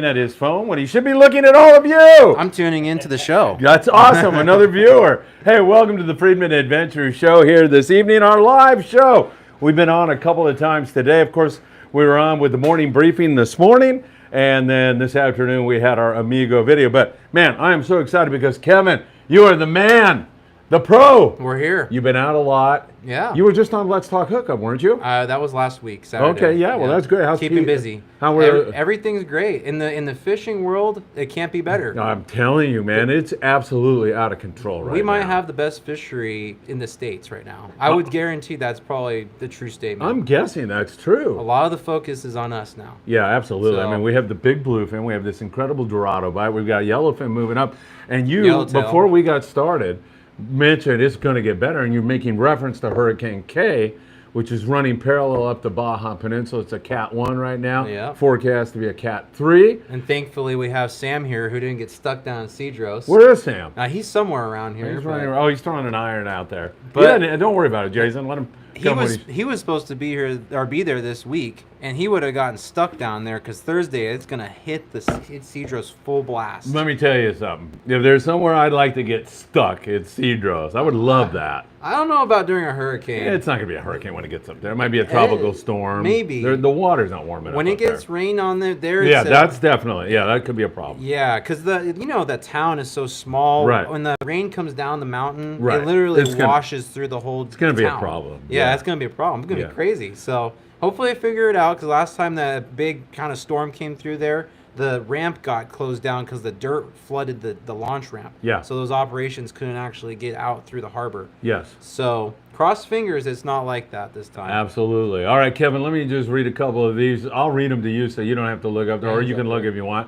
at his phone when he should be looking at all of you. I'm tuning into the show. That's awesome. Another viewer. Hey, welcome to the Friedman Adventure Show here this evening, our live show. We've been on a couple of times today. Of course, we were on with the morning briefing this morning, and then this afternoon we had our Amigo video. But man, I am so excited because Kevin, you are the man, the pro. We're here. You've been out a lot. Yeah. You were just on Let's Talk Hookup, weren't you? That was last week, Saturday. Okay, yeah, well, that's great. How's Keeping busy. How were Everything's great. In the fishing world, it can't be better. I'm telling you, man, it's absolutely out of control right now. We might have the best fishery in the States right now. I would guarantee that's probably the true statement. I'm guessing that's true. A lot of the focus is on us now. Yeah, absolutely. So, I mean, we have the big bluefin. We have this incredible Dorado bite. We've got yellowfin moving up. And you, Yellowtail. before we got started, mentioned it's going to get better. And you're making reference to Hurricane K, which is running parallel up the Baja Peninsula. It's a Cat 1 right now. Yeah. Forecast to be a Cat 3. And thankfully, we have Sam here who didn't get stuck down in Cedros. Where is Sam? He's somewhere around here. He's running around. Oh, he's throwing an iron out there. But yeah, don't worry about it, Jason. Let him come. He was supposed to be here or be there this week, and he would have gotten stuck down there because Thursday it's gonna hit Cedros full blast. Let me tell you something. If there's somewhere I'd like to get stuck, it's Cedros. I would love that. I don't know about during a hurricane. It's not going to be a hurricane when it gets up there. It might be a tropical storm. Maybe. The water's not warm enough. When it gets there. rain on there. Yeah, that's definitely. Yeah, that could be a problem. Yeah, because the town is so small. Right. When the rain comes down the mountain, Right. it literally It's gonna- washes through the whole. It's going to be a town. problem. Yeah, it's going to be a problem. It's going to be crazy. So hopefully I figure it out. Because last time that big kind of storm came through there, the ramp got closed down because the dirt flooded the launch ramp. Yeah. So those operations couldn't actually get out through the harbor. Yes. So cross fingers, it's not like that this time. Absolutely. All right, Kevin, let me just read a couple of these. I'll read them to you so you don't have to look up there, or you can look if you want.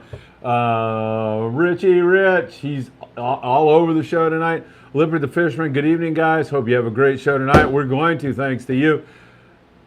Richie Rich, he's all over the show tonight. Lippert the Fisherman, good evening, guys. Hope you have a great show tonight. We're going to, thanks to you.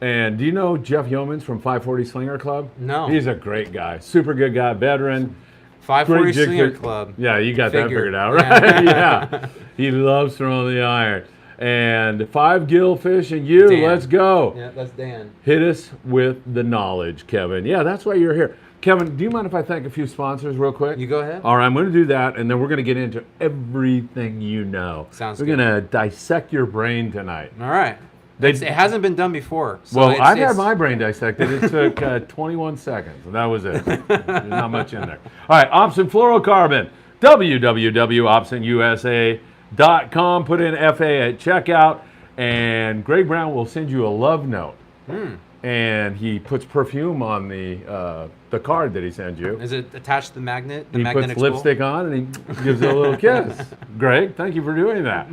And do you know Jeff Yeomans from 540 Slinger Club? No. He's a great guy. Super good guy, veteran. 540 Great jig Slinger fish. Club. Yeah, you got that figured out, right? Yeah. He loves throwing the iron. And 5 gill fish and you, Dan. let's go. Yeah, that's Dan. Hit us with the knowledge, Kevin. Yeah, that's why you're here. Kevin, do you mind if I thank a few sponsors real quick? You go ahead. All right, I'm going to do that, and then we're going to get into everything you know. Sounds We're good. going to dissect your brain tonight. All right. It hasn't been done before. So Well, I've had my brain dissected. It took 21 seconds, and that was it. There's not much in there. All right, Opson Fluorocarbon, www.opsonusa.com. Put in FA at checkout, and Greg Brown will send you a love note. And he puts perfume on the card that he sends you. Is it attached to the magnet? The He magnetic puts lipstick on and he gives it a little kiss. Greg, thank you for doing that.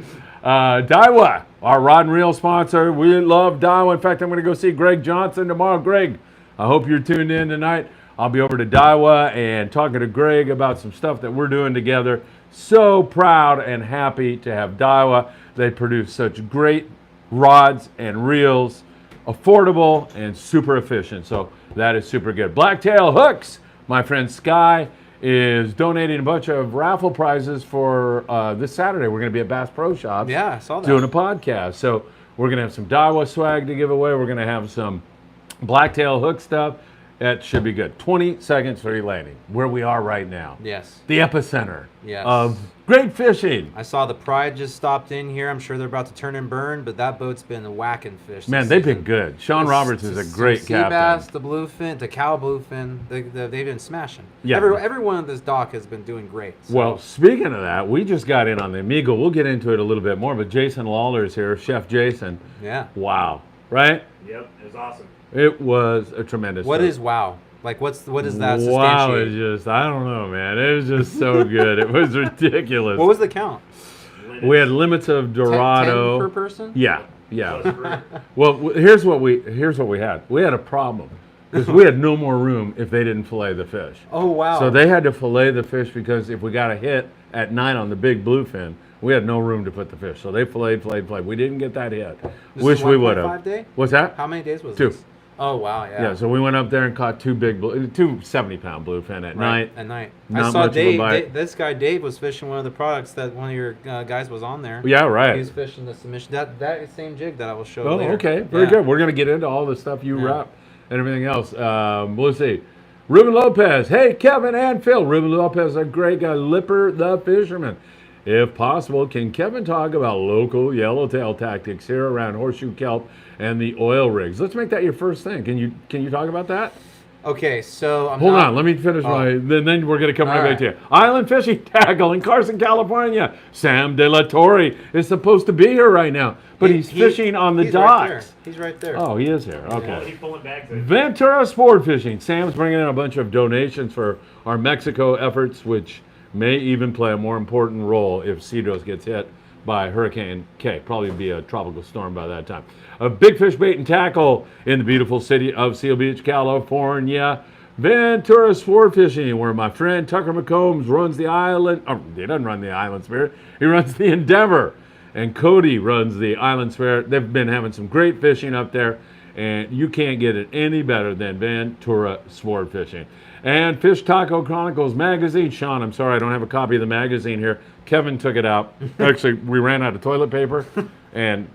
Daiwa, our rod and reel sponsor. We love Daiwa. In fact, I'm going to go see Greg Johnson tomorrow. Greg, I hope you're tuned in tonight. I'll be over to Daiwa and talking to Greg about some stuff that we're doing together. So proud and happy to have Daiwa. They produce such great rods and reels, affordable and super efficient. So that is super good. Blacktail Hooks, my friend Sky is donating a bunch of raffle prizes for this Saturday. We're going to be at Bass Pro Shops. Yeah, I saw that. Doing a podcast. So we're going to have some Daiwa swag to give away. We're going to have some Blacktail Hook stuff. That should be good. 20 seconds for landing, where we are right now. Yes. The epicenter Yes. of great fishing. I saw the Pride just stopped in here. I'm sure they're about to turn and burn, but that boat's been whacking fish. Man, this they've season. been good. Sean Roberts is a great Sea bass, captain. the bluefin, the cow bluefin, they've been smashing. Yeah. Everyone on this dock has been doing great. So. Well, speaking of that, we just got in on the Amigo. We'll get into it a little bit more, but Jason Lawler is here, Chef Jason. Yeah. Wow. Right? Yep, it was awesome. It was a tremendous What trip. is wow? Like what is that? Wow, substantiate? it's just, I don't know, man. It was just so good. It was ridiculous. What was the count? We had limits of Dorado. 10 per person? Yeah, yeah. Well, here's what we had. We had a problem because we had no more room if they didn't fillet the fish. Oh wow. So they had to fillet the fish because if we got a hit at night on the big bluefin, we had no room to put the fish. So they filleted. We didn't get that hit. This Wish is we would 1.5 have. day? What's that? How many days was 2. this? Oh wow, yeah. Yeah, so we went up there and caught 2 70-pound bluefin at night. At night. Not I saw much of a Dave, bite. This guy Dave was fishing one of the products that one of your guys was on there. Yeah, He right. was fishing the submission. That same jig that I will show Oh, later. okay. Very Yeah. good. We're going to get into all the stuff you Yeah. wrap and everything else. Let's see. Ruben Lopez. Hey, Kevin and Phil. Ruben Lopez, a great guy. Lipper the fisherman. If possible, can Kevin talk about local yellowtail tactics here around horseshoe kelp and the oil rigs? Let's make that your first thing. Can you talk about that? Okay, so Hold on, let me finish then we're going to come right back to you. Island fishing tackle in Carson, California. Sam De La Torre is supposed to be here right now, but he's fishing on the docks. He's right there. Oh, he is here. Okay. He's pulling bags. Ventura Sport Fishing. Sam's bringing in a bunch of donations for our Mexico efforts, which may even play a more important role if Cedros gets hit by Hurricane K. Probably be a tropical storm by that time. A big fish bait and tackle in the beautiful city of Seal Beach, California. Ventura Sport Fishing, where my friend Tucker McCombs runs the island. Oh, he doesn't run the Island Spirit. He runs the Endeavor. And Cody runs the Island Spirit. They've been having some great fishing up there, and you can't get it any better than Ventura Sport Fishing. And Fish Taco Chronicles magazine. Sean, I'm sorry I don't have a copy of the magazine here. Kevin took it out. Actually, we ran out of toilet paper, and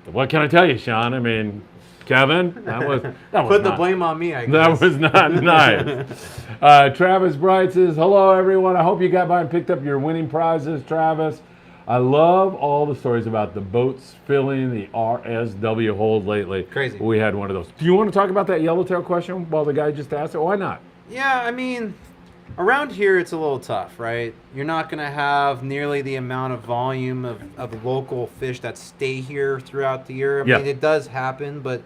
what can I tell you, Sean? I mean, Kevin, that was Put the blame on me, I guess. That was not nice. Travis Bright says, hello, everyone. I hope you got by and picked up your winning prizes, Travis. I love all the stories about the boats filling the RSW hold lately. Crazy. We had one of those. Do you want to talk about that yellowtail question while the guy just asked it? Why not? Yeah, I mean, around here it's a little tough, right? You're not going to have nearly the amount of volume of local fish that stay here throughout the year. I mean, it does happen, but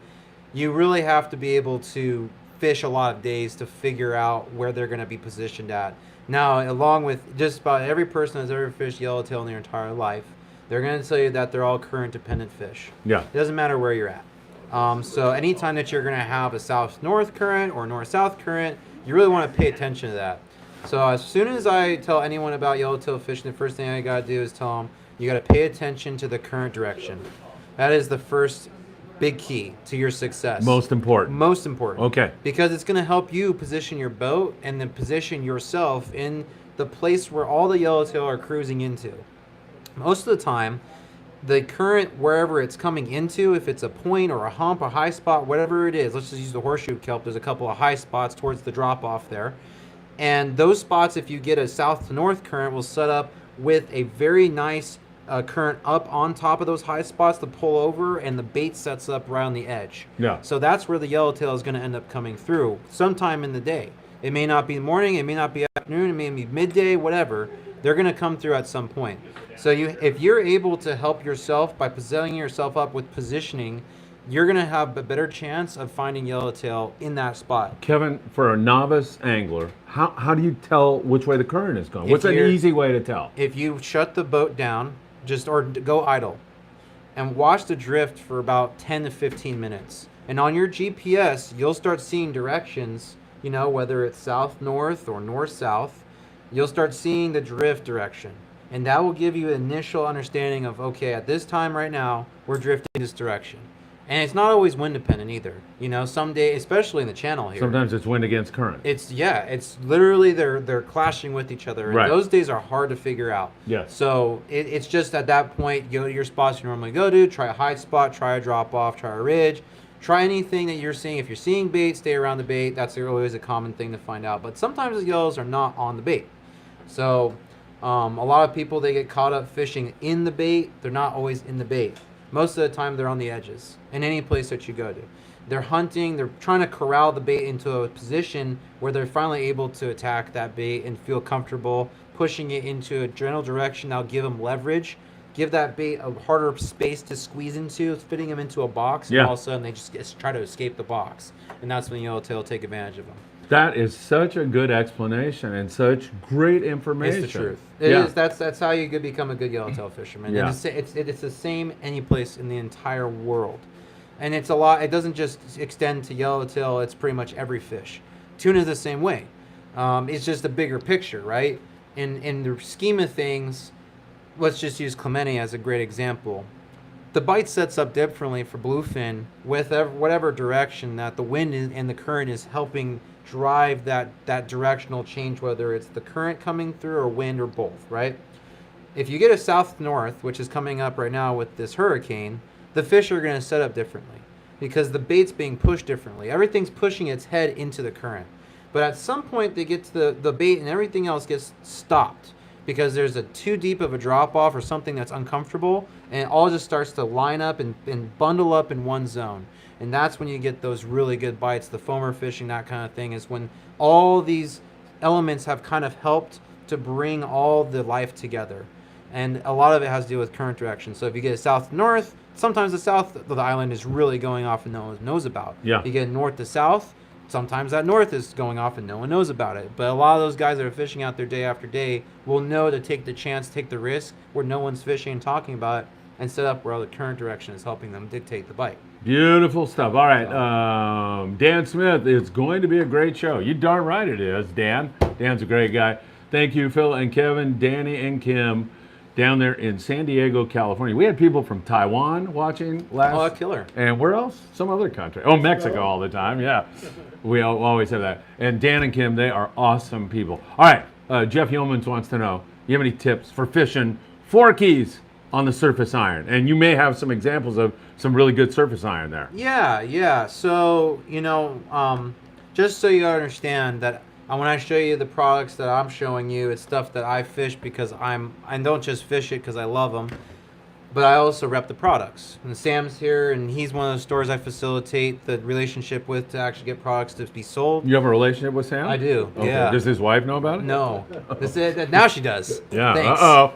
you really have to be able to fish a lot of days to figure out where they're going to be positioned at. Now, along with just about every person that's ever fished yellowtail in their entire life, they're going to tell you that they're all current-dependent fish. Yeah. It doesn't matter where you're at. So anytime that you're going to have a south-north current or north-south current, you really want to pay attention to that. So as soon as I tell anyone about yellowtail fishing, the first thing I got to do is tell them, you got to pay attention to the current direction. That is the first big key to your success. Most important. Most important. Okay. Because it's going to help you position your boat and then position yourself in the place where all the yellowtail are cruising into. Most of the time, the current, wherever it's coming into, if it's a point or a hump, a high spot, whatever it is, let's just use the horseshoe kelp. There's a couple of high spots towards the drop-off there. And those spots, if you get a south to north current, will set up with a very nice current up on top of those high spots to pull over, and the bait sets up right on the edge. Yeah. So that's where the yellowtail is going to end up coming through sometime in the day. It may not be morning, it may not be afternoon, it may be midday, whatever. They're going to come through at some point. So if you're able to help yourself by setting yourself up with positioning, you're going to have a better chance of finding yellowtail in that spot. Kevin, for a novice angler, how do you tell which way the current is going? What's an easy way to tell? If you shut the boat down, or go idle, and watch the drift for about 10 to 15 minutes. And on your GPS, you'll start seeing directions, whether it's south-north or north-south. You'll start seeing the drift direction. And that will give you an initial understanding of, okay, at this time right now, we're drifting this direction. And it's not always wind dependent either. Some day, especially in the channel here. Sometimes it's wind against current. It's literally they're clashing with each other. Right. And those days are hard to figure out. Yes. So it's just at that point, go to your spots you normally go to, try a high spot, try a drop off, try a ridge, try anything that you're seeing. If you're seeing bait, stay around the bait. That's always a common thing to find out. But sometimes the yellows are not on the bait. So a lot of people, they get caught up fishing in the bait. They're not always in the bait. Most of the time, they're on the edges in any place that you go to. They're hunting. They're trying to corral the bait into a position where they're finally able to attack that bait and feel comfortable pushing it into a general direction. That'll give them leverage, give that bait a harder space to squeeze into, fitting them into a box, and all of a sudden they just try to escape the box. And that's when yellowtail take advantage of them. That is such a good explanation and such great information. It's the truth. It is. That's how you could become a good yellowtail fisherman. Yeah. And it's the same any place in the entire world. And it's a lot. It doesn't just extend to yellowtail. It's pretty much every fish. Tuna is the same way. It's just a bigger picture, right? In the scheme of things, let's just use Clemente as a great example. The bite sets up differently for bluefin with whatever direction that the wind and the current is helping drive that directional change, whether it's the current coming through or wind or both, right? If you get a south-north, which is coming up right now with this hurricane, the fish are going to set up differently because the bait's being pushed differently. Everything's pushing its head into the current. But at some point, they get to the bait and everything else gets stopped because there's a too deep of a drop off or something that's uncomfortable, and it all just starts to line up and bundle up in one zone. And that's when you get those really good bites, the foamer fishing, that kind of thing, is when all these elements have kind of helped to bring all the life together. And a lot of it has to do with current direction. So if you get it south to north, sometimes the south of the island is really going off and no one knows about. Yeah. If you get north to south, sometimes that north is going off and no one knows about it. But a lot of those guys that are fishing out there day after day will know to take the chance, take the risk where no one's fishing and talking about it, and set up where the current direction is helping them dictate the bite. Beautiful stuff. All right, Dan Smith, it's going to be a great show. You darn right it is, Dan. Dan's a great guy. Thank you, Phil and Kevin, Danny and Kim, down there in San Diego, California. We had people from Taiwan watching last. Oh, killer. And where else? Some other country. Oh, Mexico all the time, yeah. We always have that. And Dan and Kim, they are awesome people. All right, Jeff Yeomans wants to know, you have any tips for fishing forkies on the surface iron? And you may have some examples of some really good surface iron there. Yeah. So, just so you understand that when I show you the products that I'm showing you, it's stuff that I fish because I don't just fish it because I love them, but I also rep the products. And Sam's here, and he's one of the stores I facilitate the relationship with to actually get products to be sold. You have a relationship with Sam? I do, Okay. yeah. Does his wife know about it? No. Now she does. Yeah, Thanks. uh-oh.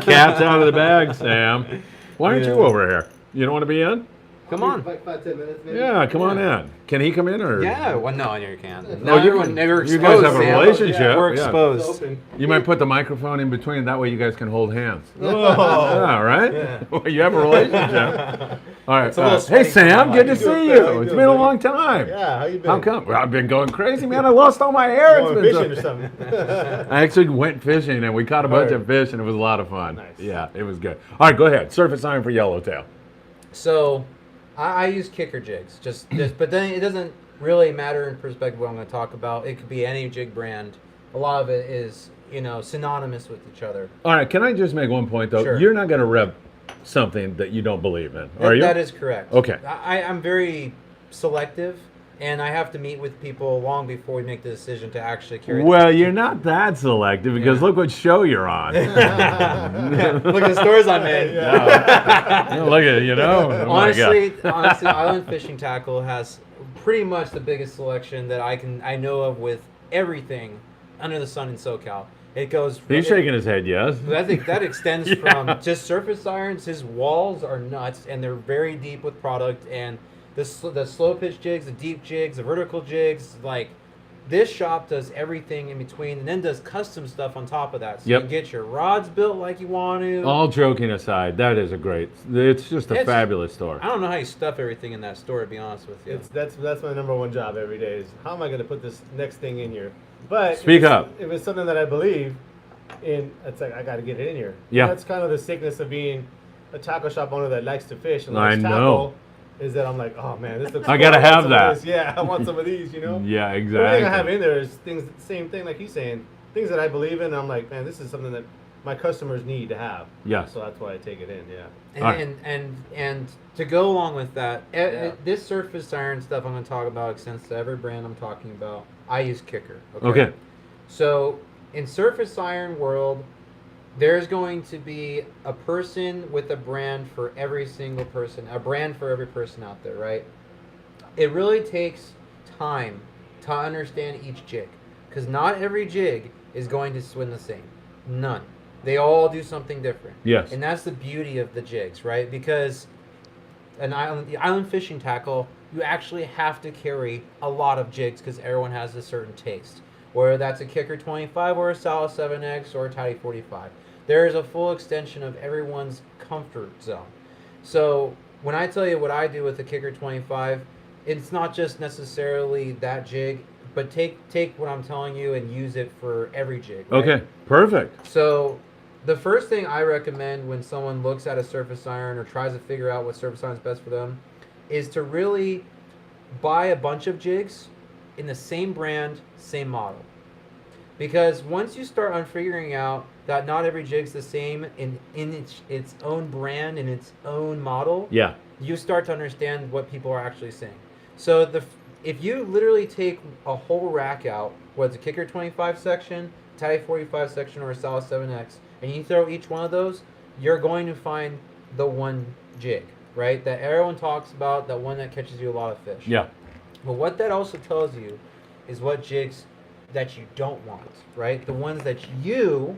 Cat's out of the bag, Sam. Why aren't you over here? You don't want to be in? Come on. Like 5-10 minutes, maybe. Yeah, come on in. Can he come in or? Yeah, well, no, you can't. Oh, No, you everyone never you exposed. guys have a Sam. relationship. We're Yeah. exposed. It's open. You might put the microphone in between. That way you guys can hold hands. Oh. Yeah, right? Yeah. Well, you have a relationship. All right. It's a little Hey, sweaty. Sam, good to How you see doing, you. Phil? How you It's doing, been a man? long time. Yeah, how you been? How come? Well, I've been going crazy, man. I lost all my hair. It's Going been fishing so- or something? I actually went fishing and we caught a bunch Word. of fish and it was a lot of fun. Nice. Yeah, it was good. All right, go ahead. Surface iron for yellowtail. So, I use kicker jigs, but then it doesn't really matter in perspective what I'm going to talk about. It could be any jig brand. A lot of it is, synonymous with each other. All right, can I just make one point though? Sure. You're not going to rep something that you don't believe in, are you? That is correct. Okay. I'm very selective, and I have to meet with people long before we make the decision to actually carry. Well, you're not that selective because Yeah. look what show you're on. Look at the stores I'm in. Look at Oh my God. Honestly, Island Fishing Tackle has pretty much the biggest selection that I know of with everything under the sun in SoCal. It goes. He's shaking his head, yes. I think that extends from just surface irons. His walls are nuts, and they're very deep with product. And the slow pitch jigs, the deep jigs, the vertical jigs, like this shop does everything in between, and then does custom stuff on top of that. So Yep. you can get your rods built like you want to. All joking aside, that is it's just a It's- fabulous store. I don't know how you stuff everything in that store, to be honest with you. That's my number one job every day is how am I going to put this next thing in here? But Speak up. If it's something that I believe in, it's like I got to get it in here. Yeah. That's kind of the sickness of being a tackle shop owner that likes to fish and I likes know. tackle. Is that I'm like, oh man, this looks. I cool. gotta want have some of that. this. Yeah, I want some of these. Yeah, Everything exactly. I have in there is things, same thing like he's saying, things that I believe in. And I'm like, man, this is something that my customers need to have. Yes. So that's why I take it in. Yeah. And, All right. and to go along with that, Yeah. this surface iron stuff I'm going to talk about extends to every brand I'm talking about. I use Kicker. Okay. So in surface iron world, there's going to be a person with a brand for every single person, a brand for every person out there, right? It really takes time to understand each jig, because not every jig is going to swim the same. None. They all do something different. Yes. And that's the beauty of the jigs, right? Because the island fishing tackle, you actually have to carry a lot of jigs because everyone has a certain taste. Whether that's a Kicker 25 or a Sala 7X or a Tidy 45. There is a full extension of everyone's comfort zone. So when I tell you what I do with the Kicker 25, it's not just necessarily that jig, but take what I'm telling you and use it for every jig. Right? Okay. Perfect. So the first thing I recommend when someone looks at a surface iron or tries to figure out what surface iron is best for them is to really buy a bunch of jigs in the same brand, same model. Because once you start on figuring out that not every jig's the same in its own brand, in its own model, Yeah. you start to understand what people are actually saying. So if you literally take a whole rack out, whether it's a kicker 25 section, Tatty 45 section, or a Salad 7X, and you throw each one of those, you're going to find the one jig, right? That everyone talks about, that one that catches you a lot of fish. Yeah. But what that also tells you is what jigs that you don't want, right? The ones that you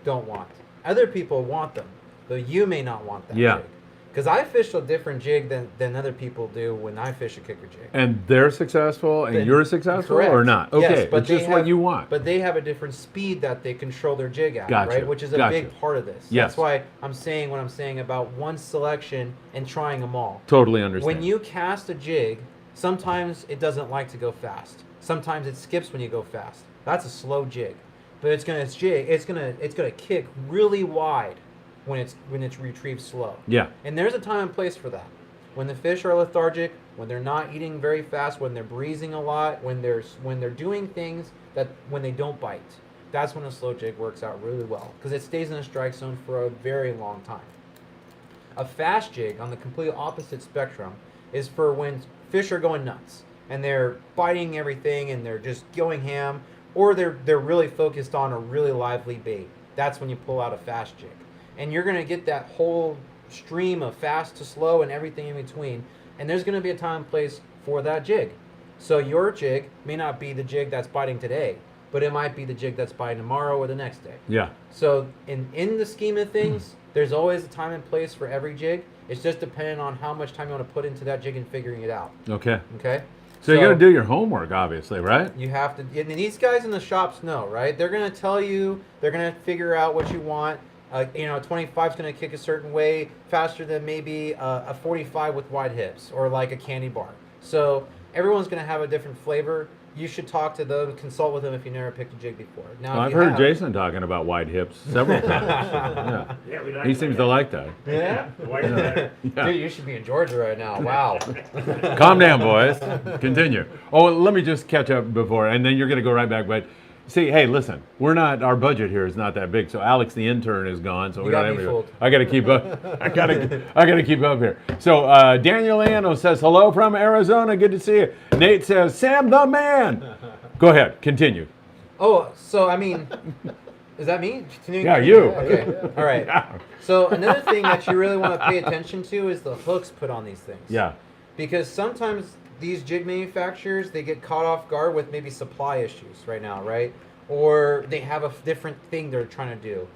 don't want. Other people want them, but you may not want that Yeah. jig. Because I fish a different jig than other people do when I fish a kicker jig. And they're successful, and Then- you're successful, correct. or not? Yes, Okay, but it's they just what have- you want. But they have a different speed that they control their jig at, Gotcha, right? Which is a gotcha. big part of this. Yes. That's why I'm saying what I'm saying about one selection and trying them all. Totally understand. When you cast a jig, sometimes it doesn't like to go fast. Sometimes it skips when you go fast. That's a slow jig, but it's gonna kick really wide when it's retrieved slow. Yeah. And there's a time and place for that. When the fish are lethargic, when they're not eating very fast, when they're breezing a lot, when they're doing things that when they don't bite, that's when a slow jig works out really well because it stays in a strike zone for a very long time. A fast jig on the complete opposite spectrum is for when fish are going nuts and they're biting everything and they're just going ham, or they're really focused on a really lively bait. That's when you pull out a fast jig. And you're going to get that whole stream of fast to slow and everything in between. And there's going to be a time and place for that jig. So your jig may not be the jig that's biting today, but it might be the jig that's biting tomorrow or the next day. Yeah. So in the scheme of things, there's always a time and place for every jig. It's just dependent on how much time you want to put into that jig and figuring it out. Okay. Okay? So you got to do your homework, obviously, right? You have to, and these guys in the shops know, right? They're going to tell you, they're going to figure out what you want. A 25 is going to kick a certain way faster than maybe a 45 with wide hips or like a candy bar. So everyone's going to have a different flavor. You should talk to them, consult with them if you never picked a jig before. Now, Well, if I've you heard have- Jason talking about wide hips several times. Yeah. Yeah, we like He seems to like that. Yeah? the white better. Yeah. Dude, you should be in Georgia right now. Wow. Calm down, boys. Continue. Oh, let me just catch up before, and then you're going to go right back. But see, hey, listen, our budget here is not that big. So Alex, the intern, is gone. So You we got don't me have fooled. I got to keep up. I got to keep up here. So Daniel Ano says hello from Arizona. Good to see you. Nate says Sam the man. Go ahead. Continue. Oh, so I mean, is that me? Yeah, you. Okay. All right. Yeah. So another thing that you really want to pay attention to is the hooks put on these things. Yeah. Because sometimes these jig manufacturers, they get caught off guard with maybe supply issues right now, right? Or they have a different thing they're trying to do.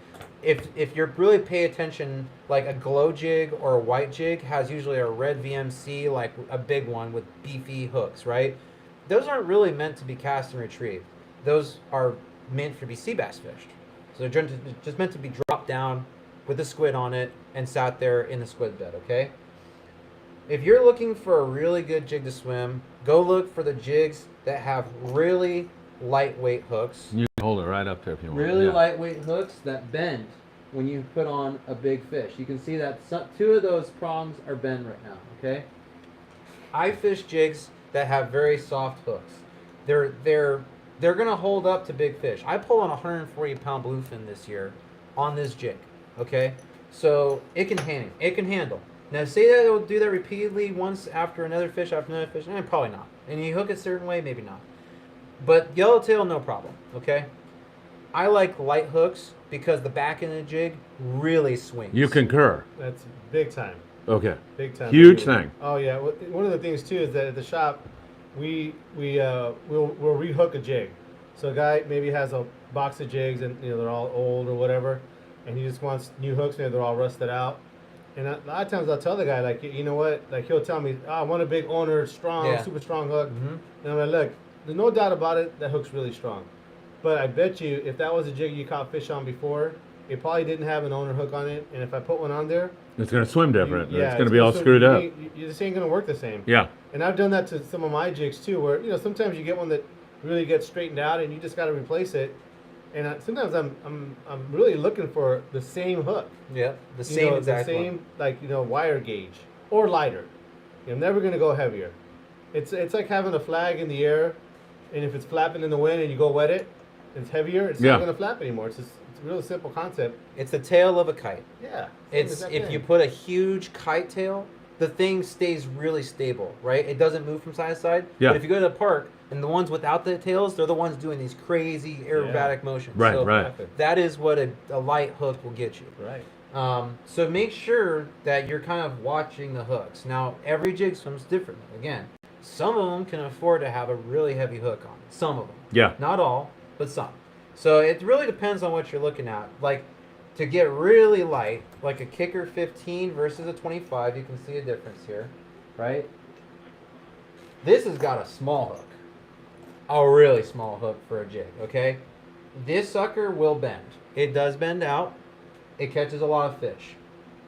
If you're really pay attention, like a glow jig or a white jig has usually a red VMC, like a big one with beefy hooks, right? Those aren't really meant to be cast and retrieved. Those are meant to be sea bass fished. So they're just meant to be dropped down with a squid on it and sat there in the squid bed, okay? If you're looking for a really good jig to swim, go look for the jigs that have really lightweight hooks. You can hold it right up there if you want. Really Yeah. lightweight hooks that bend when you put on a big fish. You can see that two of those prongs are bent right now, okay? I fish jigs that have very soft hooks. They're gonna hold up to big fish. I pulled on a 140-pound bluefin this year on this jig, okay? So it can handle. Now say that it'll do that repeatedly once after another fish, probably not. And you hook it a certain way, maybe not. But yellowtail, no problem, okay? I like light hooks because the back end of the jig really swings. You concur. That's big time. Okay. Big time. Huge thing. Oh yeah. One of the things too is that at the shop, we'll rehook a jig. So a guy maybe has a box of jigs and they're all old or whatever, and he just wants new hooks. Maybe they're all rusted out. And a lot of times I'll tell the guy, like, you know what? Like, he'll tell me, I want a big owner, strong, Yeah. super strong hook. Mm-hmm. And I'm like, look, there's no doubt about it, that hook's really strong. But I bet you, if that was a jig you caught fish on before, it probably didn't have an owner hook on it. And if I put one on there, It's going to swim different. yeah, it's going to be all so screwed up. You just ain't going to work the same. Yeah. And I've done that to some of my jigs too, where sometimes you get one that really gets straightened out, and you just got to replace it. And sometimes I'm really looking for the same hook. Yeah, the same exact the same one. wire gauge or lighter. I'm never going to go heavier. It's like having a flag in the air, and if it's flapping in the wind and you go wet it, it's heavier. It's Yeah. not going to flap anymore. It's a real simple concept. It's the tail of a kite. Yeah. It's if you put a huge kite tail the thing stays really stable, right? It doesn't move from side to side. Yeah. But if you go to the park, and the ones without the tails, they're the ones doing these crazy aerobatic motions. Right, so right. that is what a light hook will get you. Right. So make sure that you're kind of watching the hooks. Now, every jig swims differently. Again, some of them can afford to have a really heavy hook on. Some of them. Yeah. Not all, but some. So it really depends on what you're looking at. Like, to get really light, like a kicker 15 versus a 25, you can see a difference here, right? This has got a small hook. A really small hook for a jig, okay? This sucker will bend. It does bend out. It catches a lot of fish.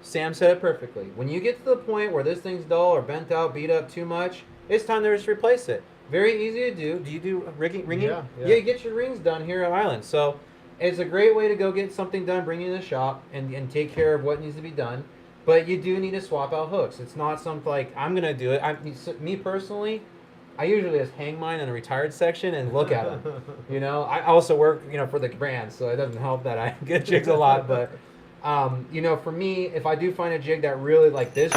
Sam said it perfectly. When you get to the point where this thing's dull or bent out, beat up too much, it's time to just replace it. Very easy to do. Do you do ringing? Yeah. You get your rings done here at Island. So it's a great way to go get something done, bring it in the shop, and take care of what needs to be done. But you do need to swap out hooks. It's not something like, I'm going to do it. Me personally, I usually just hang mine in the retired section and look at them. You know, I also work, for the brand, so it doesn't help that I get jigs a lot. But, for me, if I do find a jig that really, like this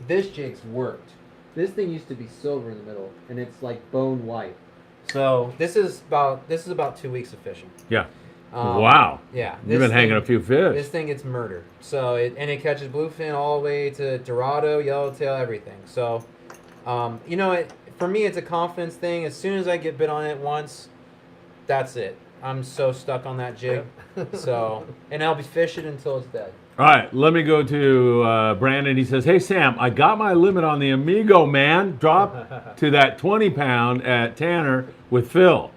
jig's worked. This thing used to be silver in the middle, and it's like bone white. So this is about 2 weeks of fishing. Yeah. Wow. Yeah. You've been hanging a few fish. This thing gets murdered. So it catches bluefin all the way to Dorado, Yellowtail, everything. So, for me, it's a confidence thing. As soon as I get bit on it once, that's it. I'm so stuck on that jig. So, and I'll be fishing until it's dead. All right, let me go to Brandon. He says, hey, Sam, I got my limit on the Amigo, man. Dropped to that 20-pound at Tanner with Phil.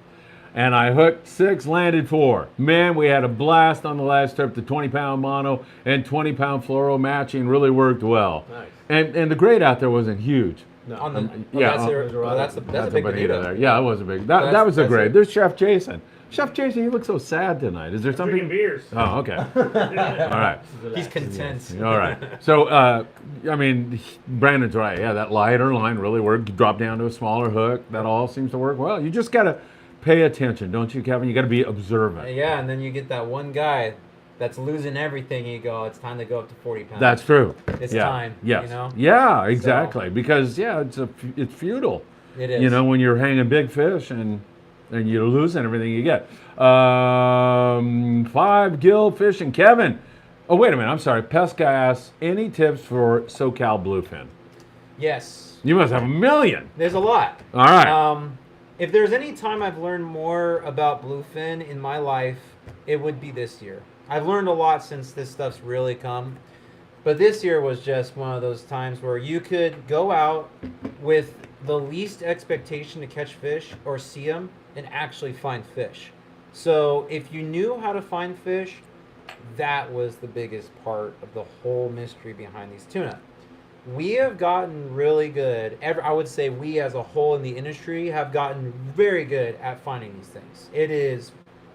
And I hooked 6, landed 4. Man, we had a blast on the last trip. The 20-pound mono and 20-pound fluoro matching really worked well. Nice. And the grade out there wasn't huge. No. That's a big bonito there. Yeah, it was a big. That was a grade. There's Chef Jason. Chef Jason, you look so sad tonight. Is there something? Drinking beers. Oh, okay. All right. He's content. All right. So, Brandon's right. Yeah, that lighter line really worked. Drop down to a smaller hook. That all seems to work well. You just got to pay attention, don't you, Kevin? You got to be observant. Yeah, and then you get that one guy that's losing everything, and you go, it's time to go up to 40 pounds. That's true. It's time. Yes. You know? Yeah, exactly. Because it's futile. It is. When you're hanging big fish and you're losing everything you get. 5 gill fishing. Kevin. Oh, wait a minute. I'm sorry. Pesca asks, any tips for SoCal bluefin? Yes. You must have a million. There's a lot. All right. If there's any time I've learned more about bluefin in my life, it would be this year. I've learned a lot since this stuff's really come. But this year was just one of those times where you could go out with the least expectation to catch fish or see them and actually find fish. So if you knew how to find fish, that was the biggest part of the whole mystery behind these tuna. We have gotten really good. I would say we as a whole in the industry have gotten very good at finding these things. It is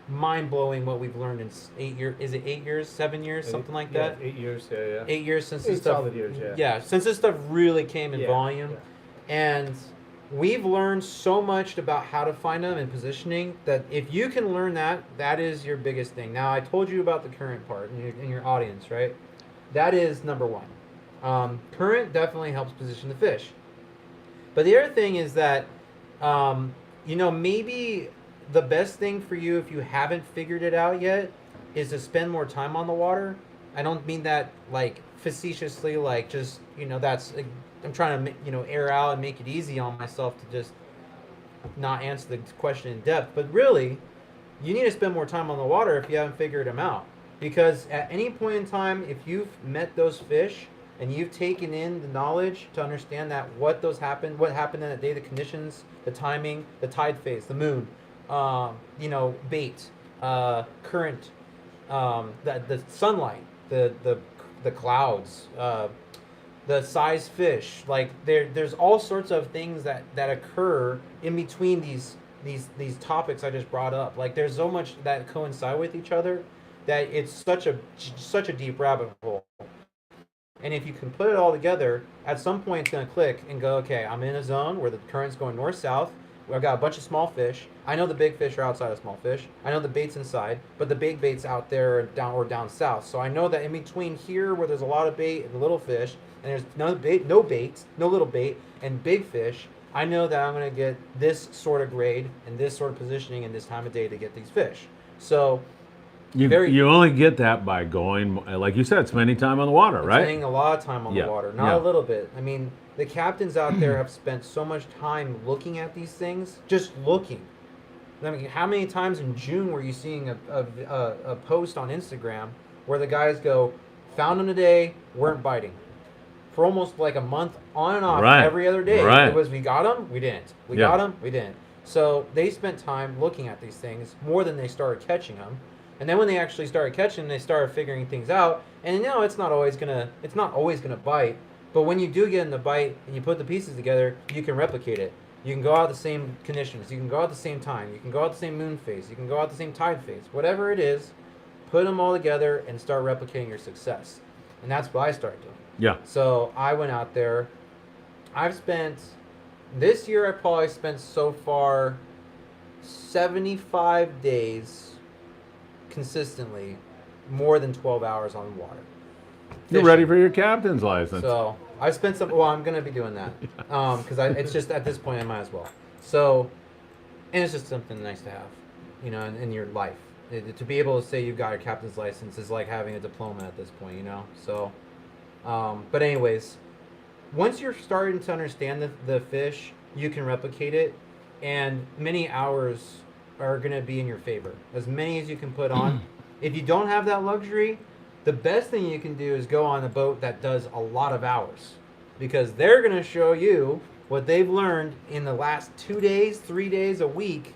mind-blowing what we've learned in 8 years. Is it 8 years, 7 years, something like that? 8 years, yeah. 8 years since 8 this stuff. solid years, yeah. Yeah, since this stuff really came in volume. Yeah. And we've learned so much about how to find them and positioning that if you can learn that, that is your biggest thing. Now, I told you about the current part in your audience, right? That is number one. Current definitely helps position the fish. But the other thing is that, maybe the best thing for you if you haven't figured it out yet is to spend more time on the water. I don't mean that like facetiously, like just, I'm trying to, air out and make it easy on myself to just not answer the question in depth. But really, you need to spend more time on the water if you haven't figured them out. Because at any point in time, if you've met those fish and you've taken in the knowledge to understand that what happened in that day, the conditions, the timing, the tide phase, the moon, bait, current, the sunlight, the clouds, the size fish, like there's all sorts of things that occur in between these topics I just brought up. Like there's so much that coincide with each other that it's such a deep rabbit hole. And if you can put it all together, at some point it's going to click and go, okay, I'm in a zone where the current's going north-south. I've got a bunch of small fish. I know the big fish are outside of small fish. I know the bait's inside, but the big bait's out there down south. So I know that in between here, where there's a lot of bait and the little fish, and there's no baits, no little bait, and big fish, I know that I'm going to get this sort of grade and this sort of positioning and this time of day to get these fish. So you only get that by going, like you said, spending time on the water, right? Spending a lot of time on the water, not a little bit. I mean, the captains out there have spent so much time looking at these things, just looking. I mean, how many times in June were you seeing a post on Instagram where the guys go, found them today, weren't biting? For almost like a month on and off every other day. Right. It was, we got them, we didn't. We got them, we didn't. So they spent time looking at these things more than they started catching them. And then when they actually started catching, they started figuring things out. And it's not always gonna bite. But when you do get in the bite and you put the pieces together, you can replicate it. You can go out the same conditions. You can go out the same time. You can go out the same moon phase. You can go out the same tide phase. Whatever it is, put them all together and start replicating your success. And that's what I started doing. Yeah. So I went out there. This year I probably spent so far 75 days consistently, more than 12 hours on water. You're ready for your captain's license. So I spent some. Well, I'm gonna be doing that because it's just at this point I might as well. So, and it's just something nice to have, in your life. To be able to say you've got your captain's license is like having a diploma at this point, So, but anyways, once you're starting to understand the fish, you can replicate it, and many hours are gonna be in your favor. As many as you can put on. If you don't have that luxury, the best thing you can do is go on a boat that does a lot of hours, because they're going to show you what they've learned in the last 2 days, 3 days, a week,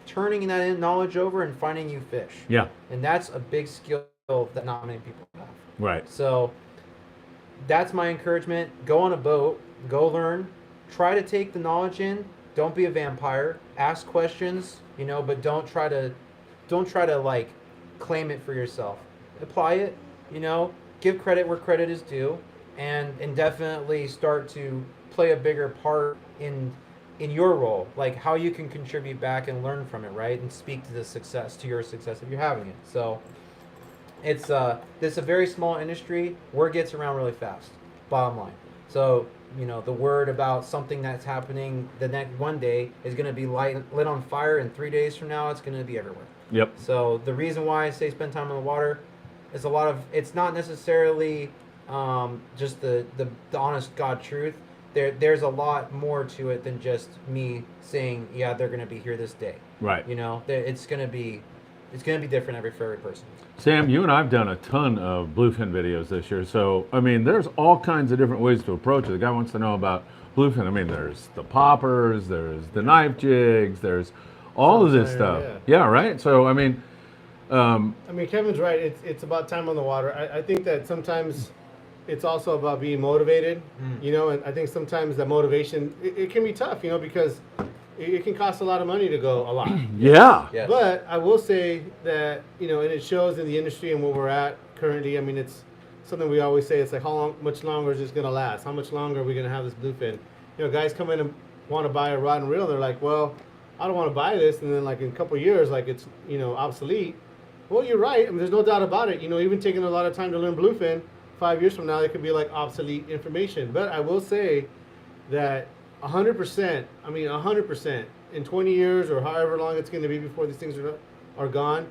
turning that knowledge over and finding you fish. Yeah. And that's a big skill that not many people have. Right. So that's my encouragement. Go on a boat, go learn, try to take the knowledge in. Don't be a vampire. Ask questions, but don't try to like claim it for yourself. Apply it. Give credit where credit is due, and definitely start to play a bigger part in your role, like how you can contribute back and learn from it, right? And speak to your success if you're having it. So it's a very small industry. Word gets around really fast, bottom line. So, the word about something that's happening the next one day is going to be lit on fire, and 3 days from now, it's going to be everywhere. Yep. So the reason why I say spend time on the water is it's not necessarily just the honest God truth. There's a lot more to it than just me saying, yeah, they're going to be here this day. Right. It's going to be different for every person. Sam, you and I've done a ton of bluefin videos this year. So, there's all kinds of different ways to approach it. The guy wants to know about bluefin. There's the poppers, there's the knife jigs, there's all of this stuff. Yeah, right? So, Kevin's right. It's about time on the water. I think that sometimes it's also about being motivated, and I think sometimes that motivation, it can be tough, because it can cost a lot of money to go a lot. Yeah. Yes. But I will say that, and it shows in the industry and where we're at currently. It's something we always say. It's like, much longer is this going to last? How much longer are we going to have this bluefin? Guys come in and want to buy a rod and reel. They're like, well, I don't want to buy this. And then like in a couple of years, like it's, obsolete. Well, you're right. there's no doubt about it. Even taking a lot of time to learn bluefin, 5 years from now, it could be like obsolete information. But I will say that 100%, 100%, in 20 years or however long it's going to be before these things are gone,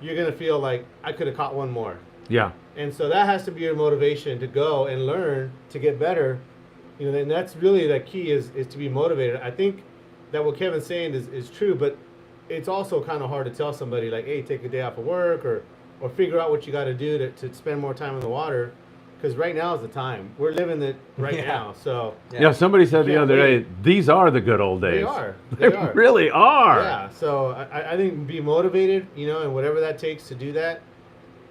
you're going to feel like I could have caught one more. Yeah. And so that has to be your motivation to go and learn to get better. And that's really the key is to be motivated. I think that what Kevin's saying is true, but it's also kind of hard to tell somebody like, hey, take a day off of work or figure out what you got to do to spend more time in the water. Because right now is the time. We're living it right now. So yeah, somebody said the other day, these are the good old days. They are. They really are. Yeah. So I think be motivated, and whatever that takes to do that.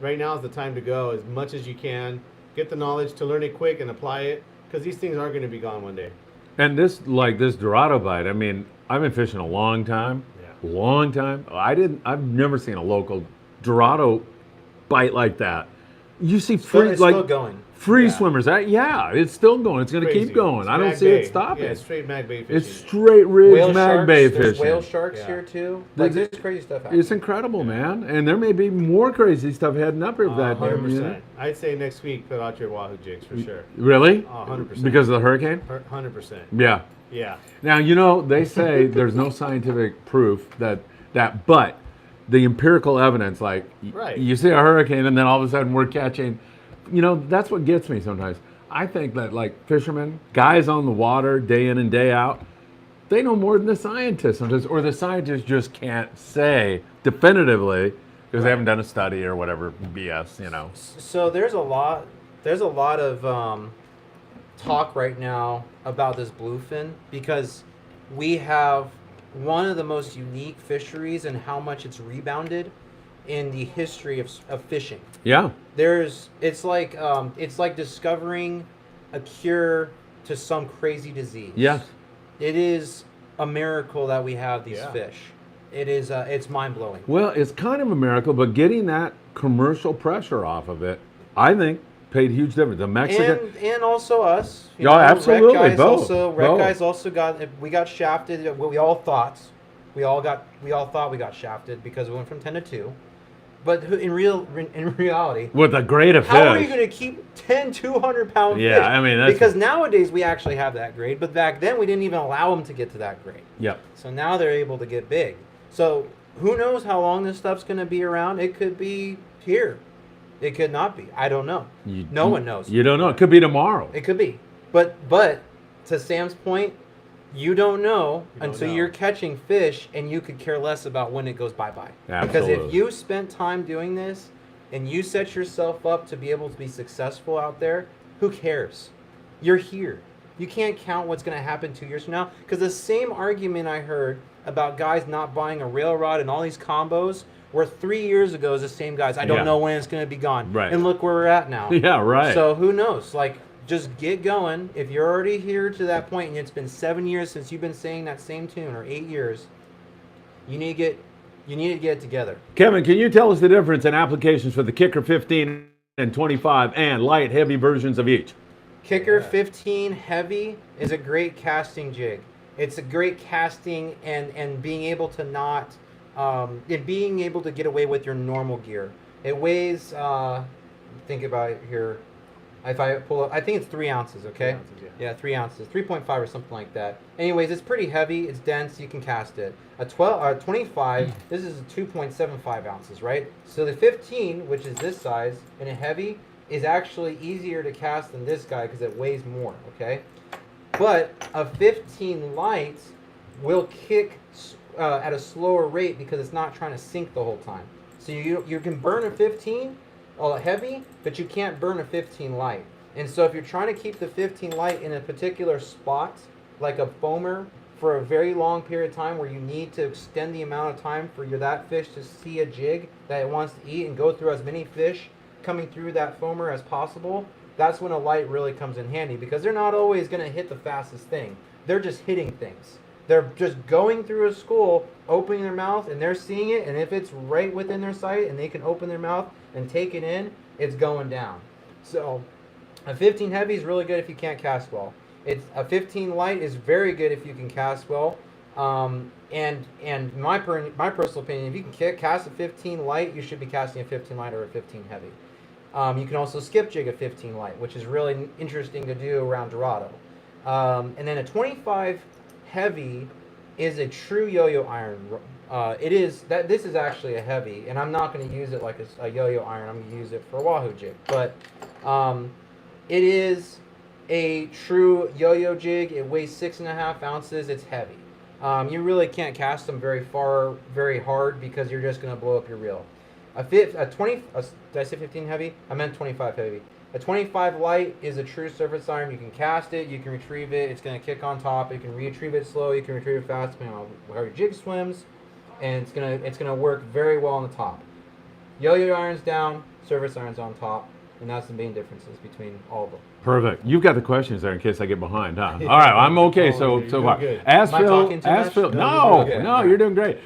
Right now is the time to go as much as you can. Get the knowledge to learn it quick and apply it, because these things are going to be gone one day. And this Dorado bite, I've been fishing a long time. Yeah. Long time. I've never seen a local Dorado bite like that. You see It's still going. Free Yeah. swimmers, yeah, it's still going. It's going to keep Crazy. going. It's I don't mag see it bait. stopping. Yeah, it's straight mag bait fishing. It's straight ridge Whale mag sharks. bait There's fishing. whale sharks Yeah. here too. Like there's crazy stuff happening. It's incredible, man. And there may be more crazy stuff heading up here with that. 100%. I'd say next week put out your wahoo jigs for sure. Really? 100%. Because of the hurricane? 100%. Yeah. Yeah. Now, they say there's no scientific proof but the empirical evidence, like Right. you see a hurricane and then all of a sudden we're catching, that's what gets me sometimes. I think that like fishermen, guys on the water day in and day out, they know more than the scientists sometimes, or the scientists just can't say definitively because they haven't done a study or whatever BS, So there's a lot of talk right now about this bluefin because we have one of the most unique fisheries and how much it's rebounded in the history of fishing. Yeah. It's like discovering a cure to some crazy disease. Yes. It is a miracle that we have these Yeah. fish. It is it's mind blowing. Well, it's kind of a miracle, but getting that commercial pressure off of it, I think, paid huge dividends. The Mexican. And also us. Yeah, absolutely, Rec guys both. Rec guys also we got shafted. We all thought we got shafted because we went from 10 to 2. But in reality, With a grade of fish. how are you going to keep 10 200-pound fish? Yeah, I mean, that's- because nowadays we actually have that grade, but back then we didn't even allow them to get to that grade. Yep. So now they're able to get big. So who knows how long this stuff's going to be around? It could be here. It could not be. I don't know. No one knows. You don't know. It could be tomorrow. It could be. But to Sam's point, you don't know until know. you're catching fish and you could care less about when it goes bye-bye. Because Absolutely. if you spent time doing this and you set yourself up to be able to be successful out there, who cares? You're here. You can't count what's going to happen 2 years from now. Because the same argument I heard about guys not buying a rail rod and all these combos were 3 years ago is the same guys. I don't Yeah. know when it's going to be gone. Right. And look where we're at now. Yeah, right. So who knows? Like, just get going. If you're already here to that point and it's been 7 years since you've been saying that same tune, or 8 years, you need to get it together. Kevin, can you tell us the difference in applications for the Kicker 15 and 25 and light, heavy versions of each? Kicker 15 heavy is a great casting jig. It's a great casting and being able to not, and being able to get away with your normal gear. It weighs, think about it here. If I pull up, I think it's 3 ounces, okay? 3 ounces, Yeah, 3 ounces, 3.5 or something like that. Anyways, it's pretty heavy, it's dense, you can cast it. A 25, this is 2.75 ounces, right? So the 15, which is this size, and a heavy, is actually easier to cast than this guy because it weighs more, okay? But a 15 light will kick at a slower rate because it's not trying to sink the whole time. So you can burn a 15 heavy, but you can't burn a 15 light. And so if you're trying to keep the 15 light in a particular spot, like a foamer, for a very long period of time where you need to extend the amount of time for that fish to see a jig that it wants to eat and go through as many fish coming through that foamer as possible, that's when a light really comes in handy because they're not always going to hit the fastest thing. They're just hitting things. They're just going through a school, opening their mouth, and they're seeing it, and if it's right within their sight and they can open their mouth and take it in, it's going down. So a 15 heavy is really good if you can't cast well. It's a 15 light is very good if you can cast well. And my personal opinion, if you can cast a 15 light, you should be casting a 15 light or a 15 heavy. You can also skip jig a 15 light, which is really interesting to do around Dorado. And then a 25 heavy is a true yo-yo iron. This is actually a heavy, and I'm not going to use it like a yo-yo iron. I'm going to use it for a wahoo jig. But it is a true yo-yo jig. It weighs 6.5 ounces. It's heavy. You really can't cast them very far, very hard because you're just going to blow up your reel. Did I say 15 heavy? I meant 25 heavy. A 25 light is a true surface iron. You can cast it, you can retrieve it. It's going to kick on top. You can retrieve it slow. You can retrieve it fast, depending on how your jig swims, and it's gonna work very well on the top. Yo-yo irons down, surface irons on top, and that's the main differences between all of them. Perfect. You've got the questions there in case I get behind, huh? All right, I'm okay so far. good. Ask Am I Phil. talking too Ask much? Phil. No, No, you're good. no, you're doing great.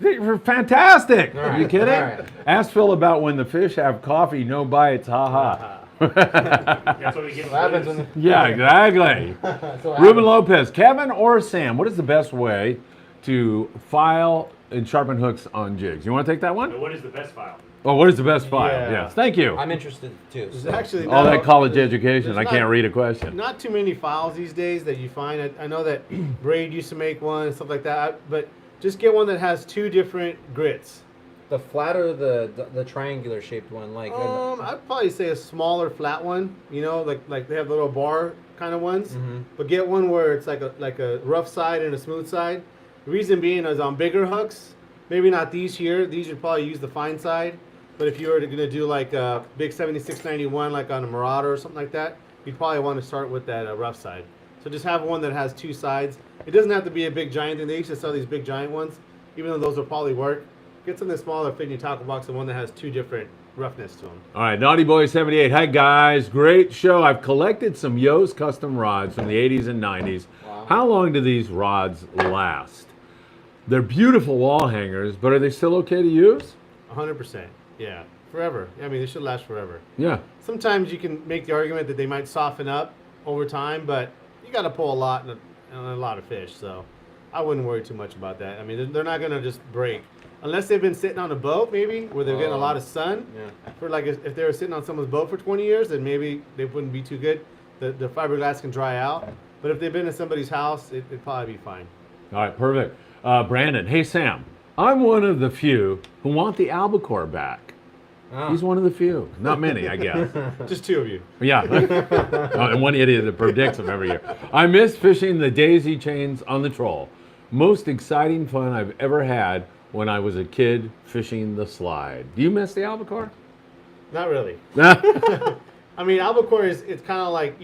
You're fantastic. All Are you right, kidding? all right. Ask Phil about when the fish have coffee, no bites. Ha ha. That's what we give What happens them. when Yeah, exactly. so Ruben Lopez, Kevin or Sam, what is the best way to file and sharpen hooks on jigs? You want to take that one? What is the best file? Oh, what is the best file? Yeah. Yes, thank you. I'm interested too. There's So. actually All no- that college education, there's I can't not- read a question. Not too many files these days that you find. I know that Braid used to make one and stuff like that, but just get one that has 2 different grits. The flat or the triangular shaped one, like I'd probably say a smaller flat one. You know, like they have little bar kind of ones. Mhm. But get one where it's like a rough side and a smooth side. The reason being is on bigger hooks, maybe not these here. These would probably use the fine side. But if you were gonna do like a big 7691, like on a Marauder or something like that, you'd probably want to start with that rough side. So just have one that has 2 sides. It doesn't have to be a big giant thing. They used to sell these big giant ones, even though those will probably work. Get something smaller, fit in your tackle box, and one that has 2 different roughness to them. All right, Naughty Boy 78. Hi, guys. Great show. I've collected some Yo's custom rods from the 80s and 90s. Wow. How long do these rods last? They're beautiful wall hangers, but are they still okay to use? 100%. Yeah, forever. I mean, they should last forever. Yeah. Sometimes you can make the argument that they might soften up over time, but you got to pull a lot and a lot of fish, so I wouldn't worry too much about that. I mean, they're not going to just break. Unless they've been sitting on a boat, maybe, where they're getting a lot of sun. Yeah. For like, if they were sitting on someone's boat for 20 years, then maybe they wouldn't be too good. The fiberglass can dry out. But if they've been in somebody's house, it'd probably be fine. All right, perfect. Brandon, hey, Sam. I'm one of the few who want the albacore back. Oh. He's one of the few. Not many, I guess. Just 2 of you. Yeah. And one idiot that predicts them every year. I miss fishing the daisy chains on the troll. Most exciting fun I've ever had when I was a kid fishing the slide. Do you miss the albacore? Not really. Yeah. I mean, albacore it's kind of like,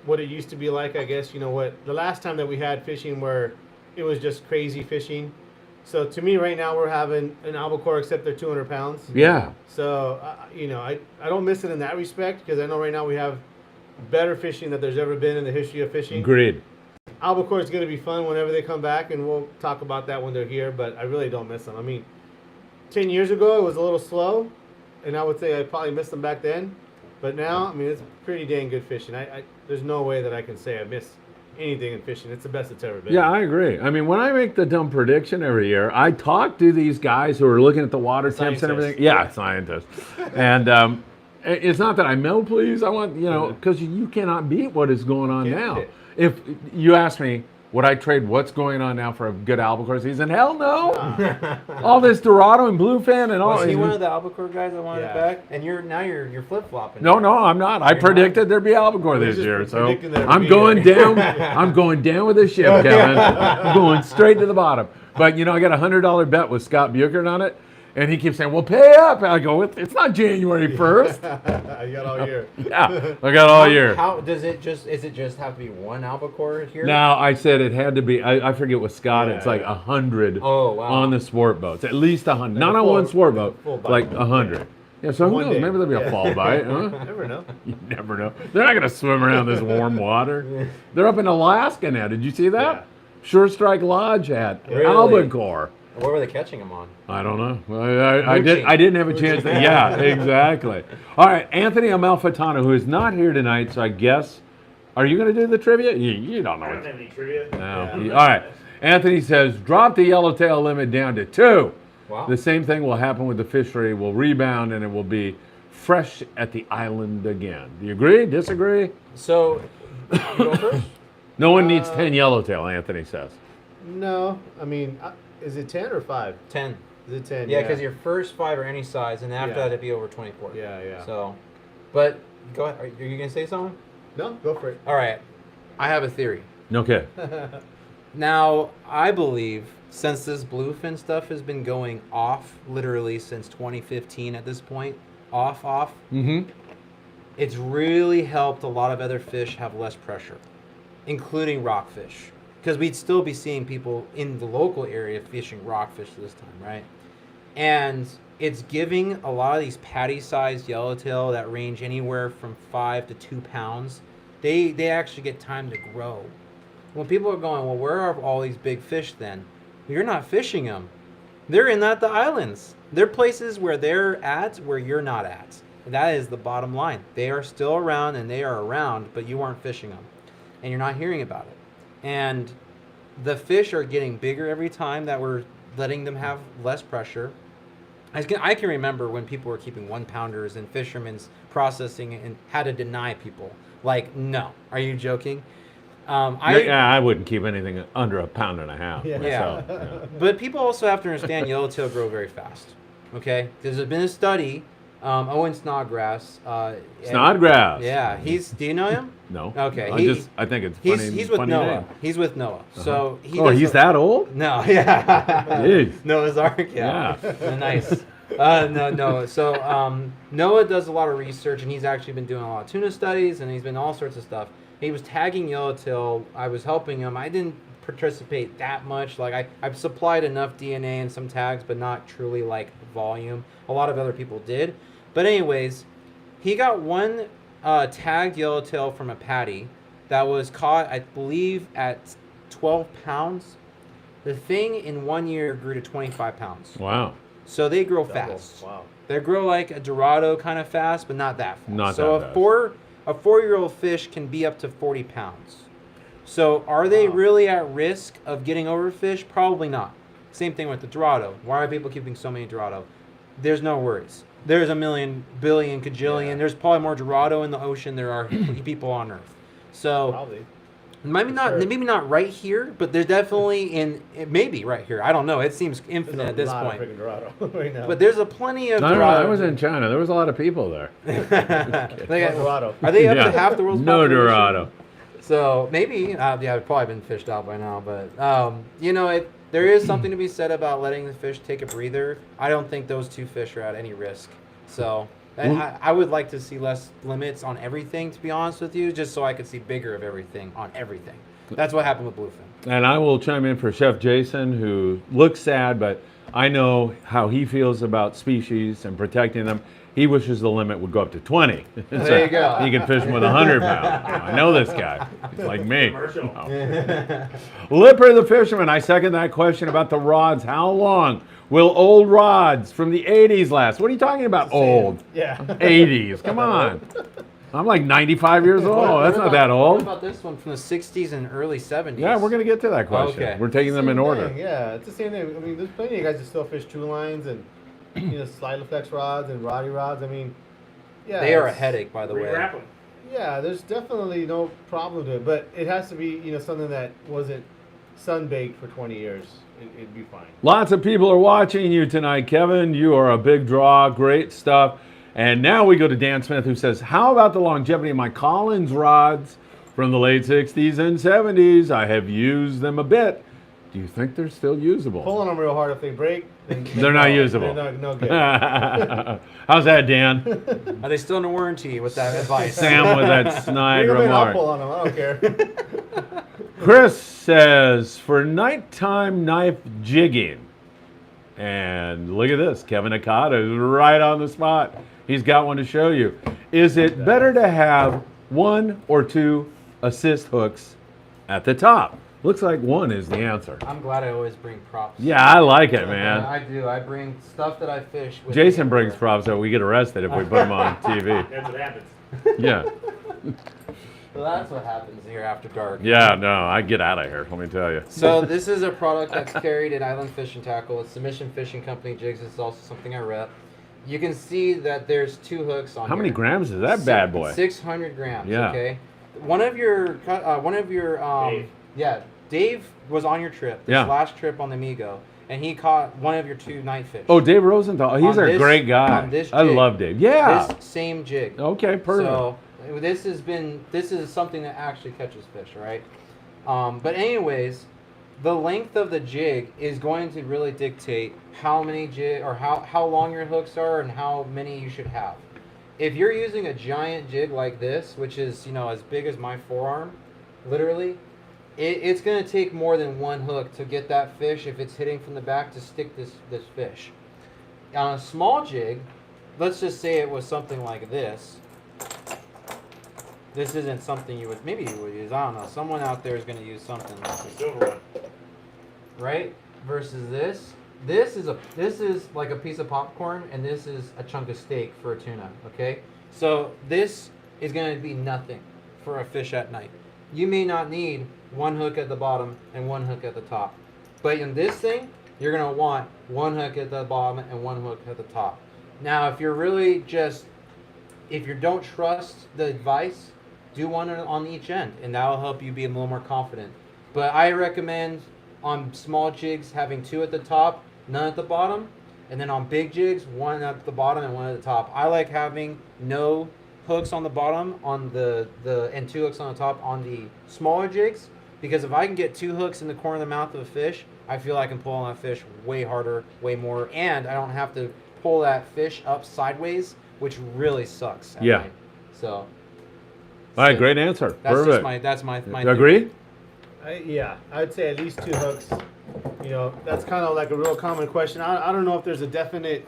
what it used to be like, I guess. You know what? The last time that we had fishing where it was just crazy fishing. So to me right now we're having an albacore, except they're 200 pounds. Yeah. So, I don't miss it in that respect, because I know right now we have better fishing that there's ever been in the history of fishing. Agreed. Albacore is going to be fun whenever they come back, and we'll talk about that when they're here, but I really don't miss them. I mean, 10 years ago it was a little slow, and I would say I probably missed them back then. But now, I mean, it's pretty dang good fishing. There's no way that I can say I miss anything in fishing. It's the best it's ever been. Yeah, I agree. I mean, when I make the dumb prediction every year, I talk to these guys who are looking at the water temps and everything. Yeah, scientists. And it's not that I know, please. I want, because you cannot beat what is going on Can't now. beat it. If you ask me, would I trade what's going on now for a good albacore season? Hell no. All this Dorado and Bluefin and all. Was he one of the albacore guys that wanted Yeah. it back? And you're flip flopping. No, I'm not. I predicted there'd be albacore He's this just year, so predicting there'd I'm be going it. down. I'm going down with the ship, Kevin. I'm going straight to the bottom. But I got a $100 bet with Scott Buchert on it, and he keeps saying, "Well, pay up." And I go, "It's not January 1st." I got all year. Yeah, I got all year. How does it just? Is it just have to be one albacore here? Now I said it had to be. I forget with Scott. Yeah, it's like yeah. 100 Oh, wow. on the sport boats, at least 100. Not a on full- one sport boat, full bite. like 100. Yeah, so who One knows? day. Maybe there'll be a Yeah. fall bite. Huh? Never know. You never know. They're not going to swim around this warm water. They're up in Alaska now. Did you see that? Yeah. Sure Strike Lodge had Really? albacore. What were they catching them on? I don't know. I Mooching. didn't have a chance. Yeah, exactly. All right, Anthony Amalfitano, who is not here tonight, so I guess, are you going to do the trivia? You don't know. I don't have any trivia. No. Yeah. All right. Anthony says, drop the yellowtail limit down to 2. Wow. The same thing will happen with the fishery. Will rebound and it will be fresh at the island again. Do you agree? Disagree? So, you go first. No one needs 10 yellowtail, Anthony says. No, I mean, is it 10 or 5? 10. Is it 10? Yeah, because your first 5 are any size, and after Yeah. that it'd be over 24. Yeah. So, but go ahead. Are you gonna say something? No, go for it. All right. I have a theory. Okay. Now, I believe since this bluefin stuff has been going off literally since 2015 at this point, off, Mm-hmm. it's really helped a lot of other fish have less pressure, including rockfish. Because we'd still be seeing people in the local area fishing rockfish this time, right? And it's giving a lot of these patty-sized yellowtail that range anywhere from 5 to 2 pounds, they actually get time to grow. When people are going, well, where are all these big fish then? You're not fishing them. They're in the islands. They're places where they're at where you're not at. That is the bottom line. They are still around and they are around, but you aren't fishing them. And you're not hearing about it. And the fish are getting bigger every time that we're letting them have less pressure. I can remember when people were keeping 1-pounders and fishermen's processing and had to deny people. Like, no. Are you joking? I wouldn't keep anything under 1.5 pounds. Yeah. Myself, yeah. But people also have to understand yellowtail grow very fast. Okay? There's been a study, Owen Snodgrass. Snodgrass. Yeah. Do you know him? No. Okay. I think it's funny. He's with funny Noah. name. He's with Noah. So He's that old? No, yeah. Jeez. Noah's Ark, yeah. Nice. No. So Noah does a lot of research, and he's actually been doing a lot of tuna studies, and he's been all sorts of stuff. He was tagging yellowtail. I was helping him. I didn't participate that much. Like I've supplied enough DNA and some tags, but not truly like volume. A lot of other people did. But anyways, he got one tagged yellowtail from a patty that was caught, I believe, at 12 pounds. The thing in 1 year grew to 25 pounds. Wow. So they grow Double. fast. Wow. They grow like a Dorado kind of fast, but not that fast. Not so that a fast. a 4-year-old fish can be up to 40 pounds. So are they really at risk of getting overfished? Probably not. Same thing with the Dorado. Why are people keeping so many Dorado? There's no worries. There's a million, billion, cajillion. Yeah. There's probably more Dorado in the ocean than there are people on Earth. So Probably. maybe not right here, but there's definitely maybe right here. I don't know. It seems infinite There's at this a lot point. of freaking Dorado right now. But there's a plenty of No, Dorado. I was in China. There was a lot of people there. They got- No Dorado. Are they up Yeah. to half the world's No population? Dorado. So maybe, it's probably been fished out by now. But there is something to be said about letting the fish take a breather. I don't think those two fish are at any risk. So I would like to see less limits on everything, to be honest with you, just so I could see bigger of everything on everything. That's what happened with Bluefin. And I will chime in for Chef Jason, who looks sad, but I know how he feels about species and protecting them. He wishes the limit would go up to 20. There you go. He can fish them with 100 pounds. I know this guy. He's like me. No. Lipper the fisherman. I second that question about the rods. How long will old rods from the 80s last? What are you talking about, old? Yeah. 80s. Come on. I'm like 95 years old. That's not that What old. about this one from the 60s and early 70s? Yeah, we're going to get to that question. Okay. We're taking them in Same order. thing, yeah, it's the same thing. I mean, there's plenty of guys that still fish true lines and slide flex rods and roddy rods. I mean, yeah, They are a it's- headache, by the way. Re-grappling. Yeah, there's definitely no problem to it, but it has to be something that wasn't sun baked for 20 years. It'd be fine. Lots of people are watching you tonight, Kevin. You are a big draw. Great stuff. And now we go to Dan Smith, who says, how about the longevity of my Collins rods from the late 60s and 70s? I have used them a bit. Do you think they're still usable? Pulling them real hard, if they break, then They're not usable. They're no good. How's that, Dan? Are they still under warranty with that advice? Sam with that snide Bring 'em in, I'll remark. pull on them. I don't care. Chris says, for nighttime knife jigging, and look at this, Kevin Nakada is right on the spot. He's got one to show you. Is it better to have 1 or 2 assist hooks at the top? Looks like 1 is the answer. I'm glad I always bring props. Yeah, I like it, Yeah, man. I do. I bring stuff that I fish with. Jason me brings everywhere. props so we get arrested if we put them on TV. That's what happens. Yeah. Well, that's what happens here after dark. Yeah, no, I get out of here, let me tell you. So this is a product that's carried at Island Fishing Tackle. It's Submission Fishing Company jigs. This is also something I rep. You can see that there's 2 hooks on How many here. grams is that bad boy? 600 grams. Yeah. Okay. One of your Dave. yeah, Dave was on your trip. This Yeah. last trip on the Migo, and he caught one of your 2 night fish. Oh, Dave Rosenthal. He's On a this- great guy. on this I jig. love Dave. Yeah. This same jig. Okay, perfect. So this is something that actually catches fish, right? But anyways, the length of the jig is going to really dictate how many jig or how long your hooks are and how many you should have. If you're using a giant jig like this, which is as big as my forearm, literally, it's going to take more than 1 hook to get that fish, if it's hitting from the back, to stick this fish. On a small jig, let's just say it was something like this. This isn't something you would use. I don't know. Someone out there is going to use something like this, Silver one. right? Versus this. this is like a piece of popcorn, and this is a chunk of steak for a tuna. Okay, so this is going to be nothing for a fish at night. You may not need one hook at the bottom and one hook at the top, but in this thing, you're going to want one hook at the bottom and one hook at the top. Now, if you're really if you don't trust the advice, do one on each end, and that will help you be a little more confident. But I recommend on small jigs having 2 at the top, none at the bottom, and then on big jigs, 1 at the bottom and 1 at the top. I like having no hooks on the bottom and 2 hooks on the top on the smaller jigs, because if I can get 2 hooks in the corner of the mouth of a fish, I feel I can pull on that fish way harder, way more, and I don't have to pull that fish up sideways, which really sucks at night. So, all right, great answer. That's Perfect. just my Agree? Yeah, I'd say at least 2 hooks. You know, that's kind of like a real common question. I don't know if there's a definite,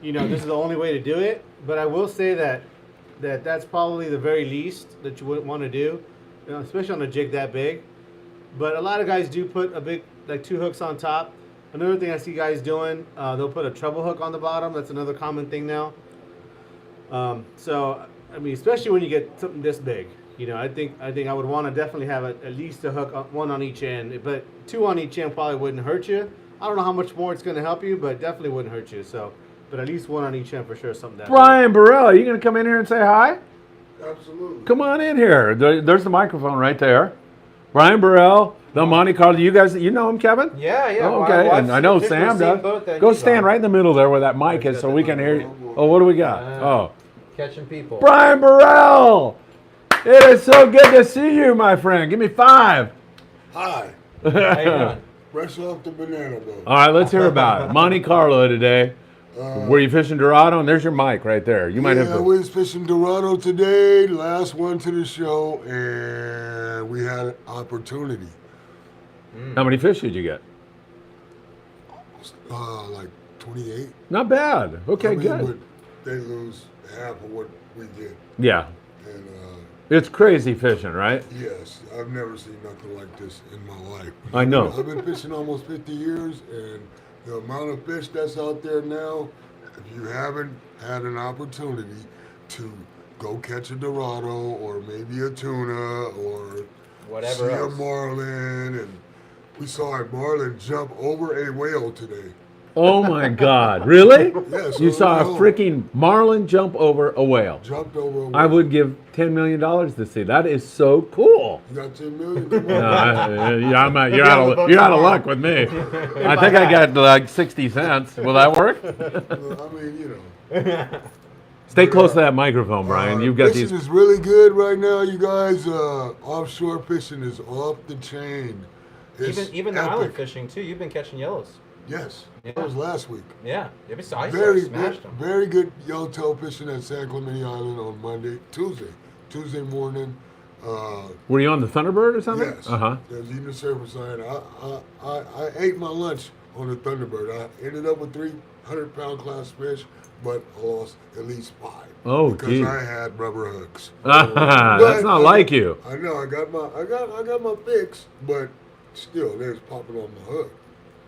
this is the only way to do it, but I will say that's probably the very least that you would want to do, especially on a jig that big. But a lot of guys do put a big, like 2 hooks on top. Another thing I see guys doing, they'll put a treble hook on the bottom. That's another common thing now. So, I mean, especially when you get something this big, I think I would want to definitely have at least a hook, 1 on each end. But 2 on each end probably wouldn't hurt you. I don't know how much more it's going to help you, but definitely wouldn't hurt you. So, but at least 1 on each end for sure. Something that. Brian Burrell, are you going to come in here and say hi? Absolutely. Come on in here. There's the microphone right there. Brian Burrell, the Monte Carlo. You guys, you know him, Kevin? Yeah. Oh, okay, and I know Sam does. Go stand right in the middle there where that mic is so we can hear you. Oh, what do we got? Catching people. Brian Burrell! It is so good to see you, my friend. Give me 5. Hi. How you doing? Fresh off the banana boat. All right, let's hear about it. Monte Carlo today. Were you fishing Dorado? And there's your mic right there. You might have I to. was fishing Dorado today, last one to the show, and we had an opportunity. How many fish did you get? Like 28. Not bad. Okay, good. But they lose half of what we get. Yeah. And It's crazy fishing, right? yes, I've never seen nothing like this in my life. I know. I've been fishing almost 50 years, and the amount of fish that's out there now, if you haven't had an opportunity to go catch a Dorado or maybe a tuna or Whatever see else. a marlin, and we saw a marlin jump over a whale today. Oh my God. Really? Yes. You saw a freaking marlin jump over a whale. Jumped over a whale. I would give $10 million to see. That is so cool. You got 10 million? Come on. You're out of luck with me. I think I got like 60 cents. Will that work? I mean, Stay close to that microphone, Brian. You've got fishing these. is really good right now, you guys. Offshore fishing is off the chain. It's Even the epic. island fishing too. You've been catching yellows. Yes, Yeah. that was last week. Yeah. I saw Very, smashed them. very good yellowtail fishing at San Clemente Island on Tuesday morning. Were you on the Thunderbird or something? Yes. Uh-huh. There's even surface line. I ate my lunch on the Thunderbird. I ended up with 300-pound class fish, but I lost at least 5. Oh, because geez. I had rubber hooks. That's not like you. I know. I got my fix, but still, there's popping on my hook.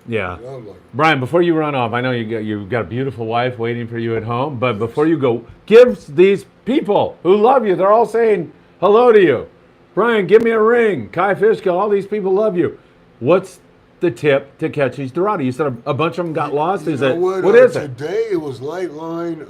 Yeah. And I'm like, Brian, before you run off, I know you've got a beautiful wife waiting for you at home, but before you go, give these people who love you, they're all saying hello to you. Brian, give me a ring. Kai Fishkill, all these people love you. What's the tip to catch these Dorado? You said a bunch of them got lost. you know what? What is it? Today it was light line.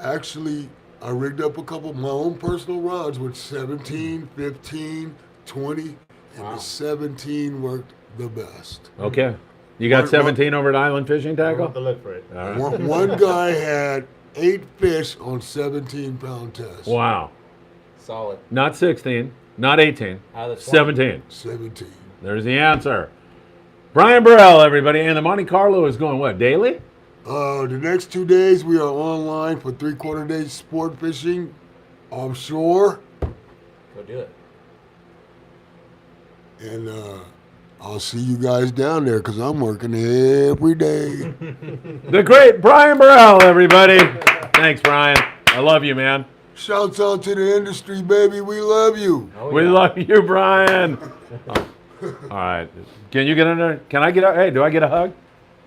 Actually, I rigged up a couple of my own personal rods with 17, 15, 20, and the 17 worked the best. Okay. You got 17 over at Island Fishing I'll have Tackle? to look for it. All right. One guy had 8 fish on 17-pound test. Wow. Solid. Not 16, not 18, Out of the 20. 17. 17. There's the answer. Brian Burrell, everybody. And the Monte Carlo is going what, daily? The next 2 days we are online for 3/4 day sport fishing offshore. Go do it. And I'll see you guys down there because I'm working every day. The great Brian Burrell, everybody. Thanks, Brian. I love you, man. Shouts out to the industry, baby. We love you. Oh, We yeah. love you, Brian. All right. Can you get in there? Can I get a, hey, do I get a hug?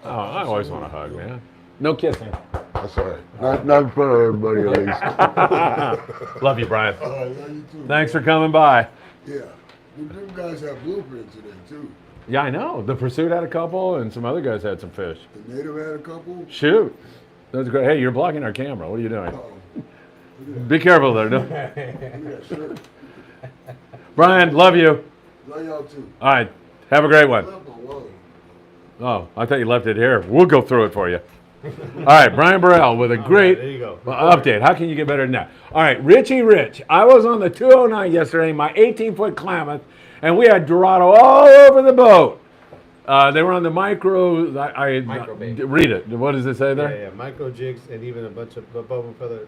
Oh, I always want a hug, man. No kissing. That's all right. Not in front of everybody, at least. Love you, Brian. All right, love you too. Thanks for coming by. Yeah. Them guys have Bluefin today, too. Yeah, I know. The Pursuit had a couple, and some other guys had some fish. The Native had a couple. Shoot. That's great. Hey, you're blocking our camera. What are you doing? Uh-oh. Be careful there. Look at that shirt. Brian, love you. Love y'all, too. All right. Have a great I one. left my wallet. Oh, I thought you left it here. We'll go through it for you. All right, Brian Burrell with a great there you go. update. How can you get better than that? All right, Richie Rich. I was on the 209 yesterday, my 18-foot Klamath, and we had Dorado all over the boat. They were on the micro. Micro bait. Read it. What does it say Yeah, there? yeah, micro jigs and even a bunch of above and feather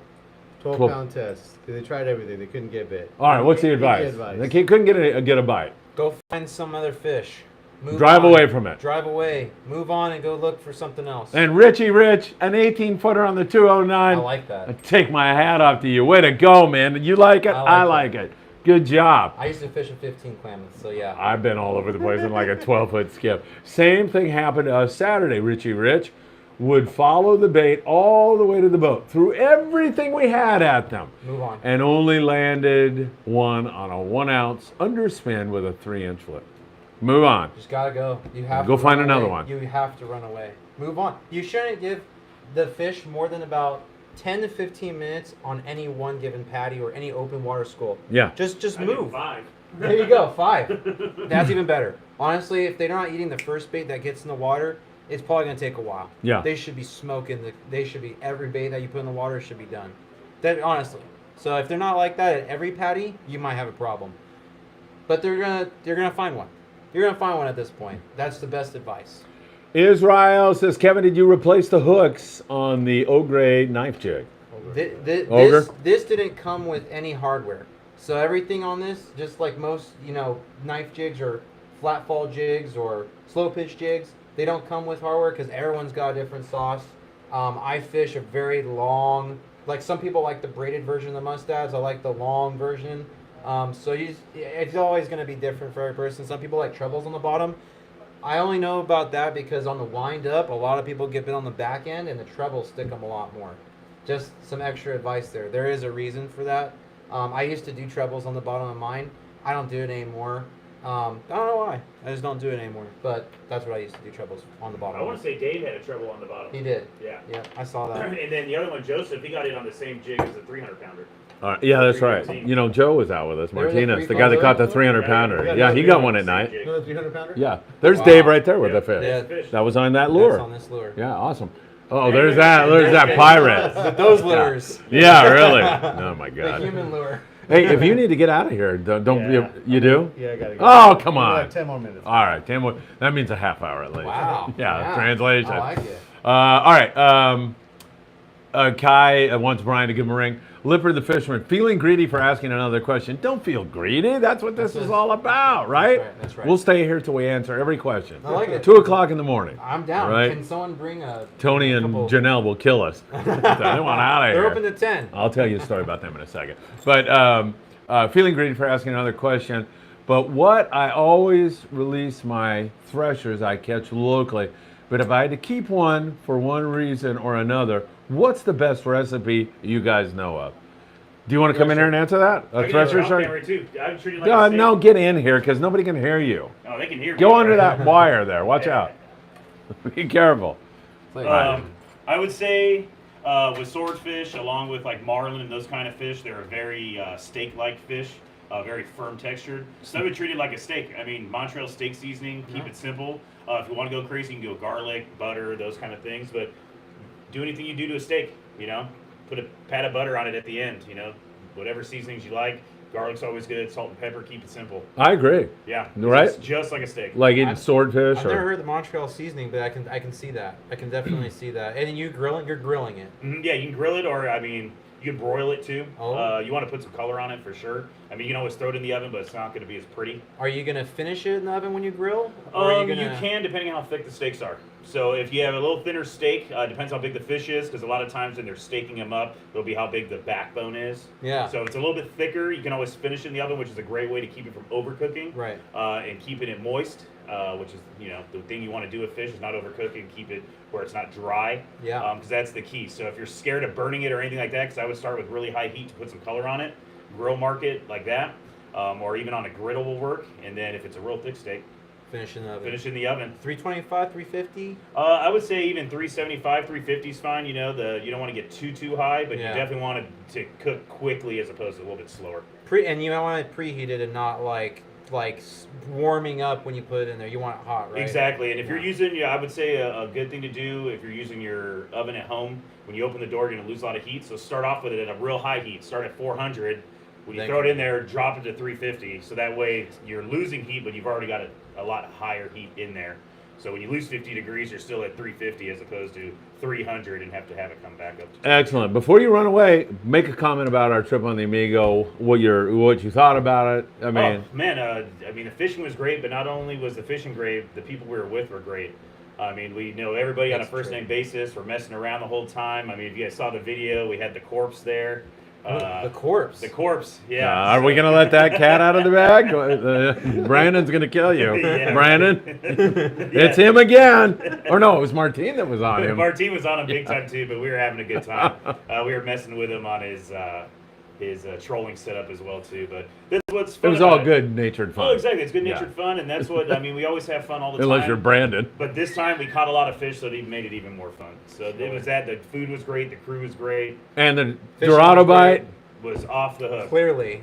12. 12-pound tests. They tried everything. They couldn't get bit. All right, what's the advice? They couldn't get a bite. Go find some other fish. Move Drive on. away from it. Drive away. Move on and go look for something else. And Richie Rich, an 18-footer on the 209. I like that. I take my hat off to you. Way to go, man. You like it? I like it. Good job. I used to fish a 15 Klamath, so yeah. I've been all over the place in like a 12-foot skip. Same thing happened to us Saturday. Richie Rich would follow the bait all the way to the boat, threw everything we had at them, Move on. and only landed one on a 1-ounce underspin with a 3-inch flip. Move on. Just gotta go. You have Go to find run another away. one. You have to run away. Move on. You shouldn't give the fish more than about 10 to 15 minutes on any one given patty or any open water school. Yeah. Just I did move. 5. There you go, 5. That's even better. Honestly, if they're not eating the first bait that gets in the water, it's probably gonna take a while. Yeah. They should be smoking. They should be every bait that you put in the water should be done. That honestly. So if they're not like that at every patty, you might have a problem. But they're gonna find one. You're gonna find one at this point. That's the best advice. Israel says, Kevin, did you replace the hooks on the Ogre knife jig? Ogre? This didn't come with any hardware. So everything on this, just like most, knife jigs or flat fall jigs or slow pitch jigs, they don't come with hardware because everyone's got a different sauce. I fish a very long, like some people like the braided version of the mustads. I like the long version. It's always going to be different for every person. Some people like trebles on the bottom. I only know about that because on the wind up, a lot of people get bit on the back end and the trebles stick them a lot more. Just some extra advice there. There is a reason for that. I used to do trebles on the bottom of mine. I don't do it anymore. I don't know why. I just don't do it anymore. But that's what I used to do, trebles on the bottom. I want to say Dave had a treble on the bottom. He did. Yeah. Yeah, I saw that. And then the other one, Joseph, he got it on the same jig as the 300-pounder. Yeah, that's right. Joe was out with us. There was a Martinez, the guy that caught the 300-pounder. Yeah, he got one at night. Another 300-pounder? Yeah, there's Wow. Dave right there with the fish. Yeah. That was on that That's lure. on this lure. Yeah, awesome. Oh, there's that pirate. Those lures. Yeah, really. Oh my The God. human lure. Hey, if you need to get out of here, don't you do? Yeah, I gotta go. Oh, come We on. have 10 more minutes. All right, 10 more. That means a half hour at least. Wow. Yeah, translation. I like it. All right. Kai wants Brian to give him a ring. Lipper the fisherman, feeling greedy for asking another question. Don't feel greedy. That's what this is all about, right? That's right. We'll stay here till we answer every question. I like it. 2 o'clock in the morning. I'm down. Right. Can someone bring a Tony and couple- Janelle will kill us. They want out of They're here. open to 10. I'll tell you a story about them in a second. But feeling greedy for asking another question. But what I always release my threshers I catch locally. But if I had to keep one for one reason or another, what's the best recipe you guys know of? Do you want to come in here and answer that? A thresher shark? Too. I treat it like a steak. No, get in here because nobody can hear you. Oh, they can hear me. Go under that wire there. Watch out. Be careful. I would say with swordfish, along with like marlin and those kind of fish, they're a very steak-like fish, very firm textured. So I would treat it like a steak. I mean, Montreal steak seasoning, keep it simple. If you want to go crazy, you can go garlic, butter, those kind of things. But do anything you do to a steak, Put a pat of butter on it at the end, whatever seasonings you like. Garlic's always good. Salt and pepper, keep it simple. I agree. Yeah. Right? It's just like a steak. Like eating swordfish I've or... never heard the Montreal seasoning, but I can see that. I can definitely see that. And then you're grilling it. Yeah, you can grill it, or you can broil it too. Oh. You want to put some color on it for sure. I mean, you can always throw it in the oven, but it's not going to be as pretty. Are you gonna finish it in the oven when you grill? Or are You can, depending on how thick the steaks are. So if you have a little thinner steak, depends how big the fish is, because a lot of times when they're staking them up, it'll be how big the backbone is. Yeah. So if it's a little bit thicker, you can always finish it in the oven, which is a great way to keep it from overcooking. Right. And keeping it moist. which is the thing you want to do with fish is not overcook it and keep it where it's not dry. Yeah. Because that's the key. So if you're scared of burning it or anything like that, because I would start with really high heat to put some color on it, grill mark it like that, or even on a griddle will work. And then if it's a real thick steak, Finish in the oven. finish in the oven. 325, 350. I would say even 375, 350 is fine. You don't want to get too high, but Yeah. you definitely want it to cook quickly as opposed to a little bit slower. And you want it preheated and not like warming up when you put it in there. You want it hot, right? Exactly, and if you're Yeah. using, I would say a good thing to do if you're using your oven at home, when you open the door, you're going to lose a lot of heat. So start off with it at a real high heat. Start at 400. When you Then throw it in there, drop it to 350. So that way you're losing heat, but you've already got a lot higher heat in there. So when you lose 50 degrees, you're still at 350 as opposed to 300 and have to have it come back up to Excellent. Before you run away, make a comment about our trip on the Amigo. What you thought about it. I mean, oh, man, the fishing was great, but not only was the fishing great, the people we were with were great. I mean, we know everybody on a That's true. first name basis. We're messing around the whole time. I mean, if you guys saw the video, we had the corpse there. The corpse. The corpse, yeah. are we going to let that cat out of the bag? Brandon's going to kill you. Yeah. Brandon, it's him again. Or no, it was Martine that was on him. Martine was on him big time too, but we were having a good time. We were messing with him on his trolling setup as well too. But that's what's It fun was all about it. good-natured fun. Oh, exactly. It's good Yeah. natured fun, and that's what we always have fun all the time. Unless you're Brandon. But this time we caught a lot of fish, so it made it even more fun. So it was that. The food was great. The crew was great. And the Fishing Dorado was great. bite. Was off the hook. Clearly,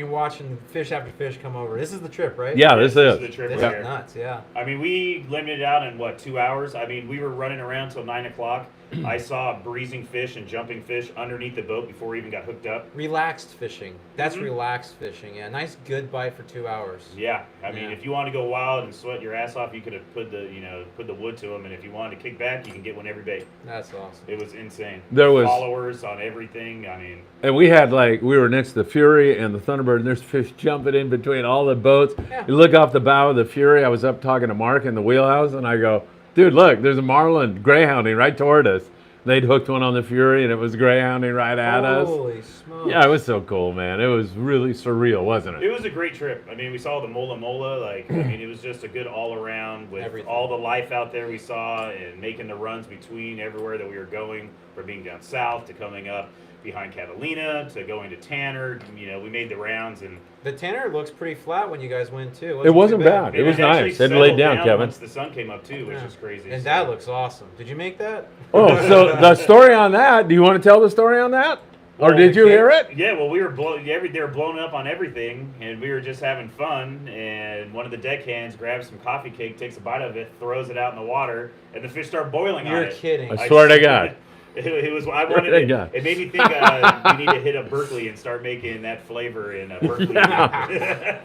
watching fish after fish come over. This is the trip, right? Yeah, this This is. the trip This right is here. nuts. Yeah. I mean, we limited it out in 2 hours? I mean, we were running around till 9 o'clock. I saw breezing fish and jumping fish underneath the boat before we even got hooked up. Relaxed fishing. That's Mhm. relaxed fishing. Yeah. Nice, good bite for 2 hours. Yeah, I mean, Yeah. if you want to go wild and sweat your ass off, you could have put the wood to them, and if you wanted to kick back, you can get one every bait. That's awesome. It was insane. There was- followers on everything. I mean, And we had we were next to the Fury and the Thunderbird, and there's fish jumping in between all the boats. Yeah. You look off the bow of the Fury. I was up talking to Mark in the wheelhouse, and I go, dude, look, there's a marlin greyhounding right toward us. They'd hooked one on the Fury, and it was greyhounding right at us. Holy smokes. Yeah, it was so cool, man. It was really surreal, wasn't it it? was a great trip. I mean, we saw the mola mola. I mean, it was just a good all around with Everything. all the life out there we saw and making the runs between everywhere that we were going, from being down south to coming up behind Catalina to going to Tanner. We made the rounds and The Tanner looks pretty flat when you guys went too. It wasn't too bad. It was actually nice. It laid settled down, Kevin. once the sun came up too, which Yeah. is crazy. And So- that looks awesome. Did you make that? Oh, so the story on that, do you want to tell the story on that? Or Well, did you we hear it? Yeah, well, we were they were blowing up on everything, and we were just having fun. And one of the deckhands grabs some coffee cake, takes a bite of it, throws it out in the water, and the fish start boiling on You're it. kidding. I swear to God. It was. I Swear wanted to it. God. It made me think we need to hit up Berkeley and start making that flavor in Berkeley.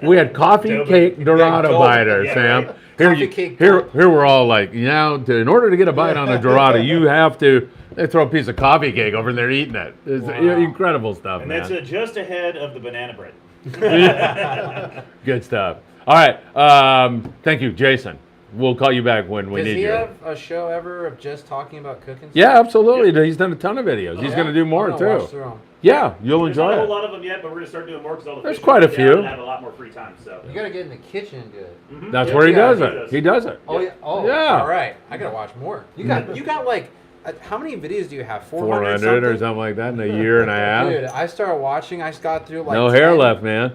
We had coffee Adobe. cake Dorado Gold. biter, Yeah, Sam. right. Here, Coffee cake here, gold. here we're all like, in order to get a bite on a Dorado, you have to. They throw a piece of coffee cake over and they're eating it. It's Wow. incredible stuff, And man. that's just ahead of the banana bread. Good stuff. All right. Thank you, Jason. We'll call you back when we Does need he you. have a show ever of just talking about cooking? Yeah, stuff? absolutely. He's done a ton of videos. He's Yeah? going to do more I'm gonna watch too. through 'em. Yeah, you'll There's not enjoy a whole it. lot of them yet, but we're gonna start doing more because all the There's fish quite will a be down few. and have a lot more free time. So You gotta get in the kitchen good. Mhm. That's Yeah, where he yeah, does he it. does. He does it. Oh yeah. Oh Yeah. All right. I gotta watch more. You got like how many videos do you have? 400 400 or something like that in a year and a half. Dude, I started watching. I just got through like No hair 10. left, man.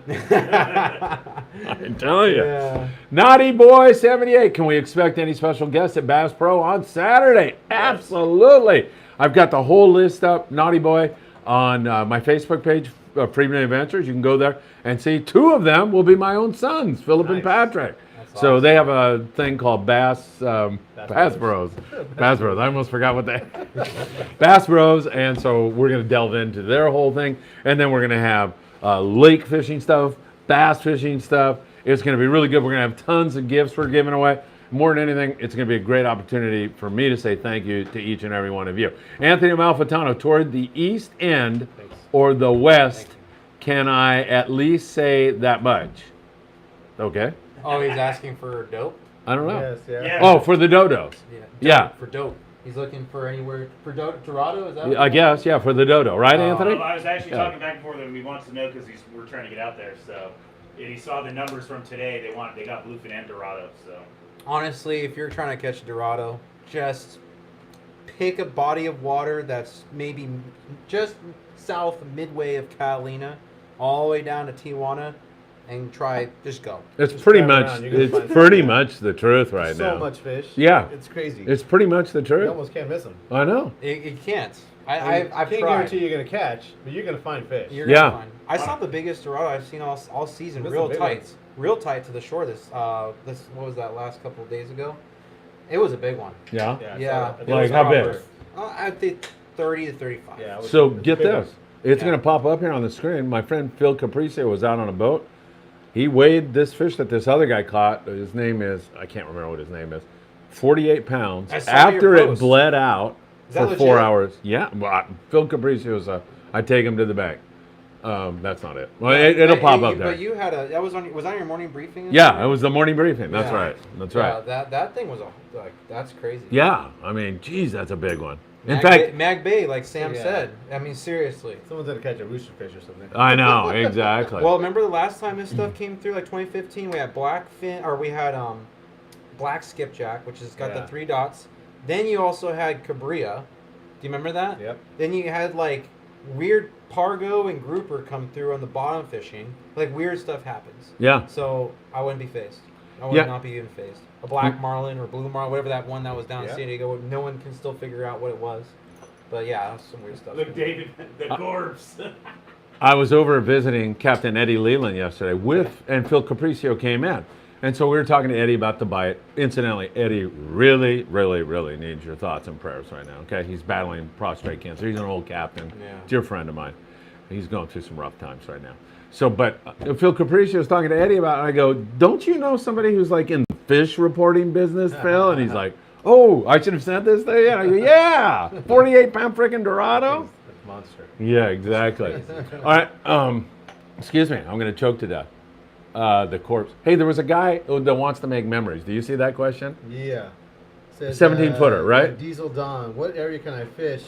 I'm telling you. Yeah. Naughty Boy 78. Can we expect any special guests at Bass Pro on Saturday? Absolutely. I've got the whole list up, Naughty Boy, on my Facebook page, Friedman Adventures. You can go there and see. Two of them will be my own sons, Philip and Nice. Patrick. That's So awesome. they have a thing called Bass Bros. Bass Bros. I almost forgot what they Bass Bros. And so we're going to delve into their whole thing. And then we're going to have lake fishing stuff, bass fishing stuff. It's going to be really good. We're going to have tons of gifts we're giving away. More than anything, it's going to be a great opportunity for me to say thank you to each and every one of you. Anthony Malfitano, toward the east end or the west, can I at least say that much? Okay. Oh, he's asking for dope. I don't know. Yes, yeah. Yeah. Oh, for the dodos. Yeah. Dope, Yeah. For dope. He's looking for anywhere for Dorado. Is that? I guess, yeah, for the dodo. Right, Oh. Anthony? Well, I was actually Yeah. talking back and forth with him. He wants to know because we're trying to get out there. So and he saw the numbers from today. They got Bluefin and Dorado. So Honestly, if you're trying to catch a Dorado, just pick a body of water that's maybe just south midway of Catalina, all the way down to Tijuana, and just go. It's Just pretty drive much around, you're gonna it's find pretty something. much the truth right so now. much fish. Yeah. It's crazy. It's pretty much the you truth. almost can't miss them. I know. You can't. I I've can't tried. guarantee you're gonna catch, but you're gonna find fish. You're Yeah. gonna find. I saw the biggest Dorado I've seen all season, That's real a big tight, real tight to the shore. This what was that last couple of days ago? It was a big one. Yeah. I saw Yeah. that. I think Like it was how big? proper. I think 30 to 35. Yeah. it was- So it's get big this. ones. It's Yeah. going to pop up here on the screen. My friend Phil Capricio was out on a boat. He weighed this fish that this other guy caught. His name is, I can't remember what his name is, 48 pounds. I saw After your it post. bled out Is that for 4 legit? hours. Yeah. Well, Phil Capricio's I take him to the bank. That's not it. Well, it'll pop up there. But you had that was on your morning briefing? Yeah, it was the morning briefing. That's Yeah. right. That's right. That thing was that's crazy. Yeah. I mean, geez, that's a big one. In Mag fact, Bay, Mag Bay, like Sam Yeah. said. I mean, seriously. Someone's gonna catch a rooster fish or something. I know, exactly. Well, remember the last time this stuff came through, like 2015, we had blackfin, or we had black skipjack, which has got Yeah. the 3 dots. Then you also had cabria. Do you remember that? Yep. Then you had like weird pargo and grouper come through on the bottom fishing. Like weird stuff happens. yeah. So I wouldn't be phased. I would Yeah. not be even phased. A black marlin or blue marlin, whatever that one that was down in Yeah. San Diego, no one can still figure out what it was. But yeah, that's some weird stuff. Look, David, the corpse. I was over visiting Captain Eddie Leland yesterday and Phil Capricio came in. And so we were talking to Eddie about the bite. Incidentally, Eddie really, really, really needs your thoughts and prayers right now, okay? He's battling prostate cancer. He's an old captain, Yeah. dear friend of mine. He's going through some rough times right now. So, but Phil Capricio was talking to Eddie about it, and I go, don't you know somebody who's like in the fish reporting business, Phil? And he's like, oh, I should have sent this to you? And I go, yeah, 48-pound freaking Dorado? It's a monster. Yeah, exactly. All right, excuse me, I'm going to choke to death. The corpse. Hey, there was a guy that wants to make memories. Do you see that question? Yeah. Says, 17-footer, right? Diesel Don. What area can I fish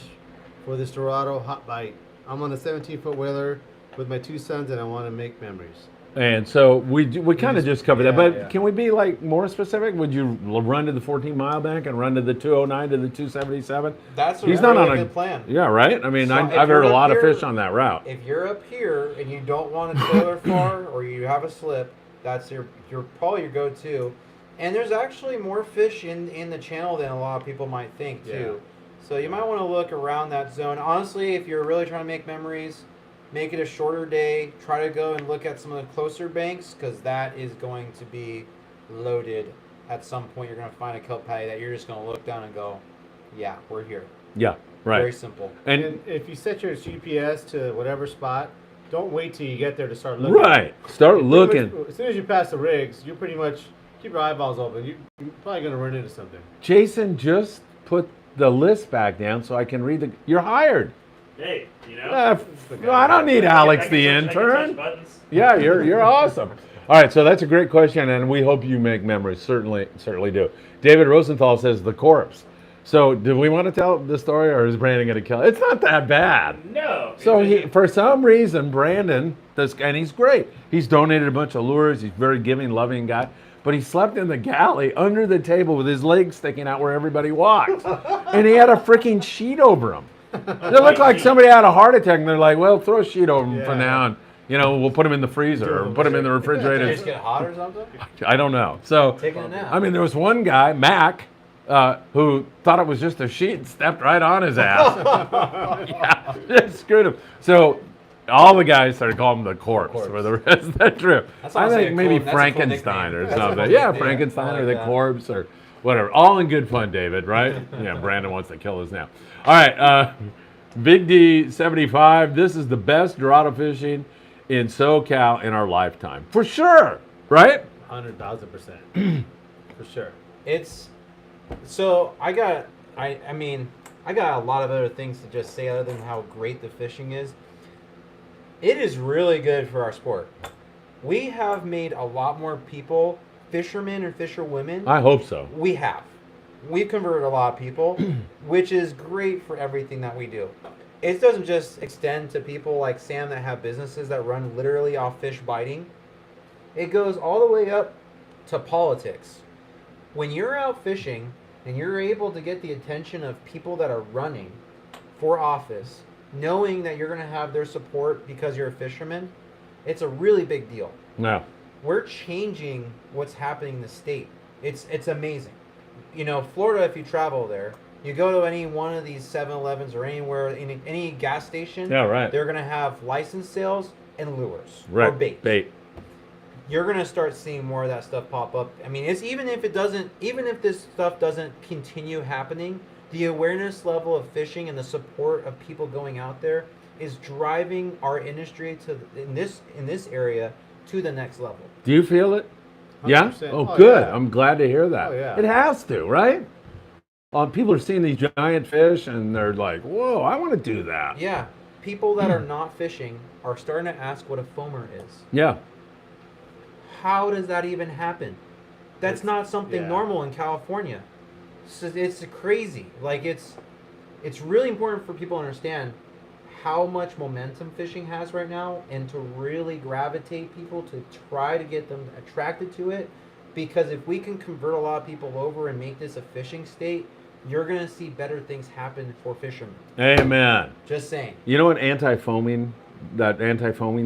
for this Dorado hot bite? I'm on a 17-foot whaler with my 2 sons, and I want to make memories. And so we kind of just covered that, yeah, but yeah. can we be like more specific? Would you run to the 14-mile bank and run to the 209 to the 277? That's a He's really not on a good plan. Yeah, right. I mean, So if I've heard you're a up lot of here- fish on that route. If you're up here and you don't want a trailer far or you have a slip, that's your probably your go-to. And there's actually more fish in the channel than a lot of people might think too. So you might want to look around that zone. Honestly, if you're really trying to make memories, make it a shorter day. Try to go and look at some of the closer banks because that is going to be loaded. At some point, you're going to find a kelp patty that you're just going to look down and go, yeah, we're here. Yeah, Very right. simple. And if you set your GPS to whatever spot, don't wait till you get there to start looking. right, start Pretty looking. much, as soon as you pass the rigs, you pretty much keep your eyeballs open. You're probably going to run into something. Jason just put the list back down so I can read the. You're hired. Hey, you know. I don't need Alex I the can touch intern. buttons. Yeah, you're awesome. All right, so that's a great question, and we hope you make memories. Certainly do. David Rosenthal says the corpse. So, do we want to tell the story, or is Brandon going to kill it? It's not that bad. No. So for some reason, Brandon, and he's great. He's donated a bunch of lures. He's a very giving, loving guy. But he slept in the galley under the table with his legs sticking out where everybody walked, and he had a freaking sheet over him. It looked like somebody had a heart attack, and they're like, "Well, throw a sheet over him for Yeah. now, and we'll put him in the freezer or put him in the Did you refrigerator." just get hot or something? I don't know. So, Taking a nap. I mean, there was one guy, Mac, who thought it was just a sheet and stepped right on his ass. Yeah, just screwed him. So all the guys started calling him the corpse for the rest of that trip. That's I honestly think a maybe cool- that's a cool Frankenstein nickname. or That's a cool something. Yeah, nickname. Frankenstein I like or the that. corpse or whatever. All in good fun, David, right? Yeah, Brandon wants to kill us now. All right, Big D 75. This is the best Dorado fishing in SoCal in our lifetime. For sure, right? 100,000%. For sure. It's so I got a lot of other things to just say other than how great the fishing is. It is really good for our sport. We have made a lot more people fishermen and fisherwomen. I hope so. We have. We've converted a lot of people, which is great for everything that we do. It doesn't just extend to people like Sam that have businesses that run literally off fish biting. It goes all the way up to politics. when you're out fishing and you're able to get the attention of people that are running for office, knowing that you're going to have their support because you're a fisherman, it's a really big deal. Yeah. We're changing what's happening in the state. It's amazing. You know, Florida, if you travel there, you go to any one of these 7-Elevens or anywhere, any gas station, Yeah, right. they're going to have license sales and lures Right. or bait. Bait. You're going to start seeing more of that stuff pop up. I mean, it's even if this stuff doesn't continue happening, the awareness level of fishing and the support of people going out there is driving our industry in this area to the next level. Do you feel it? Yeah? 100%. Oh, Oh, good. yeah. I'm glad to hear that. Oh, yeah. It has to, right? People are seeing these giant fish and they're like, whoa, I want to do that. Yeah, people that are not fishing are starting to ask what a foamer is. Yeah. How does that even happen? That's not something yeah. normal in California. It's crazy. Like it's really important for people to understand how much momentum fishing has right now, and to really gravitate people to try to get them attracted to it. Because if we can convert a lot of people over and make this a fishing state, you're gonna see better things happen for fishermen. Amen. Just saying. You know what anti-foaming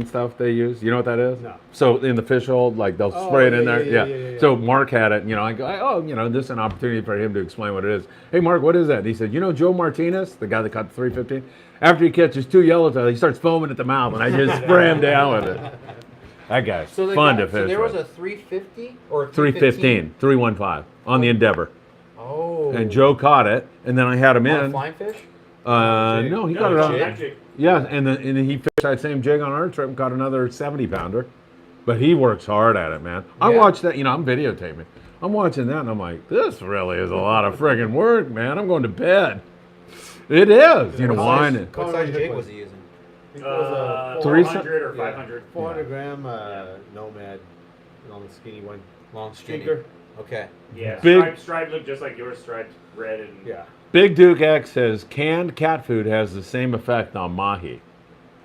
stuff they use? You know what that is? No. So in the fish hold, like they'll Oh, spray it in yeah, there. yeah, yeah. So Mark had it, I go, oh, this is an opportunity for him to explain what it is. Hey, Mark, what is that? And he said, Joe Martinez, the guy that caught the 315, after he catches 2 yellowtail, he starts foaming at the mouth, and I just spray him down with it. That guy's So fun to fish. So there was with. a 350 or 315, 315 on the Endeavor. Oh. And Joe caught it, and then I had him On a in. flying fish? No, he got it on. Jig. Yeah, and then he fished that same jig on our trip and caught another 70-pounder. But he works hard at it, man. I Yeah. watched that, I'm videotaping. I'm watching that and I'm like, this really is a lot of friggin' work, man. I'm going to bed. It is, whining. What size jig was he using? It was a 400 or yeah. 500. 400 gram Nomad on the skinny one. Long skinny. Stinker. Okay. Yeah, Big- striped look just like yours, striped red and Yeah. Big Duke X says canned cat food has the same effect on mahi.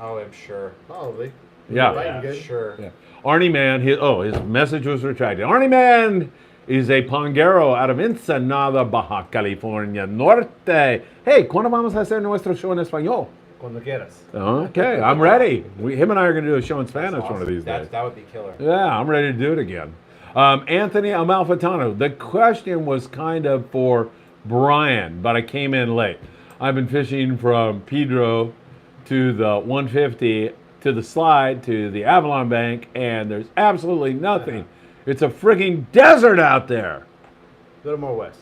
Oh, I'm sure. Probably. Yeah. Biting good. Sure. Yeah. Arnie Man, his message was retracted. Arnie Man is a pongero out of Ensenada, Baja California Norte. Hey, ¿cuándo vamos a hacer nuestro show en español? Cuando quieras. Okay, I'm ready. Him and I are going to do a show in Spanish one of these days. That would be killer. Yeah, I'm ready to do it again. Anthony Amalfitano, the question was kind of for Brian, but I came in late. I've been fishing from Pedro to the 150 to the slide to the Avalon Bank, and there's absolutely nothing. It's a frigging desert out there. A little more west.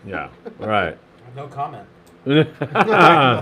Yeah, right. No comment. I have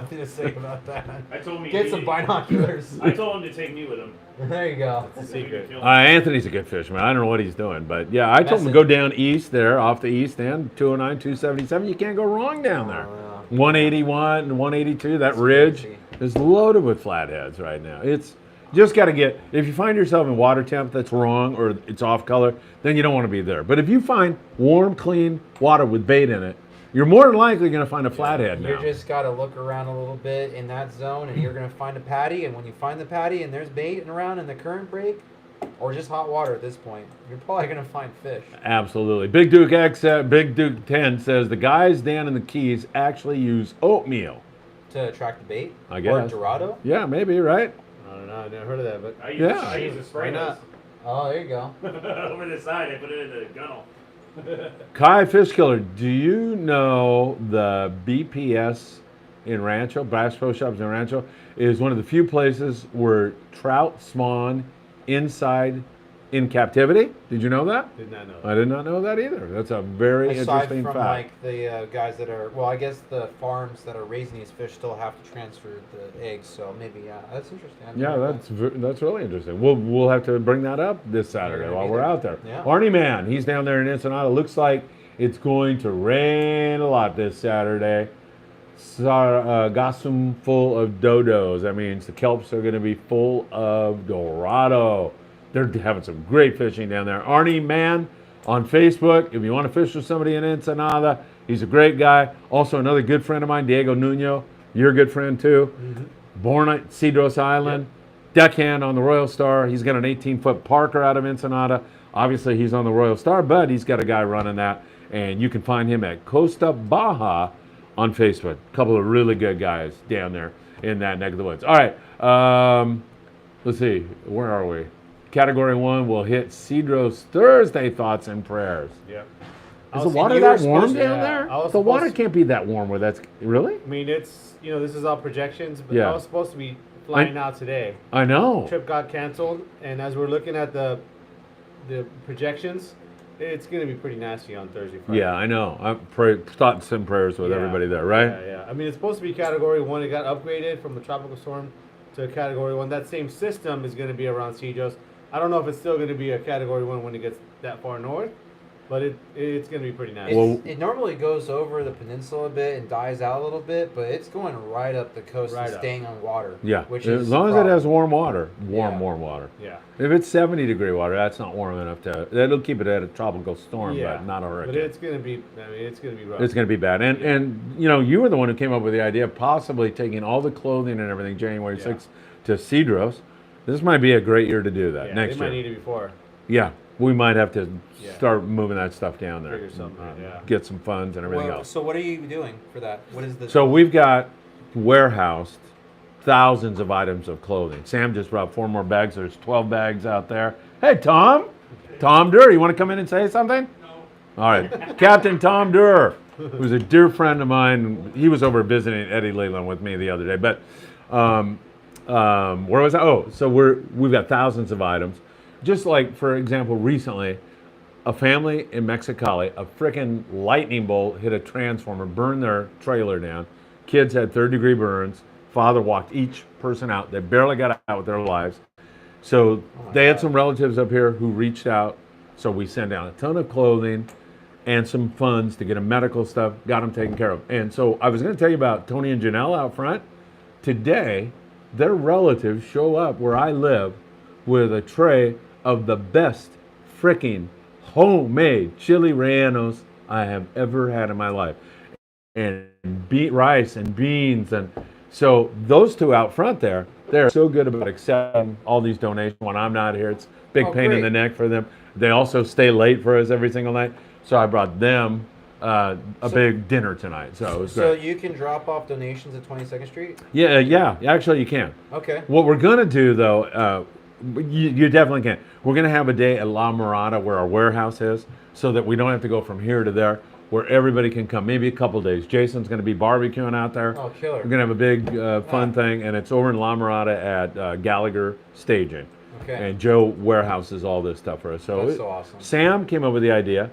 nothing to say about that. I told him Get some binoculars. I told him to take me with him. There you go. It's a secret. Anthony's a good fisherman. I don't know what he's doing, but yeah, I told him to go down east there, off the east end, 209, 277. You can't go wrong down there. 181 and 182, that ridge is loaded with flatheads right now. It's just got to get, if you find yourself in water temp that's wrong or it's off color, then you don't want to be there. But if you find warm, clean water with bait in it, you're more than likely going to find a flathead now. You just got to look around a little bit in that zone, and you're going to find a patty. And when you find the patty and there's bait around in the current break, or just hot water at this point, you're probably going to find fish. Absolutely. Big Duke X, Big Duke 10 says the guys down in the Keys actually use oatmeal. To attract the bait? I guess. Or Dorado? Yeah, maybe, right? I don't know. I never heard of that, but I use a spray Why not? nose. Oh, there you go. Over the side, I put it in the gunnel. Kai Fish Killer, do you know the BPS in Rancho, Bass Pro Shops in Rancho, is one of the few places where trout spawn inside in captivity? Did you know that? did not know. I did not know that either. That's a very Aside interesting from fact. like the guys that are, well, I guess the farms that are raising these fish still have to transfer the eggs. So maybe, yeah, that's interesting. I've Yeah, never that's really interesting. We'll have to bring that up this Saturday gonna while be we're there. out there. Yeah. Arnie Man, he's down there in Ensenada. Looks like it's going to rain a lot this Saturday. Sargassum full of dodos. That means the kelps are going to be full of Dorado. They're having some great fishing down there. Arnie Man on Facebook. If you want to fish with somebody in Ensenada, he's a great guy. Also, another good friend of mine, Diego Nuno. You're a good friend too. Born at Cedros Island. Deckhand on the Royal Star. He's got an 18-foot Parker out of Ensenada. Obviously, he's on the Royal Star, but he's got a guy running that. And you can find him at Costa Baja on Facebook. A couple of really good guys down there in that neck of the woods. All right. Let's see. Where are we? Category 1 will hit Cedros Thursday thoughts and prayers. Yeah. Is the water that warm down there? I was The water supposed- can't be that warm where that's really? I mean, it's, this is all projections, but Yeah. I was supposed to be flying out today. I know. Trip got canceled, and as we're looking at the projections, it's going to be pretty nasty on Thursday, Friday. Yeah, I know. I thoughts and prayers with Yeah. everybody there, right? Yeah. I mean, it's supposed to be Category 1. It got upgraded from a tropical storm to a Category 1. That same system is going to be around Cedros. I don't know if it's still going to be a Category 1 when it gets that far north, but it's going to be pretty nasty. Well- It normally goes over the peninsula a bit and dies out a little bit, but it's going right up the coast Right and up. staying on water. Yeah. Which As is long as the it has problem. warm water. Yeah. Warm water. Yeah. If it's 70-degree water, that's not warm enough to. That'll keep it at a tropical storm, Yeah. but not a But hurricane. it's going to be, it's going to be rough. It's going to be bad. And you were the one who came up with the idea of possibly taking all the clothing and everything January 6th to Cedros. This might be a great year to do that yeah, next they might year. need it before. Yeah, we might have to Yeah. start moving that stuff down there. Figure something out, yeah. Get some funds and everything Well, else. so what are you doing for that? What is the So we've got warehoused thousands of items of clothing. Sam just brought 4 more bags. There's 12 bags out there. Hey, Tom. Tom Durr, you want to come in and say something? No. All right. Captain Tom Durr, who's a dear friend of mine. He was over visiting Eddie Leland with me the other day. But where was I? Oh, so we've got thousands of items. Just like, for example, recently, a family in Mexicali, a freaking lightning bolt hit a transformer, burned their trailer down. Kids had third-degree burns. Father walked each person out. They barely got out with their lives. So they had some relatives up here who reached out. So we sent down a ton of clothing and some funds to get them medical stuff, got them taken care of. And so I was going to tell you about Tony and Janelle out front. Today, their relatives show up where I live with a tray of the best freaking homemade chili rellenos I have ever had in my life. And rice and beans. And so those two out front there, they're so good about accepting all these donations when I'm not here. It's a big pain in great. the neck for them. They also stay late for us every single night. So I brought them a big dinner tonight. So it was So great. you can drop off donations at 22nd Street? Yeah, actually you can. Okay. What we're going to do, though, you definitely can. We're going to have a day at La Mirada where our warehouse is so that we don't have to go from here to there, where everybody can come, maybe a couple days. Jason's going to be barbecuing out there. Oh, killer. We're going to have a big fun thing, and it's over in La Mirada at Gallagher Staging. Okay. And Joe warehouses all this stuff for us. That's so awesome. Sam came up with the idea,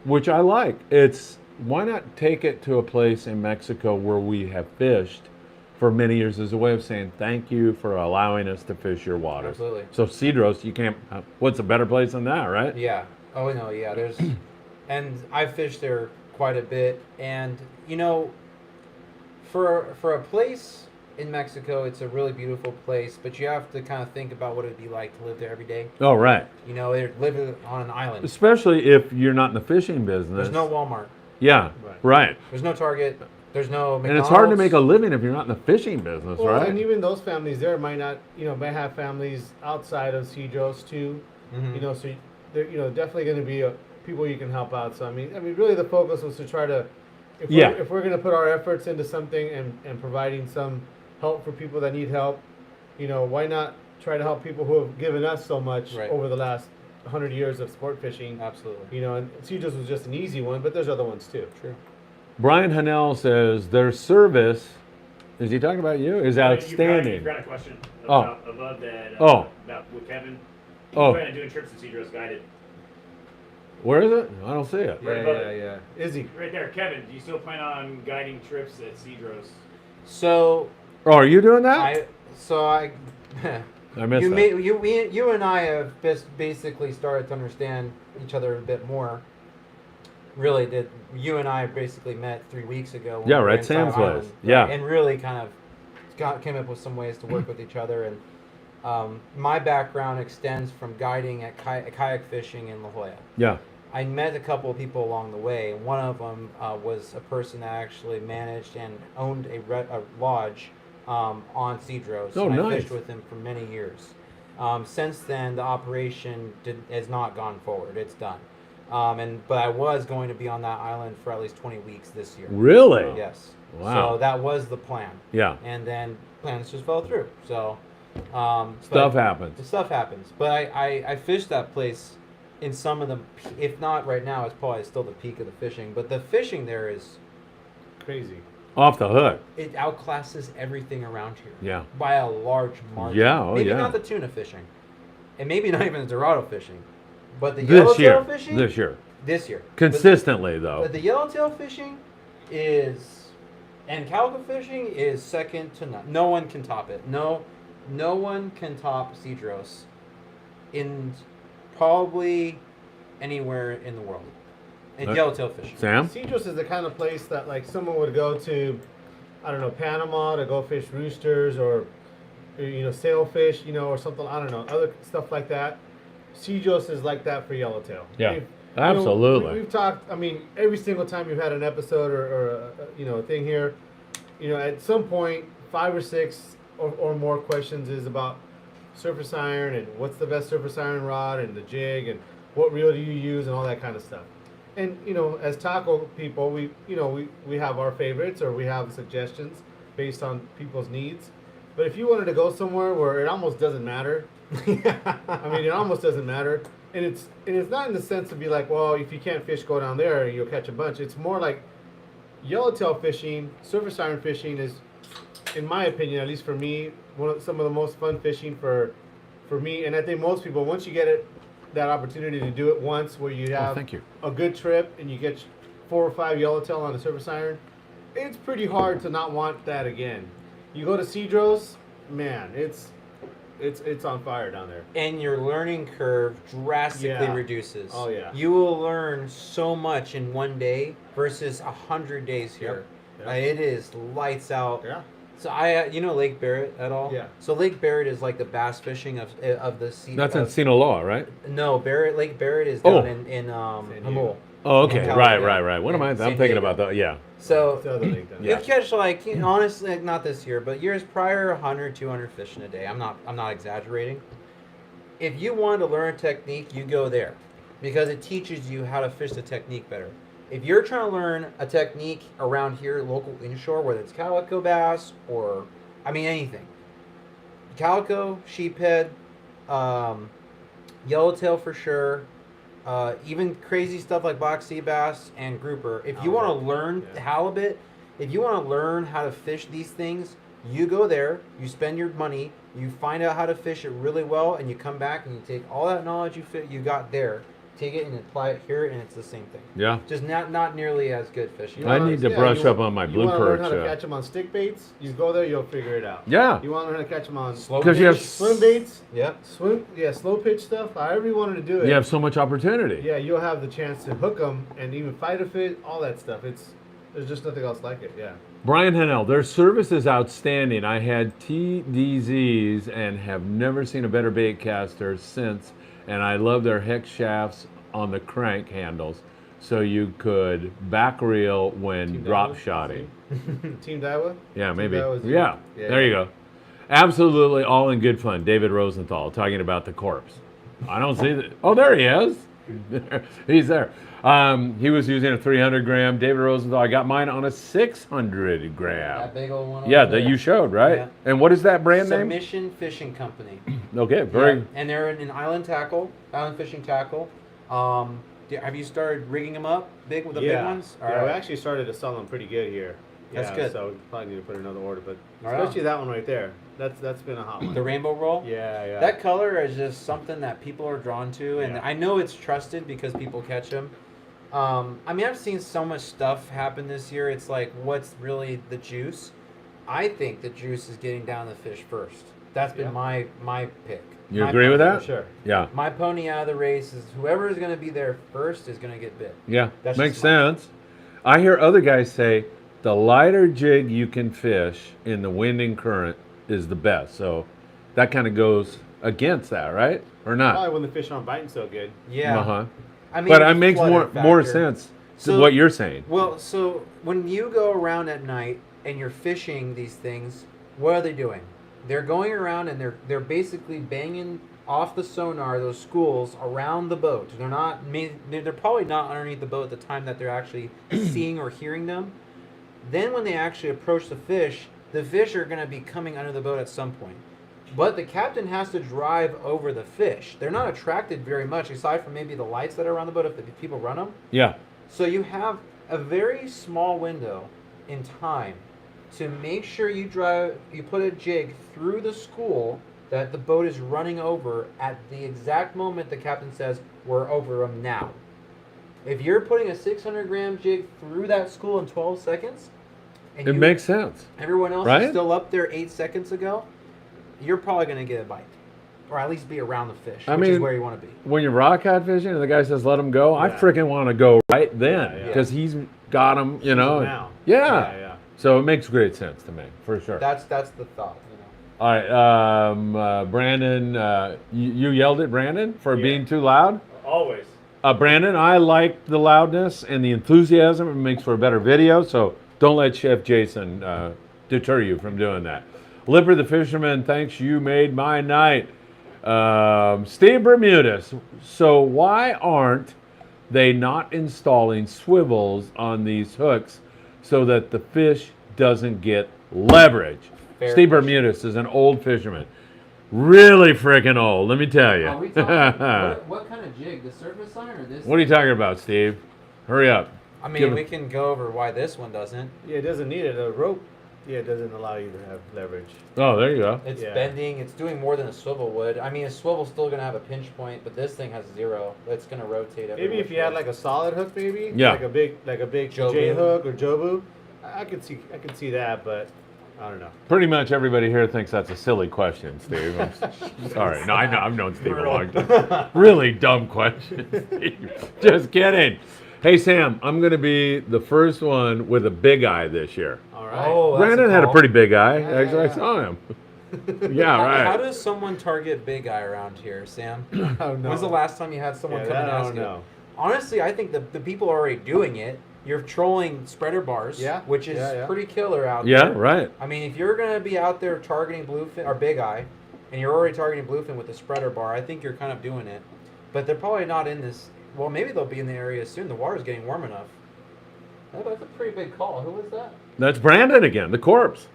which I like. It's, why not take it to a place in Mexico where we have fished for many years as a way of saying thank you for allowing us to fish your waters. Absolutely. So Cedros, you can't, what's a better place than that, right? Yeah. Oh no. Yeah. There's, and I've fished there quite a bit, and for a place in Mexico, it's a really beautiful place, but you have to kind of think about what it'd be like to live there every day. Oh, right. Live on an island. Especially if you're not in the fishing business. There's no Walmart. Yeah, right. There's no Target. There's no McDonald's. And it's hard to make a living if you're not in the fishing business, Well, right? and even those families there might not, might have families outside of Cedros too. Mhm. So they're, definitely going to be people you can help out. So I mean, really the focus was to try to, if we're going to put our efforts into something and providing some help for people that need help, why not try to help people who have given us so much Right. over the last 100 years of sport fishing. Absolutely. And Cedros was just an easy one, but there's other ones too. True. Brian Hanel says their service, is he talking about you? Is You outstanding. got a question Oh. above that. Oh. About with Kevin. Oh. He's planning on doing trips to Cedros guided. Where is it? I don't see it. Right above it. Izzy. Right there, Kevin. Do you still plan on guiding trips at Cedros? So Oh, are you doing that? I I missed you that. you and I have basically started to understand each other a bit more. Really did. You and I basically met 3 weeks ago. when Yeah, we were right, inside Sam's Island, place. Yeah. and really kind of came up with some ways to work with each other. And my background extends from guiding at kayak fishing in La Jolla. Yeah. I met a couple of people along the way. One of them was a person that actually managed and owned a lodge on Cedros. Oh, and I nice. fished with him for many years. Since then, the operation has not gone forward. It's done. But I was going to be on that island for at least 20 weeks this year. Really? Yes. Wow. So that was the plan. Yeah. And then plans just fell through. So Stuff happens. Stuff happens. But I fished that place in some of the, if not right now, it's probably still the peak of the fishing. But the fishing there is, Crazy. Off the hook. it outclasses everything around here. Yeah. By a large margin. Yeah, oh maybe yeah. not the tuna fishing. And maybe not even the Dorado fishing. But the This yellowtail year. fishing? This year. This year. Consistently, though. But the yellowtail fishing is, and calico fishing is second to none. No one can top it. No one can top Cedros in probably anywhere in the world. And yellowtail fishing. Sam? Cedros is the kind of place that like someone would go to, I don't know, Panama to go fish roosters or sailfish, or something. I don't know, other stuff like that. Cedros is like that for yellowtail. Yeah, We've- absolutely. we've talked. I mean, every single time you've had an episode or a thing here, at some point 5 or 6 or more questions is about surface iron and what's the best surface iron rod and the jig and what reel do you use and all that kind of stuff. And as taco people, we have our favorites or we have suggestions based on people's needs. But if you wanted to go somewhere where it almost doesn't matter, I mean, it almost doesn't matter. And it's not in the sense to be like, well, if you can't fish, go down there and you'll catch a bunch. It's more like yellowtail fishing, surface iron fishing is, in my opinion, at least for me, some of the most fun fishing for me. And I think most people, once you get that opportunity to do it once, where you have thank you. a good trip and you get 4 or 5 yellowtail on a surface iron, it's pretty hard to not want that again. You go to Cedros, man, it's on fire down there. And your learning curve drastically Yeah. reduces. Oh, yeah. You will learn so much in one day versus 100 days here. Yep. It is lights out. Yeah. So Lake Barrett at all? Yeah. So Lake Barrett is like the bass fishing of the sea. That's in Sinaloa, right? No, Lake Barrett is Oh. down in Diego. Hamul. Oh, okay. In Right. California. What am I? In I'm San thinking Diego. about that. Yeah. So It's the other lake then. you catch honestly, like, not this year, but years prior, 100, 200 fish in a day. I'm not exaggerating. If you want to learn a technique, you go there because it teaches you how to fish the technique better. If you're trying to learn a technique around here, local inshore, whether it's calico bass or, anything. Calico, sheephead, yellowtail for sure, even crazy stuff like box sea bass and grouper. If you want to learn halibut, if you want to learn how to fish these things, you go there, you spend your money, you find out how to fish it really well, and you come back and you take all that knowledge you got there, take it and apply it here, and it's the same thing. Yeah. Just not nearly as good fishing. I need to brush up on my blue You want to learn perch. how to catch them on stick baits? You go there, you'll figure it out. Yeah. You want to learn how to catch them on Slow Because you have pitch. swim baits? Yep. Slow pitch stuff. However you wanted to do it. you have so much opportunity. Yeah, you'll have the chance to hook them and even fight a fish, all that stuff. There's just nothing else like it. Yeah. Brian Hennell, their service is outstanding. I had TDZs and have never seen a better bait caster since, and I love their hex shafts on the crank handles, so you could back reel when Team drop Daiwa? shotting. Team Daiwa? Yeah, Team maybe. Daiwa's- Yeah, there you go. Absolutely all in good fun. David Rosenthal talking about the corpse. I don't see that. Oh, there he is. He's there. He was using a 300 gram. David Rosenthal, I got mine on a 600 gram. That big old one. Yeah, over that there. you showed, right? Yeah. And what is that brand name? Submission Fishing Company. Okay, very. Yeah, and they're an island fishing tackle. Have you started rigging them up big with the big ones? All Yeah, we right. actually started to sell them pretty good here. That's Yeah, good. So we probably need to put another order, but All right. especially that one right there. That's been a hot one. The rainbow roll. Yeah. That color is just something that people are drawn to, and Yeah. I know it's trusted because people catch them. I've seen so much stuff happen this year. It's like, what's really the juice? I think the juice is getting down the fish first. That's been my pick. You My agree with pony. that? for sure. Yeah. My pony out of the race is whoever is going to be there first is going to get bit. Yeah, That's makes just my- sense. I hear other guys say the lighter jig you can fish in the wind and current is the best. So that kind of goes against that, right? Or not? Probably when the fish aren't biting so good. Yeah. Uh-huh. But But it makes more sense to So- what you're saying. Well, so when you go around at night and you're fishing these things, what are they doing? they're going around and they're basically banging off the sonar those schools around the boat. They're probably not underneath the boat at the time that they're actually seeing or hearing them. Then when they actually approach the fish are going to be coming under the boat at some point. But the captain has to drive over the fish. They're not attracted very much, aside from maybe the lights that are around the boat if the people run them. Yeah. So you have a very small window in time to make sure you put a jig through the school that the boat is running over at the exact moment the captain says, we're over them now. If you're putting a 600-gram jig through that school in 12 seconds, and It makes sense. everyone else right? is still up there 8 seconds ago, you're probably going to get a bite. Or at least be around the fish, which is where you want to be. When you're rock cat fishing and the guy says, let him go, I freaking want to go right then because he's got him, you know. now. Yeah. So it makes great sense to me, for sure. That's the thought, you know. All right, Brandon, you yelled at Brandon for being too loud? Always. Brandon, I like the loudness and the enthusiasm. It makes for a better video, so don't let Chef Jason deter you from doing that. Lipper the Fisherman, thanks, you made my night. Steve Bermudez, so why aren't they not installing swivels on these hooks so that the fish doesn't get leverage? Fair Steve question. Bermudez is an old fisherman. Really freaking old, let me tell you. Are we talking, what kind of jig? The surface line or this? What are you talking about, Steve? Hurry up. I Give mean, it- we can go over why this one doesn't. Yeah, it doesn't need it. A rope, it doesn't allow you to have leverage. Oh, there you go. It's Yeah. bending. It's doing more than a swivel would. I mean, a swivel's still going to have a pinch point, but this thing has 0. It's going to rotate every Maybe if which you had way. like a solid hook, maybe. Yeah. Like a big Jobu. J hook or Jobu. I could see that, but I don't know. Pretty much everybody here thinks that's a silly question, Steve. I'm sorry. No, I know. I've known Steve a long time. Really dumb question, Steve. Just kidding. Hey, Sam, I'm going to be the first one with a big eye this year. All right. Oh, that's Brandon had a call. pretty big eye. Yeah, Actually, I yeah. saw him. Yeah, How right. does someone target big eye around here, Sam? Oh, no. When's the last time you had someone Yeah, come and that I ask don't you? know. Honestly, I think the people are already doing it. You're trolling spreader bars, Yeah, which is yeah. pretty killer out Yeah, there. right. I mean, if you're going to be out there targeting bluefin or big eye, and you're already targeting bluefin with the spreader bar, I think you're kind of doing it. But they're probably not in this. Well, maybe they'll be in the area soon. The water's getting warm enough. That's a pretty big call. Who was that? That's Brandon again, the corpse.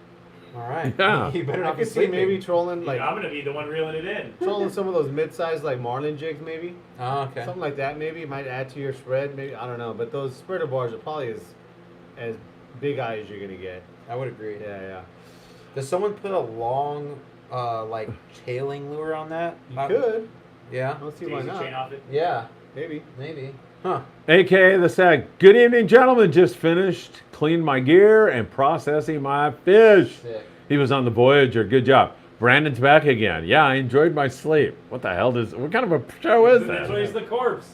All right. Yeah. You better I not be could see sleeping. maybe trolling like I'm gonna be the one reeling it in. trolling some of those mid-sized like marlin jigs, maybe Oh, okay. something like that. Maybe might add to your spread. Maybe I don't know, but those spreader bars are probably as big eye as you're gonna get. I would agree. Yeah. Does someone put a long, like tailing lure on that? You could. Yeah. I don't see Daisy why not. chain off it. Yeah. Maybe. Maybe. Huh. AKA the Sag. Good evening, gentlemen. Just finished cleaning my gear and processing my fish. Sick. He was on the Voyager. Good job. Brandon's back again. Yeah, I enjoyed my sleep. What the hell what kind of a show is That's why he's that? the corpse.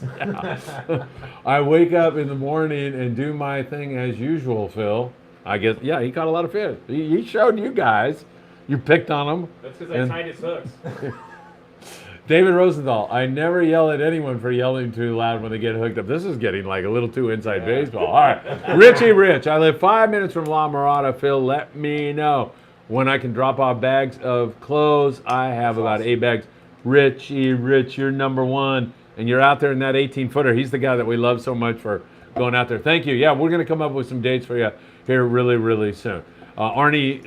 I wake up in the morning and do my thing as usual, Phil. I guess, yeah, he caught a lot of fish. He showed you guys. You picked on him. That's because I And- tied his hooks. David Rosenthal, I never yell at anyone for yelling too loud when they get hooked up. This is getting like a little too inside baseball. All right. Richie Rich, I live 5 minutes from La Mirada. Phil, let me know when I can drop off bags of clothes. I have about 8 bags. Richie Rich, you're number one. And you're out there in that 18-footer. He's the guy that we love so much for going out there. Thank you. Yeah, we're going to come up with some dates for you here really, really soon. Arnie,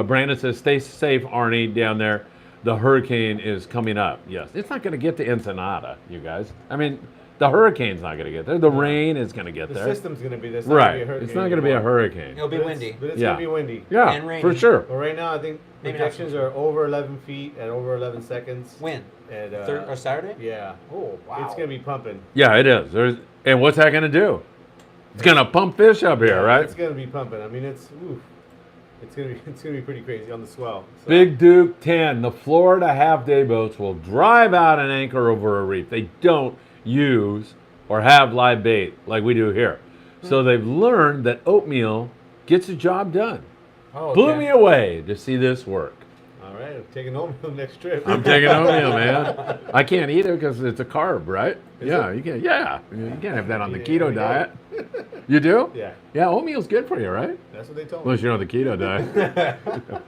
Brandon says, stay safe, Arnie, down there. The hurricane is coming up. Yes, it's not going to get to Ensenada, you guys. I mean, the hurricane's not going to get there. The rain is going to get The there. system's gonna be this. Right. It's not going to be a hurricane. It'll be windy. But it's Yeah. gonna be windy. Yeah, and rainy. for sure. But right now, I think Maybe not projections are over 11 feet at over 11 seconds. When? And, Or Saturday? yeah. Oh, wow. It's gonna be pumping. Yeah, it is. And what's that going to do? It's going to pump fish up here, right? It's gonna be pumping. I mean, it's gonna be pretty crazy on the swell. So. Big Duke 10. The Florida half-day boats will drive out and anchor over a reef. They don't use or have live bait like we do here. So they've learned that oatmeal gets the job done. Oh, okay. Blew me away to see this work. All right, I'm taking home the next trip. I'm taking oatmeal, man. I can't eat it because it's a carb, right? Is yeah, it? you can't. Yeah, you can't have that on the Eat it keto every day. diet. You do? Yeah, Yeah, oatmeal's good for you, right? that's what they told me. Unless you're on the keto diet.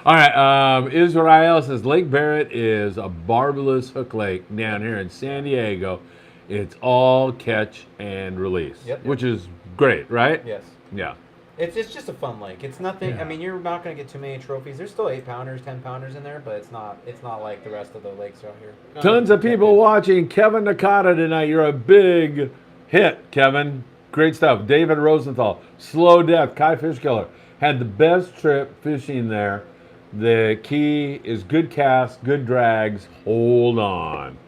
All right, Israel says Lake Barrett is a barbless hook lake down here in San Diego. It's all catch and release, Yep. which is great, right? Yes. Yeah. It's just a fun lake. It's nothing. Yeah. I mean, you're not going to get too many trophies. There's still 8-pounders, 10-pounders in there, but it's not like the rest of the lakes out here. Tons of people watching. Kevin Nakada tonight. You're a big hit, Kevin. Great stuff. David Rosenthal, Slow Death, Kai Fish Killer. Had the best trip fishing there. The key is good casts, good drags. Hold on.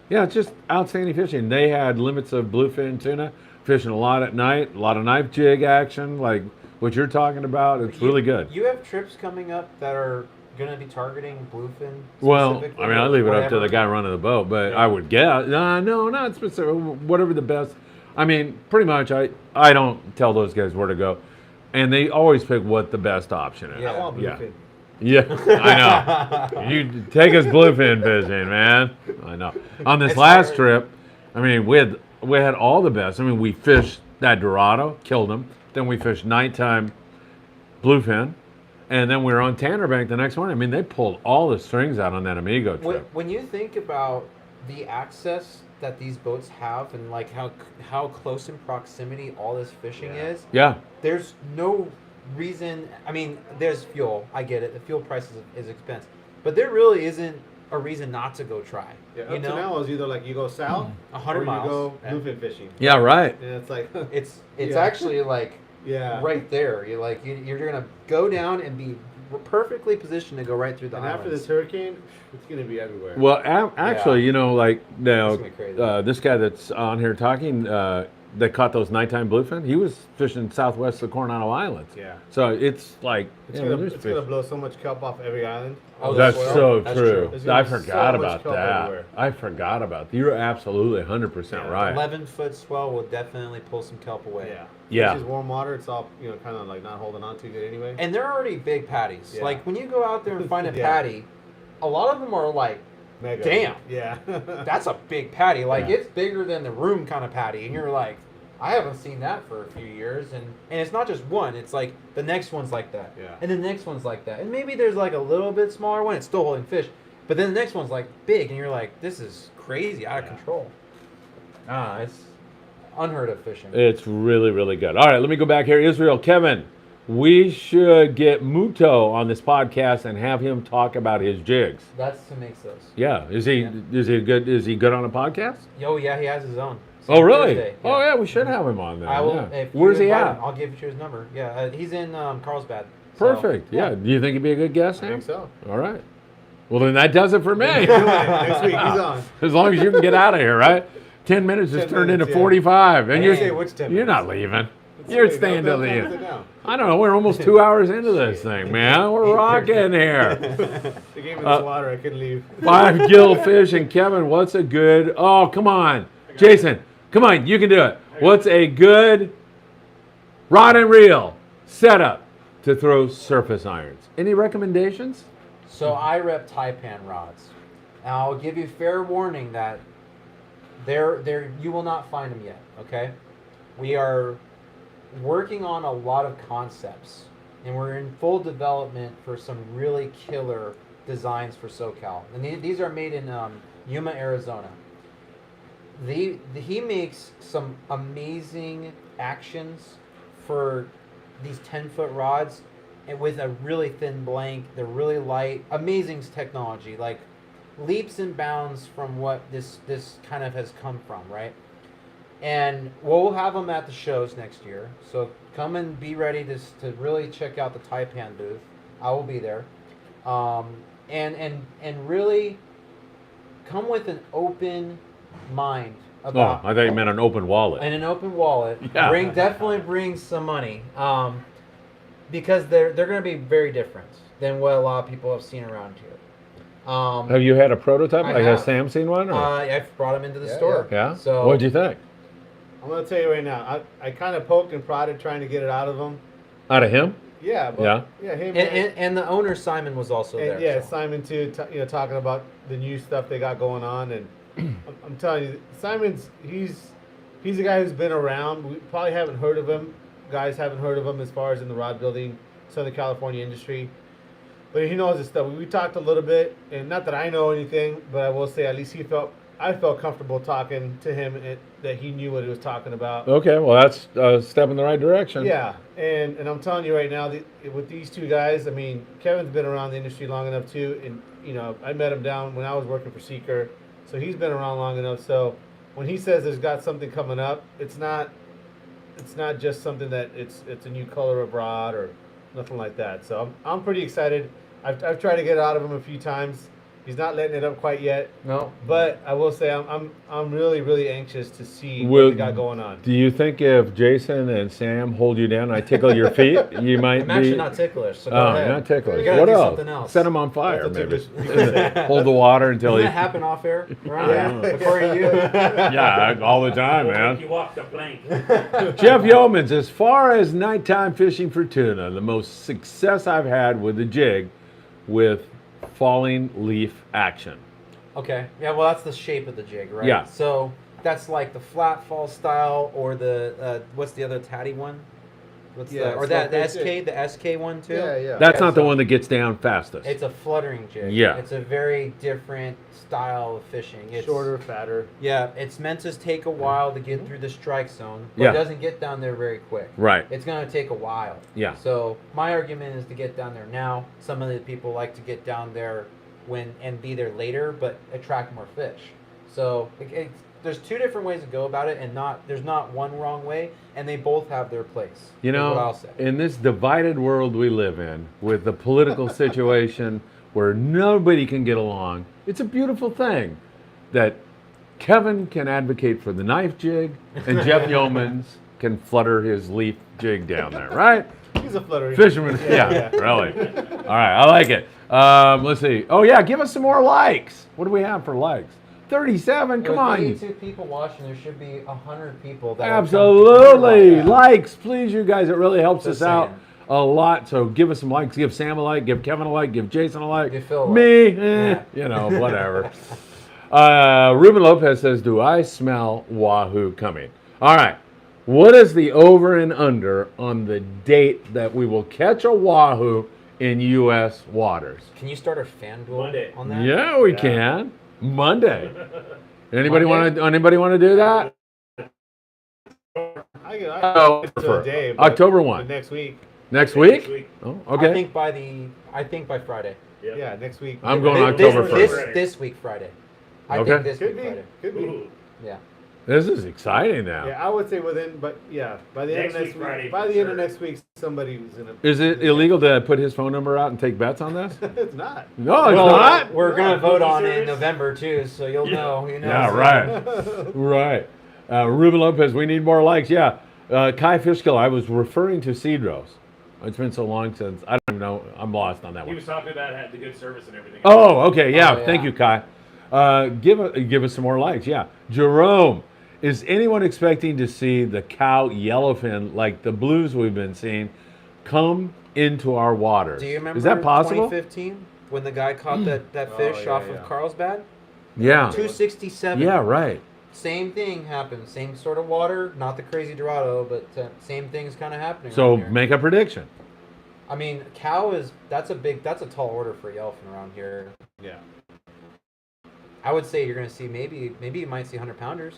Yeah, it's just outstanding fishing. They had limits of bluefin tuna, fishing a lot at night, a lot of knife jig action, like what you're talking about. It's really good. You have trips coming up that are going to be targeting bluefin. Well, specifically, I mean, I leave it up to whatever? the guy running the boat, but Yeah. I would guess. No, not specific. Whatever the best. I mean, pretty much. I don't tell those guys where to go, and they always pick what the best option is. Yeah. I want Yeah. bluefin. Yeah, I know. You take us bluefin fishing, man. I know. On this It's last hard. trip, I mean, we had all the best. I mean, we fished that Dorado, killed them. Then we fished nighttime bluefin, and then we were on Tannerbank the next morning. I mean, they pulled all the strings out on that Amigo trip. When you think about the access that these boats have and like how close in proximity all this fishing is, Yeah, there's no reason. I mean, there's fuel. I get it. The fuel price is expense, but there really isn't a reason not to go try. Yeah, you up to know, now is either like you go south 100 or miles. you go Yeah. bluefin fishing. yeah, right. And it's like, It's Yeah. actually like yeah. right there. You're gonna go down and be perfectly positioned to go right through the And islands. after this hurricane, it's gonna be everywhere. Well, actually, you know, like now, It's gonna be crazy. this guy that's on here talking, that caught those nighttime bluefin, he was fishing southwest of Coronado Islands. Yeah. So it's like, It's, you know, gonna, there's it's fish. gonna blow so much kelp off every island. Oh, That's well, so that's true. There's gonna I be forgot so much about kelp that. everywhere. I forgot about that. You're absolutely 100% Yeah. right. 11-foot swell will definitely pull some kelp away. Yeah. Yeah. Which is warm water. It's all kind of like not holding on too good anyway. And they're already big patties. Yeah. Like when you go out there and find a Yeah. patty, a lot of them are like, Mega. damn. Yeah. that's a big patty. Like Yeah. it's bigger than the room kind of patty. And you're like, I haven't seen that for a few years. And it's not just one. It's like the next one's like that. Yeah. And the next one's like that. And maybe there's like a little bit smaller one. It's still holding fish. But then the next one's like big. And you're like, this is crazy, out of control. It's unheard of fishing. It's really, really good. All right, let me go back here. Israel, Kevin, we should get Muto on this podcast and have him talk about his jigs. That's who makes those. Yeah, is he good on a podcast? Oh, yeah, he has his own. Oh, really? Thursday, Oh, yeah, we should have him on there. I will. Yeah. If you Where's he invite at? him, I'll give you his number. Yeah, he's in Carlsbad. So, Perfect. Yeah. Do you think he'd be a good guest, I Sam? think so. All right. Well, then that does it for me. Next week he's on. As long as you can get out of here, right? 10 minutes has 10 turned minutes, into yeah. 45, and I you're didn't say which 10 you're not minutes. leaving. You're staying till the end. I don't know. We're almost 2 hours into this thing, man. We're rocking here. They gave me this water. I couldn't leave. 5 gill fish, and Kevin, what's a good? Oh, come on, Jason, come on, you can do it. What's a good rod and reel setup to throw surface irons? Any recommendations? So I rep Taipan rods. Now I'll give you fair warning that they're you will not find them yet. Okay, we are working on a lot of concepts, and we're in full development for some really killer designs for SoCal. And these are made in Yuma, Arizona. He makes some amazing actions for these 10-foot rods, and with a really thin blank. They're really light. Amazing technology, like leaps and bounds from what this kind of has come from, right? And we'll have them at the shows next year. So come and be ready to really check out the Taipan booth. I will be there. And really come with an open mind Oh, about I thought you meant an open wallet. and an open wallet. Yeah. Definitely bring some money, because they're going to be very different than what a lot of people have seen around here. Have you had a prototype? I Like, has have. Sam seen one? Or? I've brought them into the store. yeah. So What'd you think? I'm gonna tell you right now. I kind of poked and prodded trying to get it out of him. Out of him? Yeah. But, Yeah. Yeah. Him. and the owner Simon was also there. And yeah, so. Simon too. Talking about the new stuff they got going on, and I'm telling you, Simon's he's a guy who's been around. We probably haven't heard of him. Guys haven't heard of him as far as in the rod building, Southern California industry. But he knows his stuff. We talked a little bit, and not that I know anything, but I will say at least I felt comfortable talking to him that he knew what he was talking about. Okay, well, that's a step in the right direction. Yeah, and I'm telling you right now, with these two guys, I mean, Kevin's been around the industry long enough too, and I met him down when I was working for Seeker, so he's been around long enough. So when he says there's got something coming up, it's not just something that it's a new color of rod or nothing like that. So I'm pretty excited. I've tried to get it out of him a few times. He's not letting it up quite yet. No. But I will say I'm really, really anxious to see what we got going on. Do you think if Jason and Sam hold you down and I tickle your feet, you might I'm actually not ticklish, so go ahead. Not ticklish. We gotta What do else? something else. Set him on fire, That's what maybe. ticklish- Hold the water until Doesn't he. that happen off air? Right? Yeah. Before you. Yeah, all the time, man. You walk the plank. Jeff Yeomans, as far as nighttime fishing for tuna, the most success I've had with the jig with falling leaf action. Okay. Yeah. Well, that's the shape of the jig, right? Yeah. So that's like the flat fall style, or the what's the other tatty one? What's Yeah, or it's that like the SK one too? Yeah. That's not the so- one that gets down fastest. It's a fluttering jig. Yeah. It's a very different style of fishing. It's Shorter, fatter. Yeah. It's meant to take a while to get through the strike zone, but Yeah. it doesn't get down there very quick. Right. It's going to take a while. Yeah. So my argument is to get down there now. Some of the people like to get down there and be there later, but attract more fish. So there's two different ways to go about it, and there's not one wrong way, and they both have their place. You is know, what I'll say. in this divided world we live in, with the political situation where nobody can get along, it's a beautiful thing that Kevin can advocate for the knife jig and Jeff Yeomans can flutter his leaf jig down there, right? He's a fluttering. Fisherman, yeah, really. All right, I like it. Let's see. Oh, yeah, give us some more likes. What do we have for likes? 37, come With on. 82 people watching, there should be 100 people that have come Absolutely. to like that. Likes, please, you guys. It really helps Just us out saying. a lot. So give us some likes. Give Sam a like. Give Kevin a like. Give Jason a like. Give Phil a Me, like. you know, whatever. Ruben Lopez says, do I smell wahoo coming? All right. What is the over and under on the date that we will catch a wahoo in U.S. waters? Can you start a fan duel Monday. on that? Yeah, we can. Monday. Anybody Monday? want to do that? I Oh, it's a day, but October 1. next week. Next week? Next week. Oh, I okay. think by Friday. Yep. Yeah, next week. I'm going Thi- October this, 1st. This week Friday. I Okay. think this Could week be. Friday. Could be. Ooh. Yeah. This is exciting now. Yeah, I would say within, but yeah, by the end Next of next week, Friday, week, by for the end of sure. next week, somebody was gonna. Is it illegal to put his phone number out and take bets on this? It's not. No, it's Well, not. we're gonna vote on it in Service? November too, so you'll know. You know. Yeah, so- right. Right. Ruben Lopez, we need more likes. Yeah. Kai Fishkill, I was referring to Cedros. It's been so long since, I don't even know, I'm lost on that He one. was talking about had the good service and everything. Oh, okay. Yeah. Oh, Thank yeah. you, Kai. Give us some more likes. Yeah. Jerome, is anyone expecting to see the cow yellowfin like the blues we've been seeing come into our waters? Do you remember Is that possible? 2015 when the guy caught that fish yeah, off yeah. of Carlsbad? Yeah. 267. Yeah, right. Same thing happened. Same sort of water. Not the crazy Dorado, but same thing's kind of happening. So around here. make a prediction. I mean, cow that's a tall order for yellowfin around here. Yeah. I would say you're gonna see maybe you might see 100-pounders.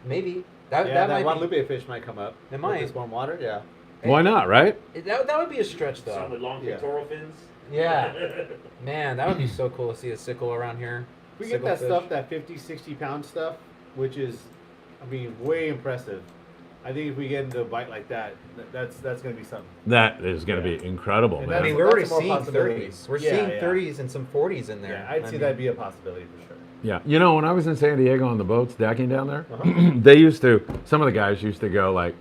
Maybe that Yeah, that might be, Guadalupe fish might come up. It with might. this warm water. Yeah. Why not, right? that would be a stretch Some though. with long Yeah. pectoral fins. Yeah, man, that would be so cool to see a sickle around here. We get Sickle that fish. stuff, that 50, 60 pound stuff, which is, I mean, way impressive. I think if we get into a bite like that, that's going to be something. That is going to Yeah. be incredible, And man. I mean, That's- we're already that's a more seeing possibility. 30s. We're Yeah, seeing yeah. 30s and some 40s in there. Yeah, I'd I see mean, that be a possibility for sure. Yeah, you know, when I was in San Diego on the boats decking down there, Uh-huh. they used to, some of the guys used to go like,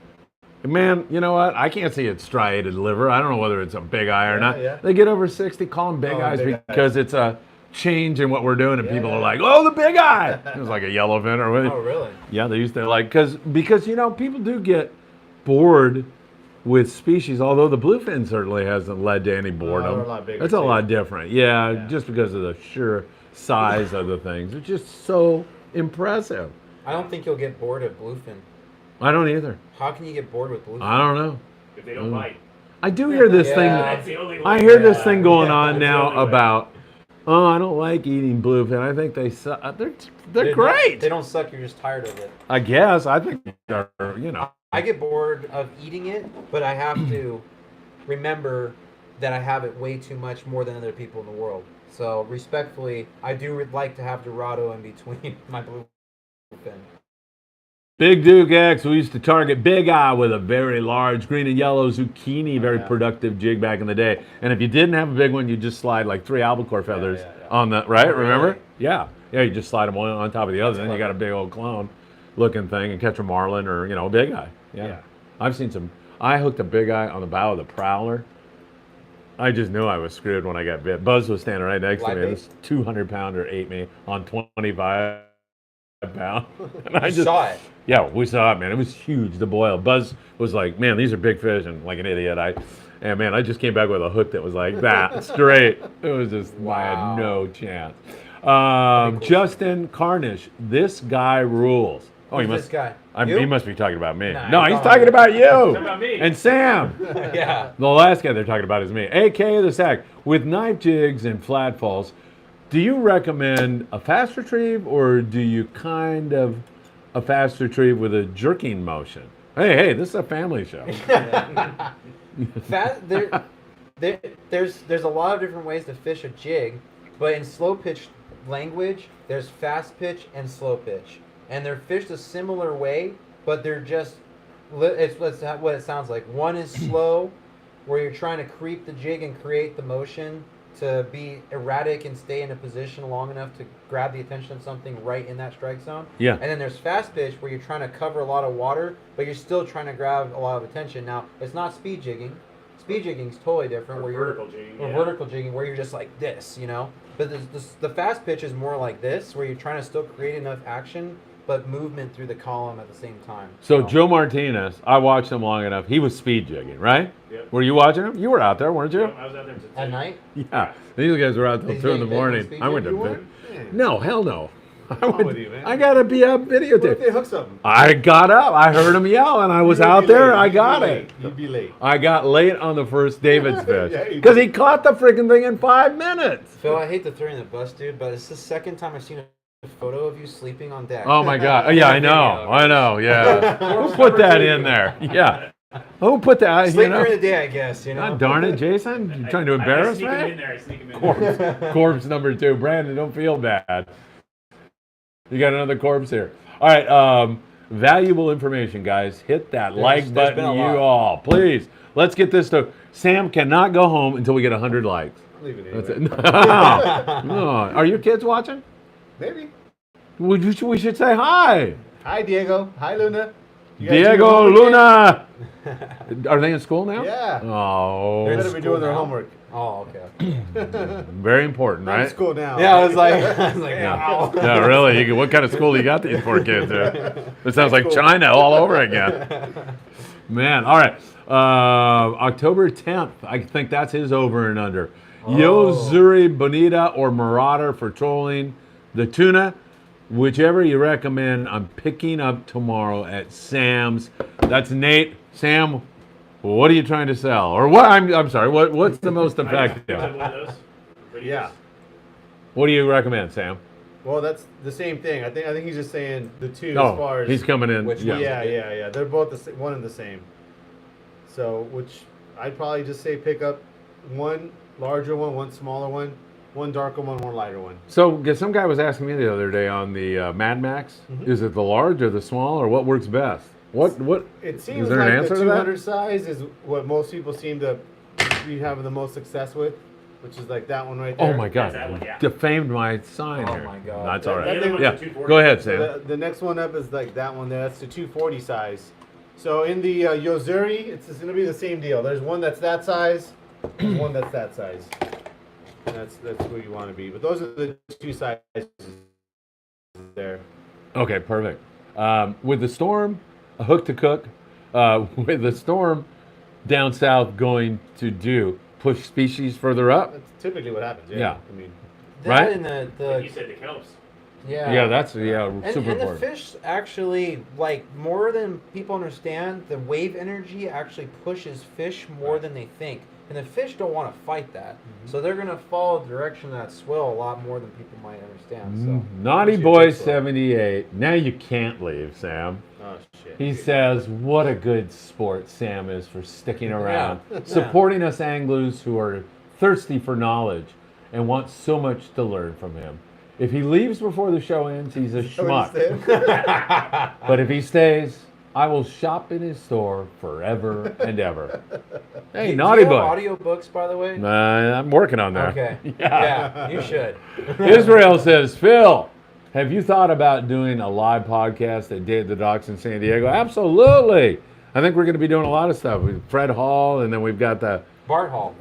man, you know what? I can't see a striated liver. I don't know whether it's a big eye or Yeah, not. yeah. They get over 60, call them big Oh, eyes big eyes. because it's a change in what we're doing, and Yeah, people yeah. are like, oh, the big eye. It was like a yellowfin or Oh, what. really? Yeah, they used to like, because, you know, people do get bored with species, although the bluefin certainly hasn't led to any boredom. they're a lot bigger, It's a too. lot different. Yeah, Yeah. just because of the sheer size of the things. It's just so impressive. I don't think you'll get bored of bluefin. I don't either. How can you get bored with bluefin? I don't know. If they don't bite. I do hear this Yeah. thing. I hear this thing going on now about, oh, I don't like eating bluefin. I think they suck. They're great. They don't suck. You're just tired of it. I guess. I think they're, you know. I get bored of eating it, but I have to remember that I have it way too much more than other people in the world. So respectfully, I do like to have Dorado in between my bluefin. Big Duke X, we used to target Big Eye with a very large green and yellow zucchini, very productive jig back in the day. And if you didn't have a big one, you just slide like 3 albacore feathers on the, right? Remember? Really? Yeah. Yeah, you just slide them one on top of the other, then you got a big old clown looking thing and catch a marlin or, you know, a Big Eye. Yeah. I've seen some, I hooked a Big Eye on the bow of the Prowler. I just knew I was screwed when I got bit. Buzz was standing right next to me. This 200-pounder ate me on 25 pound. And I just saw it. Yeah, we saw it, man. It was huge, the boil. Buzz was like, man, these are big fish, and like an idiot. I just came back with a hook that was like that, straight. It was just, I had no chance. Justin Carnish, this guy rules. Oh, Who's this guy? He must be talking about me. Nah, No, he's he's talking about you. Talking about me. And Sam. Yeah. The last guy they're talking about is me, a.k.a. the Sack. With knife jigs and flat falls, do you recommend a fast retrieve, or do you kind of a fast retrieve with a jerking motion? Hey, this is a family show. There's a lot of different ways to fish a jig, but in slow pitch language, there's fast pitch and slow pitch, and they're fished a similar way, but they're just it's what it sounds like. One is slow, where you're trying to creep the jig and create the motion to be erratic and stay in a position long enough to grab the attention of something right in that strike zone. Yeah. And then there's fast pitch, where you're trying to cover a lot of water, but you're still trying to grab a lot of attention. Now, it's not speed jigging. Speed jigging is totally different. Or vertical jigging, yeah. Vertical jigging, where you're just like this, you know. But the fast pitch is more like this, where you're trying to still create enough action, but movement through the column at the same time. So Joe Martinez, I watched him long enough. He was speed jigging, right? Yep. Were you watching him? You were out there, weren't you? I was out there until At 2. night? Yeah. These guys were out till Did 2 in you the take morning. speed I went jig? to You bed. went? No, hell no. with you, man? I gotta be up What if videotape. they hook something? I got up. I heard him yell, and I was You'd out be there. late. I You'd be got late. it. You'd be late. I got late on the first David's fish Yeah, you because did. he caught the freaking thing in 5 minutes. Phil, I hate to throw you in the bus, dude, but it's the second time I've seen a photo of you sleeping on deck. Oh my God! Oh, yeah, I know. Yeah, who put that in there? Yeah, who put that? Sleep You know? during the day, I guess, you know? God darn it, Jason! You trying to embarrass I sneak him in me? there. I sneak him in there. Corpse number 2, Brandon. Don't feel bad. You got another corpse here. All right, valuable information, guys. Hit that like there's button, been a you lot. all, please. Let's get this to Sam. Cannot go home until we get 100 likes. I'm leaving That's anyway. it. No. Are your kids watching? Maybe. We should say hi. Hi, Diego. Hi, Luna. You guys do Diego, your homework Luna. Are they in school now? yet? Yeah. Oh, They in better be doing their now? homework. Oh, okay. very important, I'm in right? school now. Yeah, I was like, Yeah. wow. Yeah, really. What kind of school you got these poor kids in? It sounds like China all over again. Man, all right. October 10th. I think that's his over and under. Yozuri Bonita or Marauder for trolling the tuna. Whichever you recommend, I'm picking up tomorrow at Sam's. That's Nate. Sam, what are you trying to sell? Or what? I'm sorry. What's the most I have effective? one of those. Pretty Yeah. What do you recommend, Sam? Well, that's the same thing. I think he's just saying the two as far Oh, as he's coming in. Which yeah. one? Yeah. They're both one and the same. So, which I'd probably just say pick up one larger one smaller one darker one lighter one. So, 'cause some guy was asking me the other day on the Mad Max, is it the large or the small, or what works best? What? It seems is there an like answer the to that? 200 size is what most people seem to be having the most success with, which is like that one right there. Oh my God! that one, yeah. Defamed my sign Oh here. my God. That's all That right. thing- Yeah, The 240. go ahead, So Sam. the next one up is like that one there. That's the 240 size. So in the Yozuri, it's going to be the same deal. There's one that's that size, there's one that's that size. And that's where you want to be. But those are the two sizes there. Okay, perfect. With the storm, a hook to cook. With the storm down south going to do push species further up. That's typically what happens. Yeah. I mean, That Right? and Like the you said, the kelps. Yeah. that's super And the important. fish actually, like, more than people understand, the wave energy actually pushes fish more than they think. And the fish don't want to fight that. So they're going to follow the direction of that swell a lot more than people might understand. So Naughty Should Boy think so. 78. Now you can't leave, Sam. Oh shit. He says, what a good sport Sam is for sticking around, supporting us anglers who are thirsty for knowledge and want so much to learn from him. If he leaves before the show ends, he's a schmuck. But if he stays, I will shop in his store forever and ever. Hey, Naughty Do you Boy. have audiobooks, by the way? I'm working on that. Okay. Yeah. Yeah, you should. Israel says, Phil, have you thought about doing a live podcast at Day at the Docks in San Diego? Absolutely. I think we're going to be doing a lot of stuff. With Fred Hall, and then we've got the... Bart Hall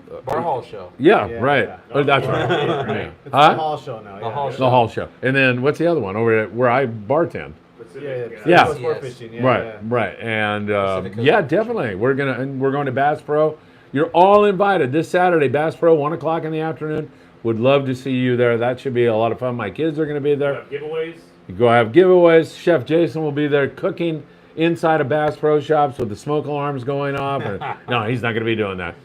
show. Yeah, Yeah, right. yeah. Oh, that's Yeah. right. Right. It's Huh? the hall show now. The hall The show. Hall show. And then what's the other one over at where I bartend? Yeah. Sport fishing. Yeah, Right, yeah. right. And Pacific Coast yeah, Fishing. definitely. We're going to Bass Pro. You're all invited this Saturday, Bass Pro, 1 o'clock in the afternoon. Would love to see you there. That should be a lot of fun. My kids are going to be there. Giveaways. You go have giveaways. Chef Jason will be there cooking inside of Bass Pro Shops with the smoke alarms going off. No, he's not going to be doing that.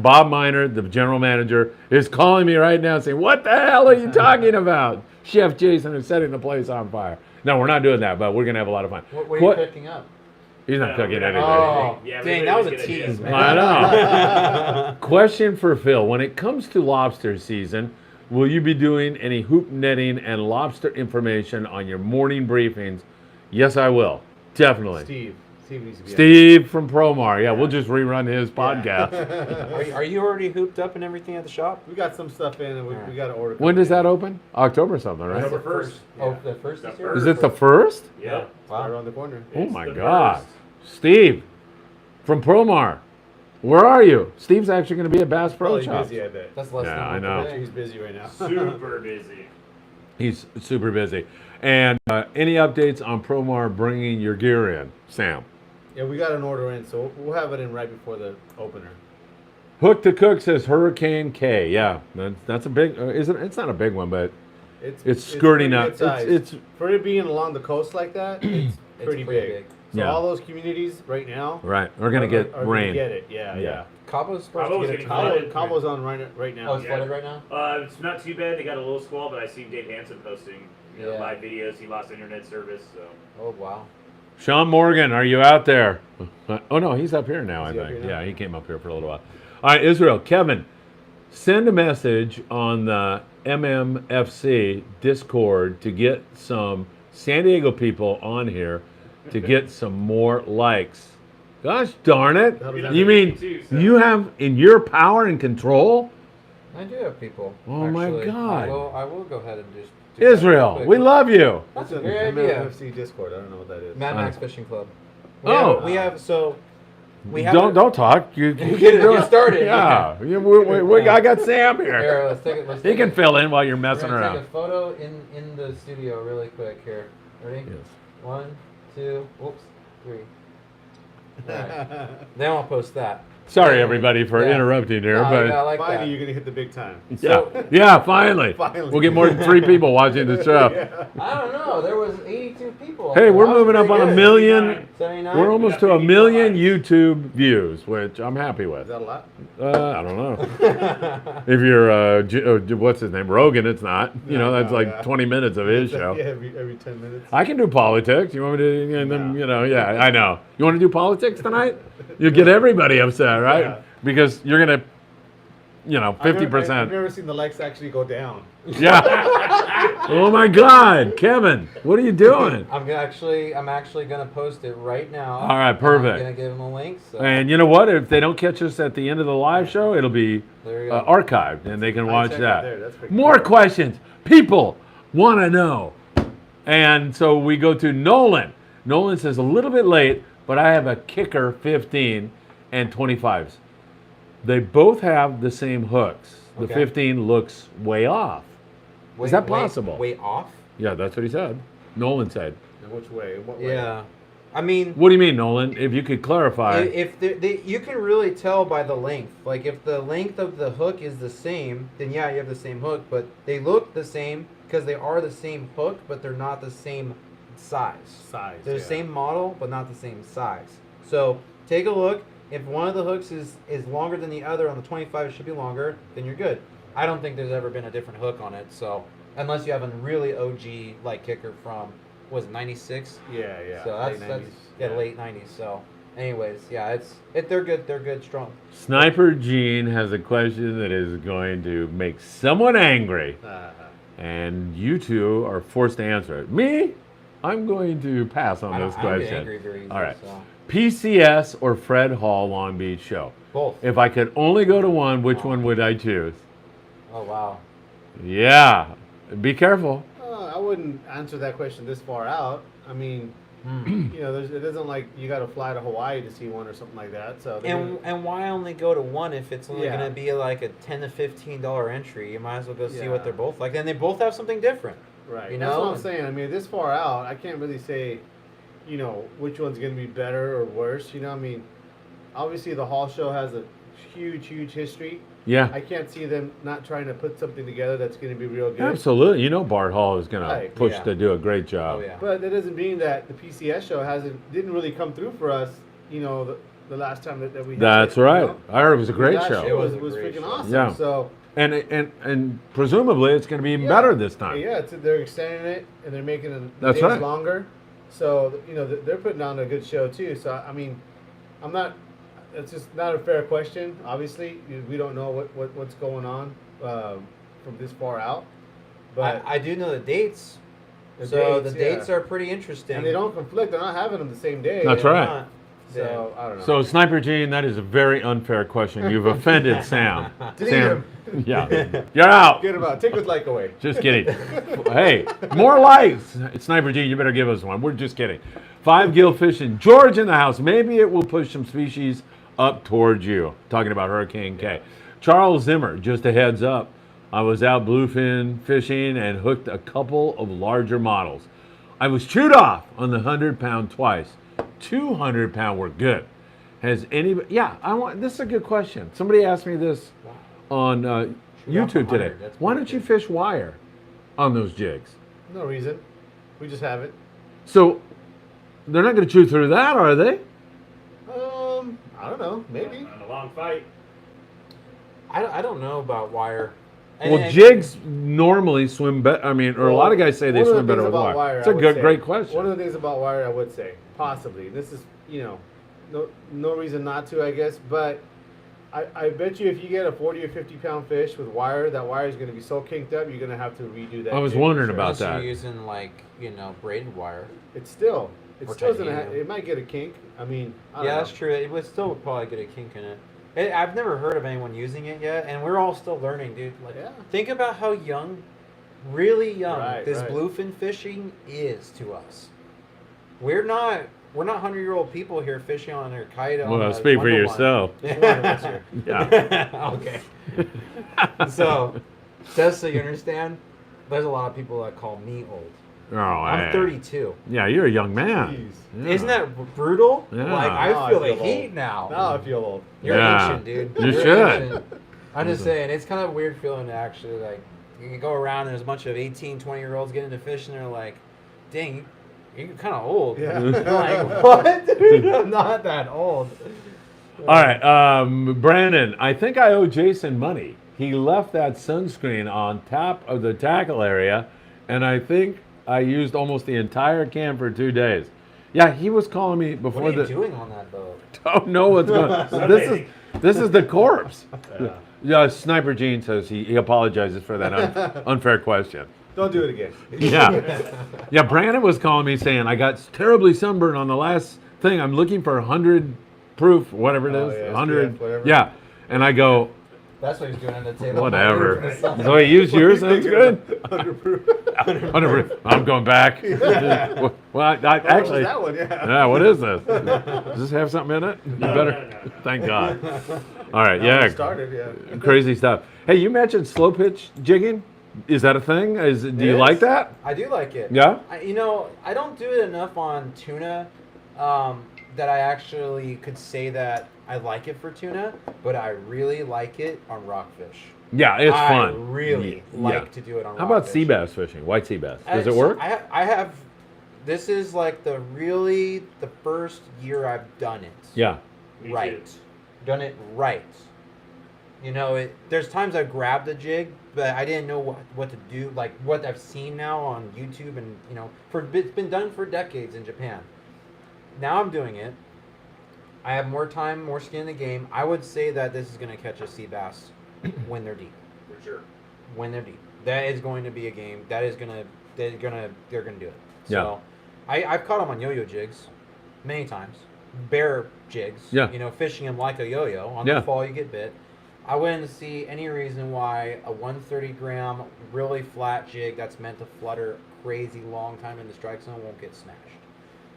Bob Miner, the general manager, is calling me right now saying, what the hell are you talking about? Chef Jason is setting the place on fire. No, we're not doing that, but we're going to have a lot of fun. What are you cooking up? He's not cooking anything. Oh, Yeah, we dang, really that was was a gonna tease, do- man. I know. Question for Phil. When it comes to lobster season, will you be doing any hoop netting and lobster information on your morning briefings? Yes, I will. Definitely. Steve needs to be. Steve from Promar. Yeah, we'll just rerun his podcast. Are you already hooped up and everything at the shop? We got some stuff in, and we got to order. When does that open? October something, right? October 1st. Oh, the first this year? Is it the first? Yeah. Right Wow. around the corner. Oh It's my the God. first. Steve from Promar. Where are you? Steve's actually going to be at Bass Pro Probably Shop. busy, I bet. That's less Yeah, than a I month know. away. He's busy right now. Super busy. He's super busy. And any updates on Promar bringing your gear in, Sam? Yeah, we got an order in, so we'll have it in right before the opener. Hook to Cook says Hurricane K. Yeah, that's a big. Isn't it's not a big one, but it's skirting pretty up. good size. It's for it being along the coast like that. It's pretty big. So Yeah. all those communities right now right. We're gonna get are rain. Gonna get it. Yeah, Yeah. yeah. Cabo's supposed Cabo's to get a getting ton. flooded. Cabo's on right Oh, now. it's flooded right now? It's not too bad. They got a little squall, but I seen Dave Hansen posting Yeah. live videos. He lost internet service, so. Oh, wow. Sean Morgan, are you out there? Oh no, he's up here now. Is he I up think. here now? Yeah, he came up here for a little while. All right, Israel, Kevin, send a message on the MMFC Discord to get some San Diego people on here to get some more likes. Gosh darn it! How does that You make mean it too, so- you have in your power and control? I do have people. Oh, my actually. God. I will go ahead and just. do that Israel, real quick. we love you. That's a It's great an idea. MFC Discord. I don't know what that is. Mad Max Fishing Club. Oh. We have so. We have. Don't talk. You Get it started. Yeah, I got Sam Here, here. let's take it. Let's He take can it. fill in while you're We're messing gonna around. take a photo in the studio really quick here. Ready? Yes. 1, 2, whoops, 3. Alright. Then I'll post that. Sorry, everybody, for Yeah. interrupting here, No, but I like Finally, that. you're gonna hit the big time. yeah, finally. Finally. We'll get more than 3 people watching the show. I don't know. There was 82 people. Hey, we're That was moving up pretty on a good. million. 79. We're almost to a million YouTube views, which I'm happy Is with. that a lot? I don't know. If you're, what's his name, Rogan, it's not. You know, that's like 20 minutes of his show. Yeah, every 10 minutes. I can do politics. You want me to? And then yeah, I know. You want to do politics tonight? You get everybody upset, right? Yeah. Because you're gonna, 50%. I've never seen the likes actually go down. Yeah. Oh my God, Kevin, what are you doing? I'm actually gonna post it right now. All right, I'm perfect. gonna give him a link. So And you know what? If they don't catch us at the end of the live show, it'll be there you go. archived, and they can watch check it that. there. That's pretty More cool. questions. People want to know. And so we go to Nolan. Nolan says a little bit late, but I have a kicker 15 and 25s. They both have the same hooks. The Okay. 15 looks way off. Wait, Is that wait, possible? Way off? Yeah, that's what he said. Nolan said. In which way? In what way? Yeah. I mean, What do you mean, Nolan? If you could clarify. if you can really tell by the length. Like if the length of the hook is the same, then yeah, you have the same hook. But they look the same because they are the same hook, but they're not the same size. They're the same model, but not the same size. So take a look. If one of the hooks is longer than the other on the 25, it should be longer. Then you're good. I don't think there's ever been a different hook on it. So unless you have a really OG like kicker from was it 96? Yeah. So that's late 90s. So, anyways, yeah, they're good. They're good, strong. Sniper Gene has a question that is going to make someone angry, and you two are forced to answer it. Me, I'm going to pass on this I don't get question. angry very easily, All right, so. PCS or Fred Hall Long Beach show? Both. If I could only go to one, which one would I choose? Oh wow. Yeah, be careful. I wouldn't answer that question this far out. I mean, you know, it isn't like you got to fly to Hawaii to see one or something like that. So And why only go to one if it's only Yeah. going to be like a $10 to $15 entry? You might as well go see Yeah. what they're both like, and they both have something different. right, You that's know? what I'm saying. I mean, this far out, I can't really say, you know, which one's going to be better or worse. You know, I mean, obviously the Hall show has a huge history. Yeah, I can't see them not trying to put something together that's going to be real good. absolutely. You know Bart Hall is going to Right, push yeah. to do a great job. Oh yeah. But that doesn't mean that the PCS show didn't really come through for us. You know, the last time that we had That's it, you right. know? I heard it was a great That show. It was was a great freaking show. awesome. Yeah. So And presumably it's going to be even better this time. Yeah, they're extending it and they're making the That's days right. longer. So you know they're putting on a good show too. So I mean, I'm not. It's just not a fair question. Obviously, we don't know what's going on from this far out. But I do know the dates. the So dates, the yeah. dates are pretty interesting. and they don't conflict. They're not having them the same day. That's They're right. not. So I don't know. So Sniper Gene, that is a very unfair question. You've offended Sam. Delete Sam, him. yeah, you're out. Get him out. Take his like away. Just kidding. Hey, more likes. Sniper Gene, you better give us one. We're just kidding. 5 gill fishing. George in the house. Maybe it will push some species up towards you. Talking about Hurricane K. Charles Zimmer, just a heads up. I was out bluefin fishing and hooked a couple of larger models. I was chewed off on the 100-pound twice. 200-pound were good. Has anybody? Yeah, this is a good question. Somebody asked me this on YouTube today. 100, that's Why pretty don't you fish wire on those jigs? No reason. We just have it. So they're not going to chew through that, are they? I don't know. Maybe. On a long fight. I don't know about wire. Well, jigs normally swim better. I mean, or a lot of guys say they One of the swim better things with about wire. It's I a would good, say- great question. One of the things about wire, I would say, possibly. This is, no reason not to, I guess. But I bet you if you get a 40 or 50 pound fish with wire, that wire is going to be so kinked up, you're going to have to redo that. I was jig for wondering sure. about Unless that. you're using braided wire. It's still Or doesn't. titanium. It might get a kink. I mean, I don't Yeah, know. that's true. It would still probably get a kink in it. I've never heard of anyone using it yet, and we're all still learning, dude. Like, Yeah. think about how young, really young, Right, this right. bluefin fishing is to us. We're not 100-year-old people here fishing on their kite. on Well, a speak for 1-to-1. yourself. Yeah. Okay. So, just so you understand, there's a lot of people that call me old. Oh, I'm hey. 32. Yeah, you're a young man. Jeez. Yeah. Isn't that brutal? Yeah. Like, Now I I feel the feel heat old. now. Now I feel old. You're Yeah. ancient, dude. You You're should. ancient. I'm just saying, it's kind of a weird feeling to actually, like, you can go around and there's a bunch of 18, 20-year-olds getting into fish, and they're like, dang, you're kind of old. Yeah. You're like, what? Dude, I'm not that old. All right, Brandon, I think I owe Jason money. He left that sunscreen on top of the tackle area, and I think I used almost the entire can for 2 days. Yeah, he was calling me before What are you the. doing on that boat? Don't know what's going on. This is the corpse. Yeah, Sniper Gene says he apologizes for that unfair question. Don't do it again. Yeah, Brandon was calling me saying I got terribly sunburned on the last thing. I'm looking for 100 proof, whatever it Oh, is, yeah, 100. SPF, whatever. Yeah, and I go, That's what he's doing on the table. whatever. So he used yours. That's good. Underproof. 100 proof. I'm going back. Well, I actually. That one, yeah. Yeah, what is this? Does this have something in it? You better. No. Thank God. All right, Now yeah. it started, yeah. Crazy stuff. Hey, you mentioned slow pitch jigging. Is that a thing? Do you It like is. that? I do like it. Yeah? I don't do it enough on tuna that I actually could say that I like it for tuna, but I really like it on rockfish. Yeah, it's I fun. really Yeah. like to do it on How about rockfish. sea bass fishing? White sea bass. Does it So work? I have. This is like the first year I've done it. Yeah. Me Right. too. Done it right. You know, there's times I've grabbed a jig, but I didn't know what to do. Like what I've seen now on YouTube, and you know, it's been done for decades in Japan. Now I'm doing it. I have more time, more skin in the game. I would say that this is going to catch a sea bass when they're deep. For sure. When they're deep, that is going to be a game. That is they're gonna do it. So, I've caught them on yo-yo jigs, many times. Bear jigs. Yeah. You know, fishing them like a yo-yo. On Yeah. the fall, you get bit. I wouldn't see any reason why a 130 gram really flat jig that's meant to flutter crazy long time in the strike zone won't get smashed.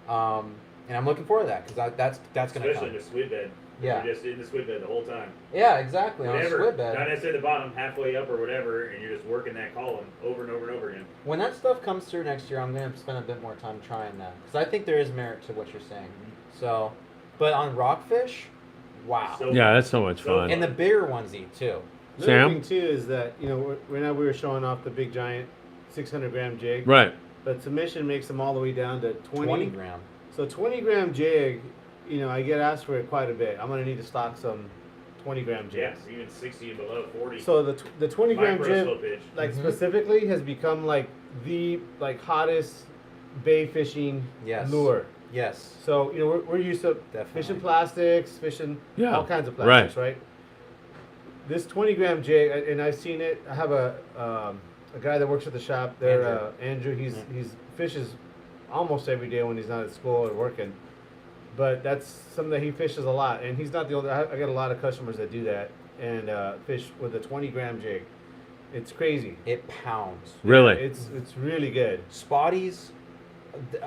And I'm looking forward to that because that's going to Especially come. in the squid bed. Yeah. You're just in the squid bed the whole time. Yeah, exactly. On a Whenever, squid bed. not necessarily the bottom, halfway up or whatever, and you're just working that column over and over and over again. When that stuff comes through next year, I'm going to spend a bit more time trying that because I think there is merit to what you're saying. So, but on rockfish, wow. So- Yeah, that's so much So- fun. And the bigger ones eat too. Another Sam? thing too is that right now we were showing off the big giant 600 gram jig, Right. but submission makes them all the way down to 20 gram. So 20 gram jig, I get asked for it quite a bit. I'm gonna need to stock some 20 gram Yeah, jigs. even 60 and below, 40. So the 20 gram Micro slow jig, pitch. like Mhm. specifically, has become like the hottest bay fishing Yes. lure. Yes. So we're used to Definitely. fishing plastics, fishing Yeah, all kinds of plastics, right? This 20 gram jig, and I've seen it. I have a guy that works at the shop there, Andrew. He's fishes almost every day when he's not at school or working. But that's something that he fishes a lot, and he's not the only. I got a lot of customers that do that and fish with a 20 gram jig. It's crazy. It pounds. Really? It's really good. Spotties.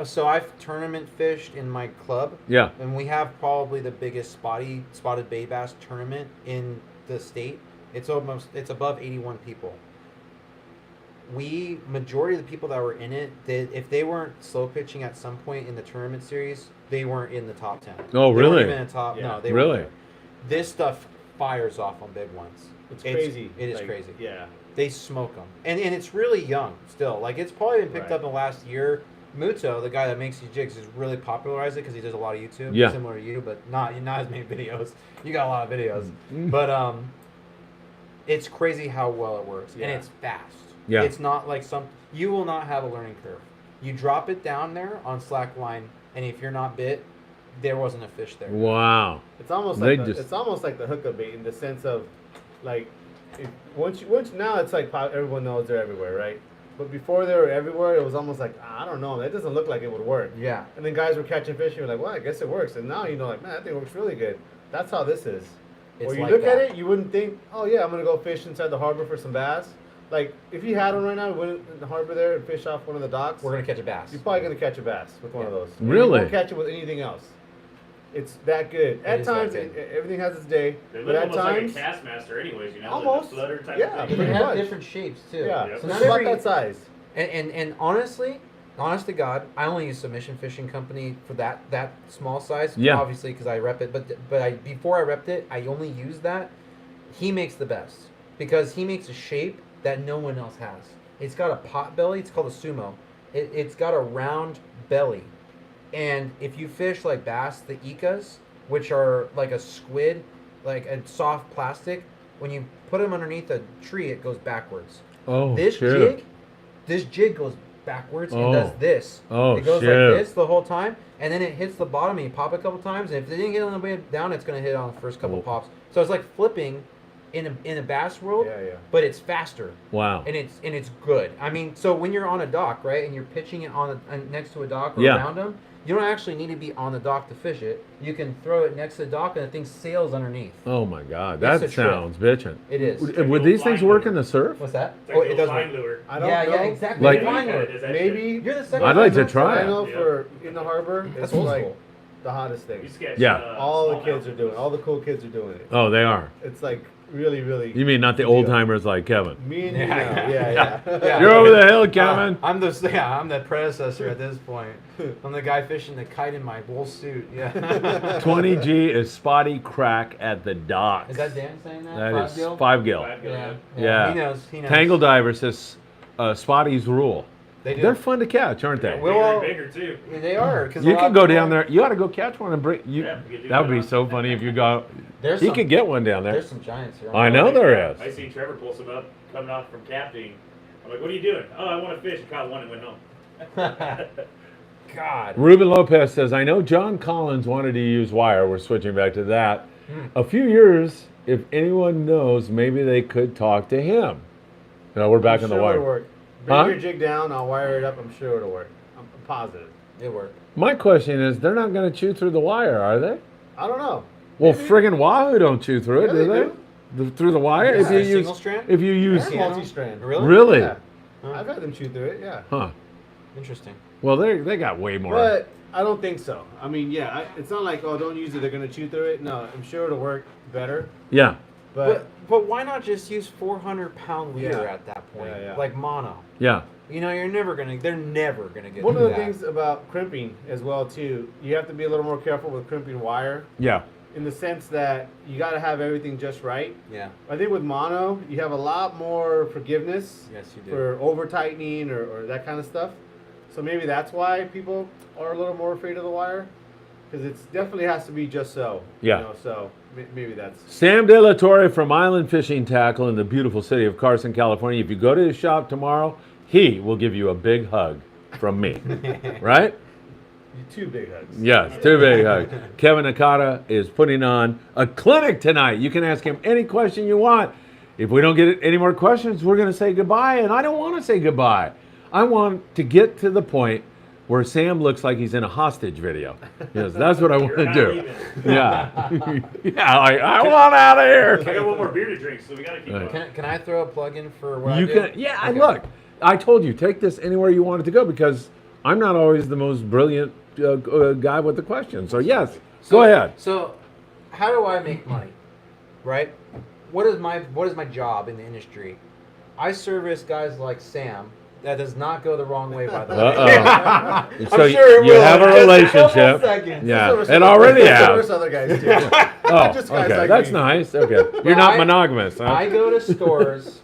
So I've tournament fished in my club, Yeah. and we have probably the biggest spotted bay bass tournament in the state. It's above 81 people. Majority of the people that were in it, if they weren't slow pitching at some point in the tournament series, they weren't in the top 10. Oh, They really? weren't even in the top. Yeah. No, they Really? weren't there. This stuff fires off on big ones. It's crazy. It is Like, crazy. Yeah. They smoke them, and it's really young still. Like it's probably been picked Right. up in the last year. Muto, the guy that makes these jigs, has really popularized it because he does a lot of YouTube, Yeah. similar to you, but not as many videos. You got a lot of videos, Mm-hmm. but it's crazy how well it works, and Yeah. it's fast. Yeah. It's not like you will not have a learning curve. You drop it down there on slack line, and if you're not bit, there wasn't a fish there. Wow. It's almost They like just- it's almost like the hookup bait in the sense of, like, once now it's like everyone knows they're everywhere, right? But before they were everywhere, it was almost like I don't know, that doesn't look like it would work. Yeah. And then guys were catching fish, and you're like, well, I guess it works. And now like, man, that thing works really good. That's how this is. It's Where you like look at that. it, you wouldn't think, oh yeah, I'm gonna go fish inside the harbor for some bass. Like if you had one right now, you went in the harbor there and fish off one of the docks. We're gonna catch a bass. You're probably gonna catch a bass with one of those. And Really? You won't catch it with anything else. It's that good. At is that times, good. everything has its day. They But look at almost times, like a Castmaster anyways, you know? Almost. Like a flutter type Yeah, of They thing. pretty have much. different shapes too. yeah, Yep. So it's not about every that size. And honestly, honest to God, I only use Submission Fishing Company for that small size. Yeah. Obviously, because I rep it, but before I repped it, I only used that. He makes the best because he makes a shape that no one else has. It's got a pot belly. It's called a sumo. It's got a round belly, and if you fish like bass, the ikas, which are like a squid, like a soft plastic, when you put them underneath a tree, it goes backwards. Oh, This shit. jig goes backwards Oh. and does this. Oh, it goes shit. like this the whole time, and then it hits the bottom and you pop it a couple times, and if it didn't get on the way down, it's gonna hit on the first couple Oh. pops. So it's like flipping in a bass world, Yeah. but it's faster Wow. and it's good. I mean, so when you're on a dock, right, and you're pitching it next to a dock or Yeah. around them, you don't actually need to be on the dock to fish it. You can throw it next to the dock and the thing sails underneath. Oh my God, It's that a trip. sounds bitchin'. It is. Would, like a would these little things fine work lure. in the surf? What's that? It's like Oh, a it little does fine work. lure. I don't Yeah, know. yeah, exactly. Like- Fine lure. Is that Maybe You're the second. I'd like one to try I it. know Yeah. for in the harbor, That's it's old like school. the hottest thing. You sketch, Yeah. All the smallmouth. kids are doing. All the cool kids are doing it. Oh, they are. It's like really, really. You mean not the good deal. old timers like Kevin? Me and you know. Yeah. Yeah. You're over the hill, Kevin. I'm the predecessor at this point. I'm the guy fishing the kite in my wool suit. Yeah. 20G is spotty crack at the dock. Is that Dan saying that? That is Gill? 5 gill. Yeah. Yeah. He knows. He knows. Tangle diver says spotties rule. They do. They're fun to catch, aren't they? Well, bigger too. They are. 'Cause You a lot can of go people- down there. You ought to go catch one and bring. You, Yeah, we could do that would that be on- so funny if you go. There's You some, could get one down there. There's some giants here. I know there is. I seen Trevor pull some up coming off from captain. I'm like, what are you doing? Oh, I want to fish. I caught one and went home. God. Ruben Lopez says, I know John Collins wanted to use wire. We're switching back to that. Hmm. A few years, if anyone knows, maybe they could talk to him. No, we're back I'm on the sure wire. It'll work. Bring Huh? your jig down. I'll wire it up. I'm sure it'll work. I'm positive. It worked. My question is, they're not going to chew through the wire, are they? I don't know. Well, friggin' Wahoo don't chew through it, Yeah, do they they? Through the wire? Yeah, If you a use, single strand? if you use, They're multi-strand. Really? really? Yeah. I've had them chew through it. Yeah. Huh? Interesting. Well, they got way more. But I don't think so. I mean, yeah, it's not like, oh, don't use it. They're gonna chew through it. No, I'm sure it'll work better. Yeah, But why not just use 400-pound leader Yeah. at that point? Yeah, yeah. Like mono. yeah. You know, they're never gonna get One of through the that. things about crimping as well too, you have to be a little more careful with crimping wire, Yeah. in the sense that you got to have everything just right. Yeah. I think with mono, you have a lot more forgiveness Yes, you do. for over tightening or that kind of stuff. So maybe that's why people are a little more afraid of the wire, because it definitely has to be just so. Yeah. You know, so maybe that's. Sam De La Torre from Island Fishing Tackle in the beautiful city of Carson, California. If you go to his shop tomorrow, he will give you a big hug from me. Right? Two big hugs. Yes, two big hugs. Kevin Nakada is putting on a clinic tonight. You can ask him any question you want. If we don't get any more questions, we're going to say goodbye, and I don't want to say goodbye. I want to get to the point where Sam looks like he's in a hostage video. Yes, that's what I want to not do. leaving. Yeah. Yeah, like, I want out of I here. got one more beer to drink, so we gotta keep Right. going. Can I throw a plug in for what You I do? can, yeah, Okay. look, I told you, take this anywhere you want it to go because I'm not always the most brilliant guy with the question. So, yes, go ahead. So, how do I make money? Right? What is my job in the industry? I service guys like Sam. That does not go the wrong way, by the way. Uh-oh. So I'm sure it you will have a in just a couple relationship. seconds. Yeah, Service it other- already service has. other guys too. Oh, Just guys okay, like that's me. nice. Okay, you're not I- monogamous, huh? I go to stores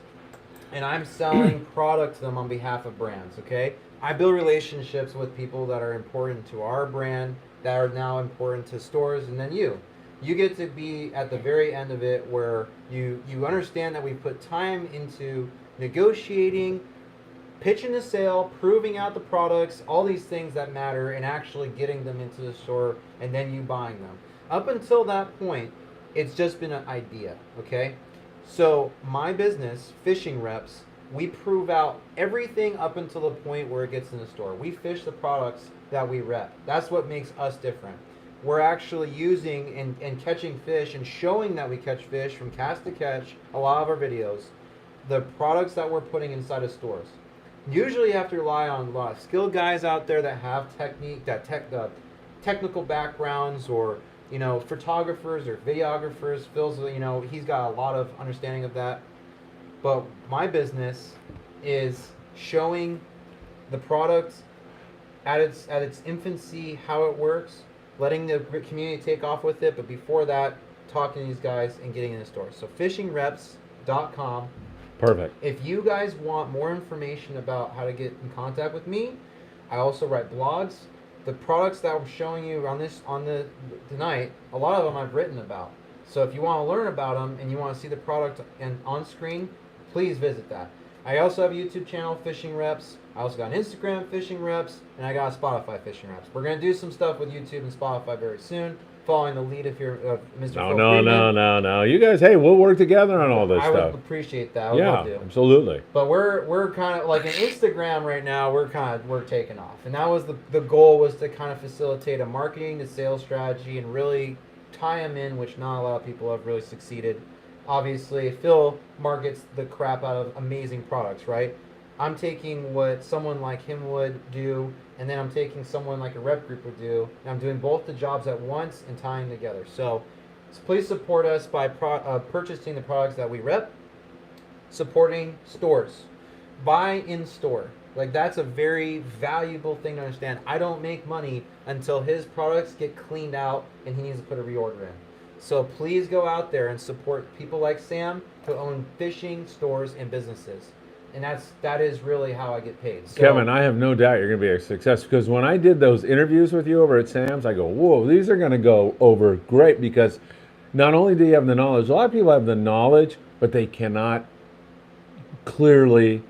and I'm selling product to them on behalf of brands, okay? I build relationships with people that are important to our brand, that are now important to stores, and then you. You get to be at the very end of it where you understand that we put time into negotiating, pitching the sale, proving out the products, all these things that matter, and actually getting them into the store, and then you buying them. Up until that point, it's just been an idea, okay? So my business, Fishing Reps, we prove out everything up until the point where it gets in the store. We fish the products that we rep. That's what makes us different. We're actually using and catching fish and showing that we catch fish from cast to catch, a lot of our videos, the products that we're putting inside of stores. Usually you have to rely on a lot of skilled guys out there that have technical backgrounds, or photographers or videographers. Phil's, he's got a lot of understanding of that. But my business is showing the product at its infancy, how it works, letting the community take off with it. But before that, talking to these guys and getting in the store. So fishingreps.com. Perfect. If you guys want more information about how to get in contact with me, I also write blogs. The products that I'm showing you tonight, a lot of them I've written about. So if you want to learn about them and you want to see the product on screen, please visit that. I also have a YouTube channel, Fishing Reps. I also got an Instagram, Fishing Reps, and I got a Spotify, Fishing Reps. We're going to do some stuff with YouTube and Spotify very soon, following the lead of Mr. Phil Friedman. No. You guys, hey, we'll work together on all this I would stuff. appreciate that. I would Yeah, love to. absolutely. But we're kind of like in Instagram right now. We're taking off, and that was the goal, was to kind of facilitate a marketing to sales strategy and really tie them in, which not a lot of people have really succeeded. Obviously, Phil markets the crap out of amazing products, right? I'm taking what someone like him would do, and then I'm taking someone like a rep group would do, and I'm doing both the jobs at once and tying together. So So please support us by purchasing the products that we rep, supporting stores, buy in store. Like that's a very valuable thing to understand. I don't make money until his products get cleaned out and he needs to put a reorder in. So please go out there and support people like Sam who own fishing stores and businesses. And that is really how I get paid. So, Kevin, I have no doubt you're going to be a success because when I did those interviews with you over at Sam's, I go, whoa, these are going to go over great because not only do you have the knowledge, a lot of people have the knowledge, but they cannot clearly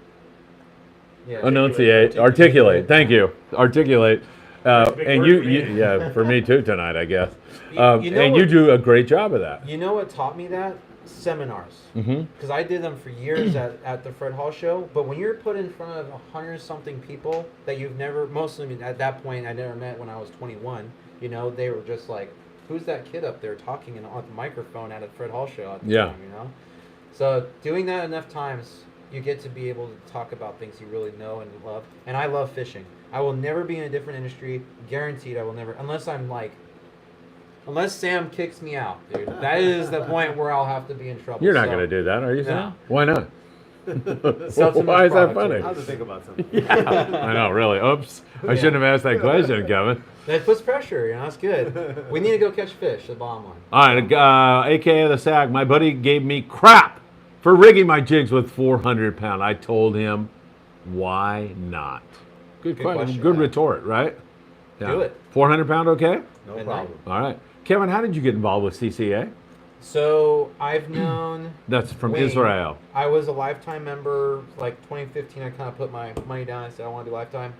articulate. Thank you. Articulate. And yeah, for me too tonight, I guess. You do a great job of that. You know what taught me that? Seminars. Because I did them for years at the Fred Hall show. But when you're put in front of 100-something people that you've never, mostly at that point I never met when I was 21. You know, they were just like, who's that kid up there talking on the microphone at a Fred Hall show at the time, you know? So doing that enough times, you get to be able to talk about things you really know and love. And I love fishing. I will never be in a different industry. Guaranteed I will never, unless Sam kicks me out, dude. That is the point where I'll have to be in trouble. You're not going to do that, are you, Sam? No. Why not? Sell too much Why is that product. funny? I have to think about something. I know, really. Oops. I shouldn't have asked that question, Kevin. That puts pressure, you know, that's good. We need to go catch fish, the bottom line. All right, AKA the Sag, my buddy gave me crap for rigging my jigs with 400-pound. I told him, why not? Good question. Good retort, right? Yeah. Do it. 400-pound, okay? No Midnight. problem. All right. Kevin, how did you get involved with CCA? So I've known. That's from Wayne. Israel. I was a lifetime member. Like 2015, I kind of put my money down and said I want to do lifetime.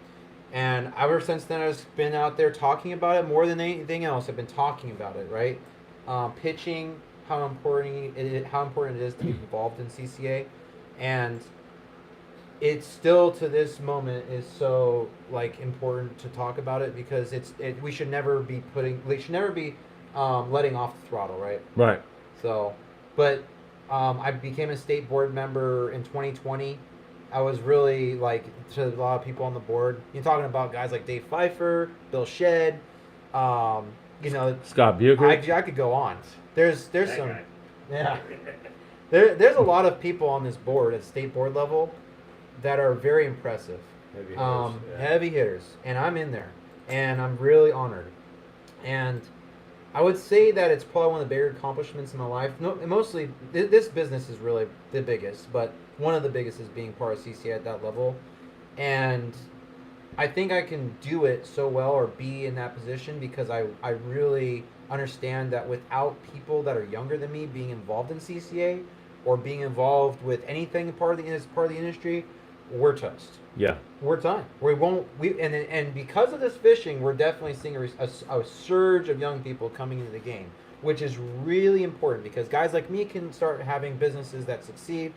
And ever since then, I've been out there talking about it more than anything else. I've been talking about it, right? Pitching how important it is to be involved in CCA, and it's still to this moment is so like important to talk about it because we should never be letting off the throttle, right? Right. So, but I became a state board member in 2020. I was really like to a lot of people on the board. You're talking about guys like Dave Pfeiffer, Bill Shedd, you know, Scott Bucher. I could go on. There's That some, guy. yeah. There's a lot of people on this board at state board level that are very impressive. Heavy hitters, yeah. Heavy hitters, and I'm in there, and I'm really honored. And I would say that it's probably one of the bigger accomplishments in my life. No, mostly this business is really the biggest, but one of the biggest is being part of CCA at that level. And I think I can do it so well or be in that position because I really understand that without people that are younger than me being involved in CCA or being involved with anything part of the industry, we're toast. Yeah. We're done. And because of this fishing, we're definitely seeing a surge of young people coming into the game, which is really important because guys like me can start having businesses that succeed.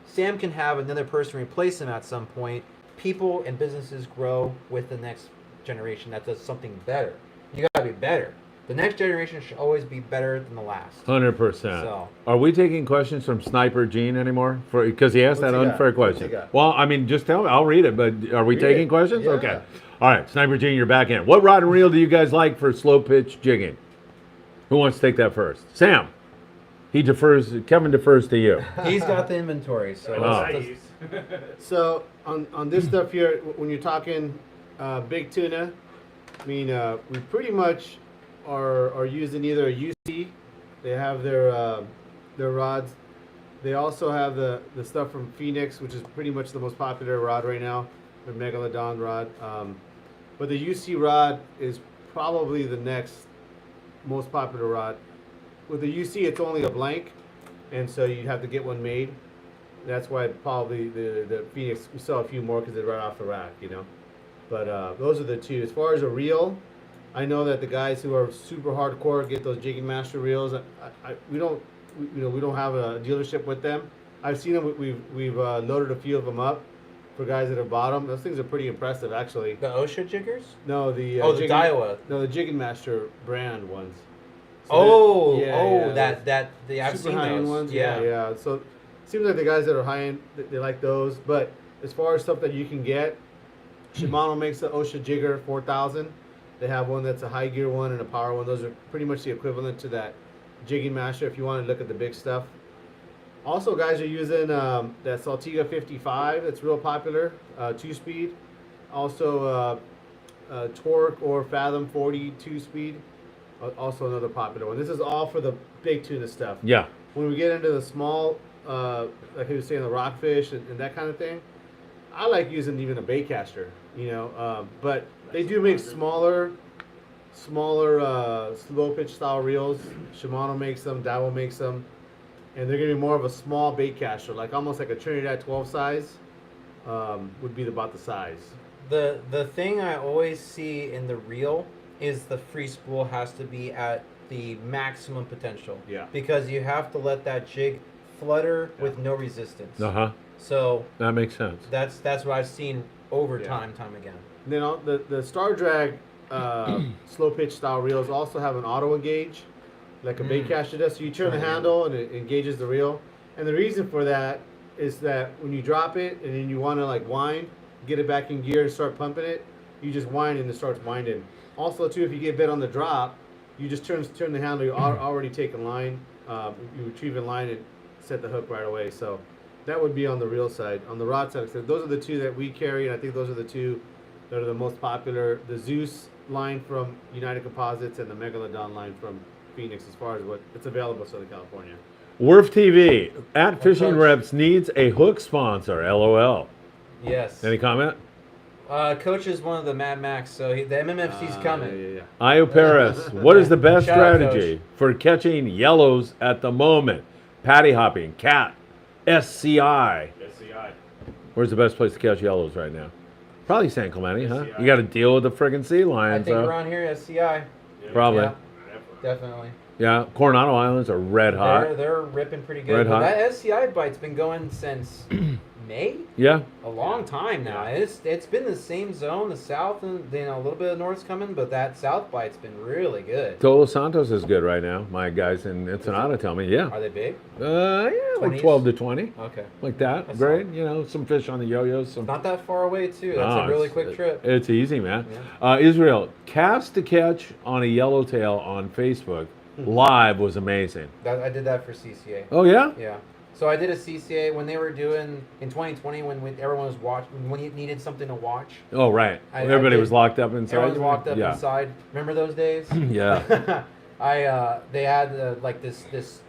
Sam can have another person replace him at some point. People and businesses grow with the next generation that does something better. You gotta be better. The next generation should always be better than the last. 100%. So- Are we taking questions from Sniper Gene anymore? Because he asked What's that he got? unfair What's he question. got? Well, I mean, just tell me. I'll read it. But are we Read taking it. questions? Yeah. Okay. All right, Sniper Gene, you're back in. What rod and reel do you guys like for slow pitch jigging? Who wants to take that first? Sam. He defers. Kevin defers to you. He's got the inventory, so That's Oh. what I let's- use. So on this stuff here, when you're talking big tuna, I mean we pretty much are using either a UC. They have their rods. They also have the stuff from Phoenix, which is pretty much the most popular rod right now, the Megalodon rod. But the UC rod is probably the next most popular rod. With the UC, it's only a blank, and so you have to get one made. That's why probably the Phoenix, we sell a few more because they're right off the rack, you know. But those are the two. As far as a reel, I know that the guys who are super hardcore get those Jigging Master reels. We don't have a dealership with them. I've seen them. We've loaded a few of them up for guys that have bought them. Those things are pretty impressive, actually. The OSHA jiggers? No, the The Jigging- Daiwa. No, the Jigging Master brand ones. So I've super seen high-end those. ones. Yeah. So it seems like the guys that are high end, they like those. But as far as stuff that you can get, Shimano makes the OSHA Jigger 4000. They have one that's a high gear one and a power one. Those are pretty much the equivalent to that Jigging Master if you want to look at the big stuff. Also, guys are using that Saltiga 55. It's real popular, 2-speed. Also, Torque or Fathom 40 2-speed. Also another popular one. This is all for the big tuna stuff. Yeah. When we get into the small, like he was saying, the rockfish and that kind of thing, I like using even a bait caster, but they do make smaller slow pitch style reels. Shimano makes them, Daiwa makes them, and they're gonna be more of a small bait caster, like almost like a Trinidad 12 size, would be about the size. The thing I always see in the reel is the free spool has to be at the maximum potential. Yeah. Because you have to let that jig flutter with no resistance. So That makes sense. that's what I've seen over time again. And then the Star Drag slow pitch style reels also have an auto engage, like a bait caster does. So you turn the handle and it engages the reel. And the reason for that is that when you drop it and then you want to like wind, get it back in gear and start pumping it, you just wind and it starts winding. Also too, if you get bit on the drop, you just turn the handle. You already take a line. You retrieve a line and set the hook right away. So that would be on the reel side. On the rod side, so those are the two that we carry, and I think those are the two that are the most popular. The Zeus line from United Composites and the Megalodon line from Phoenix, as far as what it's available in Southern California. Wharf TV at Fishing Coach. Reps needs a hook sponsor. LOL. Yes. Any comment? Coach is one of the Mad Max, so the MMFC's coming. Yeah. Io Paris, what is the best Shout out, strategy for catching yellows at the moment? Patty hopping, cat, SCI. SCI. Where's the best place to catch yellows right now? Probably San Clemente, huh? SCI. You got to deal with the friggin' sea I lions, think huh? around here at CI. Probably. Yeah, definitely. Yeah, Coronado Islands are red hot. They're ripping pretty good. Red But hot. that SCI bite's been going since May, Yeah, a long time now. It's been the same zone, the south, and a little bit of north's coming, but that south bite's been really good. Tolo Santos is good right now. My guys in Ensenada tell me, yeah. Are they big? Yeah, like 20s? 12 to 20, Okay. like that. That's Great, some fish on the yo-yos. Some. Not that far away too. That's No, a really it's- quick trip. It's easy, man. Israel, cast to catch on a yellowtail on Facebook live was amazing. I did that for CCA. Oh, yeah? Yeah. So I did a CCA when they were doing in 2020 when everyone was watching, when you needed something to watch. Oh, right. I Everybody did- was locked up inside. Everyone was locked up Yeah. inside. Remember those days? Yeah. They had like this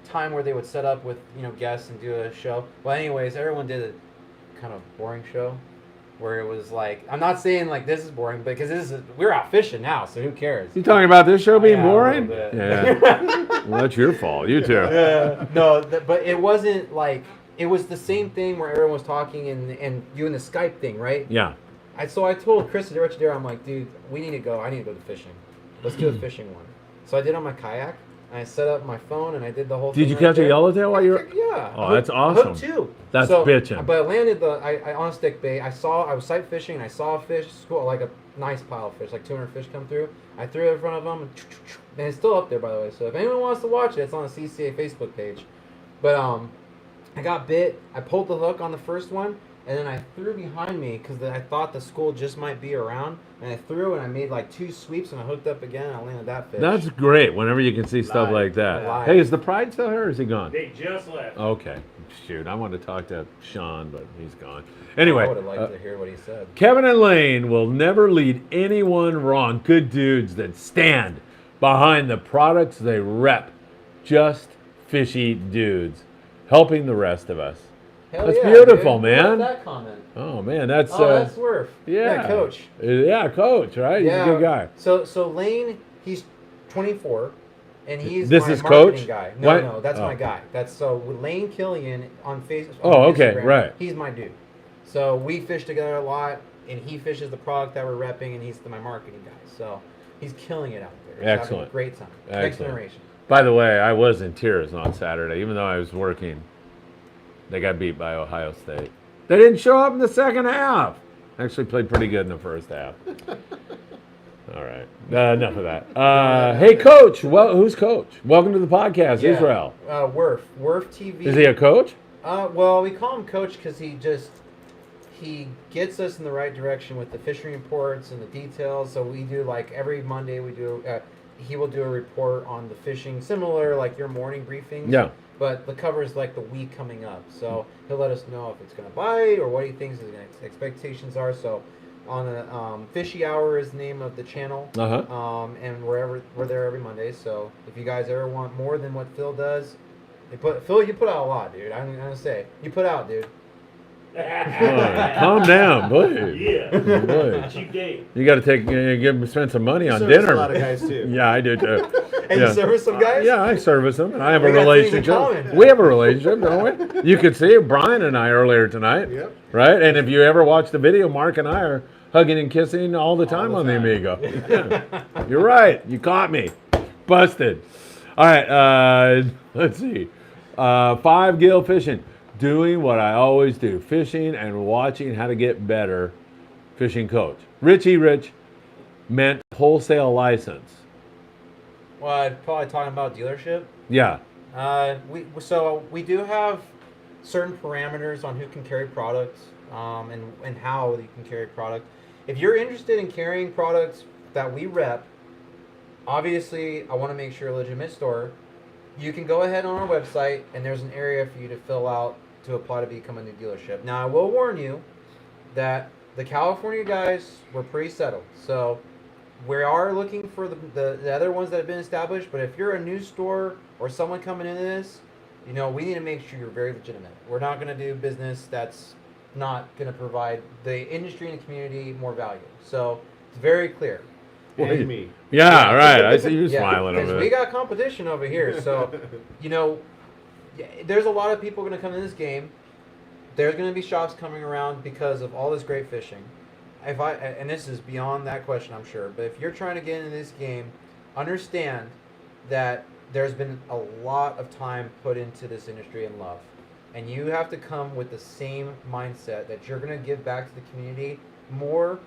time where they would set up with guests and do a show. Well, anyways, everyone did a kind of boring show where it was like, I'm not saying like this is boring because we're out fishing now, so who cares? You talking about this show being Yeah, a boring? little bit. Yeah. Well, that's your fault. You too. No, but it wasn't like it was the same thing where everyone was talking and doing the Skype thing, right? Yeah. So I told Chris the Richard, I'm like, dude, we need to go. I need to go to fishing. Let's do a fishing one. So I did on my kayak. And I set up my phone and I did the whole thing. Did you right catch a there. yellowtail while you were? Yeah. Oh, I that's hooked- awesome. I hooked two. That's So, bitchin'. But I landed I on a stick bait. I was sight fishing and I saw a fish, like a nice pile of fish, like 200 fish come through. I threw it in front of them and it's still up there, by the way. So if anyone wants to watch it, it's on the CCA Facebook page. But I got bit. I pulled the hook on the first one. And then I threw behind me because I thought the school just might be around. And I threw and I made like 2 sweeps and I hooked up again and I landed that fish. That's great whenever you can see stuff Live. like that. Live. Hey, is the Pride still here or is he gone? They just left. Okay. Shoot, I wanted to talk to Sean, but he's gone. Anyway, I would have liked to hear what he said. Kevin and Lane will never lead anyone wrong. Good dudes that stand behind the products they rep. Just fishy dudes helping the rest of us. Hell That's yeah, beautiful, dude. man. I love that comment. Oh, man, that's... Oh, that's Swerve. yeah. Coach. Yeah, coach, right? He's a good guy. So Lane, he's 24, and he's This my is marketing Coach? guy. No, What? no, that's Oh. my guy. That's so Lane Killian on Facebook. Oh, okay, right. He's my dude. So we fish together a lot, and he fishes the product that we're repping, and he's my marketing guy. So he's killing it out there. He's having Excellent. a great time. Next Excellent. generation. By the way, I was in tears on Saturday, even though I was working. They got beat by Ohio State. They didn't show up in the second half. Actually played pretty good in the first half. All right. Enough of that. Hey, Coach. Well, who's Coach? Welcome to the podcast, Israel. Worf TV. Is he a coach? Well, we call him Coach because he gets us in the right direction with the fishing reports and the details. So we do like every Monday we do. he will do a report on the fishing, similar like your morning briefings. Yeah. But the cover is like the week coming up, so he'll let us know if it's going to bite or what he thinks his expectations are. So, on the Fishy Hour is the name of the channel, and we're there every Monday. So if you guys ever want more than what Phil does, Phil, you put out a lot, dude. I'm gonna say you put out, dude. Calm down, boy. Yeah. Boy. Cheap date. You got to spend some money on Service dinner. a lot of guys too. Yeah, I do too. And Yeah. you service some guys? Yeah, I service them, and I have We a got things in relationship. common. We have a relationship, don't we? You could see Brian and I earlier tonight, Yep. right? And if you ever watch the video, Mark and I are hugging and kissing all the time the on the time. Amigo. Yeah. You're right. You caught me. Busted. All right. Let's see. 5 gill fishing. Doing what I always do. Fishing and watching how to get better. Fishing coach. Richie Rich meant wholesale license. Well, I'd probably talking about dealership. Yeah. We do have certain parameters on who can carry products, and how you can carry product. If you're interested in carrying products that we rep, obviously I want to make sure a legitimate store. You can go ahead on our website, and there's an area for you to fill out to apply to become a new dealership. Now, I will warn you that the California guys were pretty settled. So we are looking for the other ones that have been established. But if you're a new store or someone coming into this, we need to make sure you're very legitimate. We're not going to do business that's not going to provide the industry and the community more value. So it's very clear. And me. Yeah, right. I see you smiling because over we there. got competition over here. So, there's a lot of people going to come in this game. There's going to be shops coming around because of all this great fishing. And this is beyond that question, I'm sure. But if you're trying to get into this game, understand that there's been a lot of time put into this industry and love. And you have to come with the same mindset that you're going to give back to the community more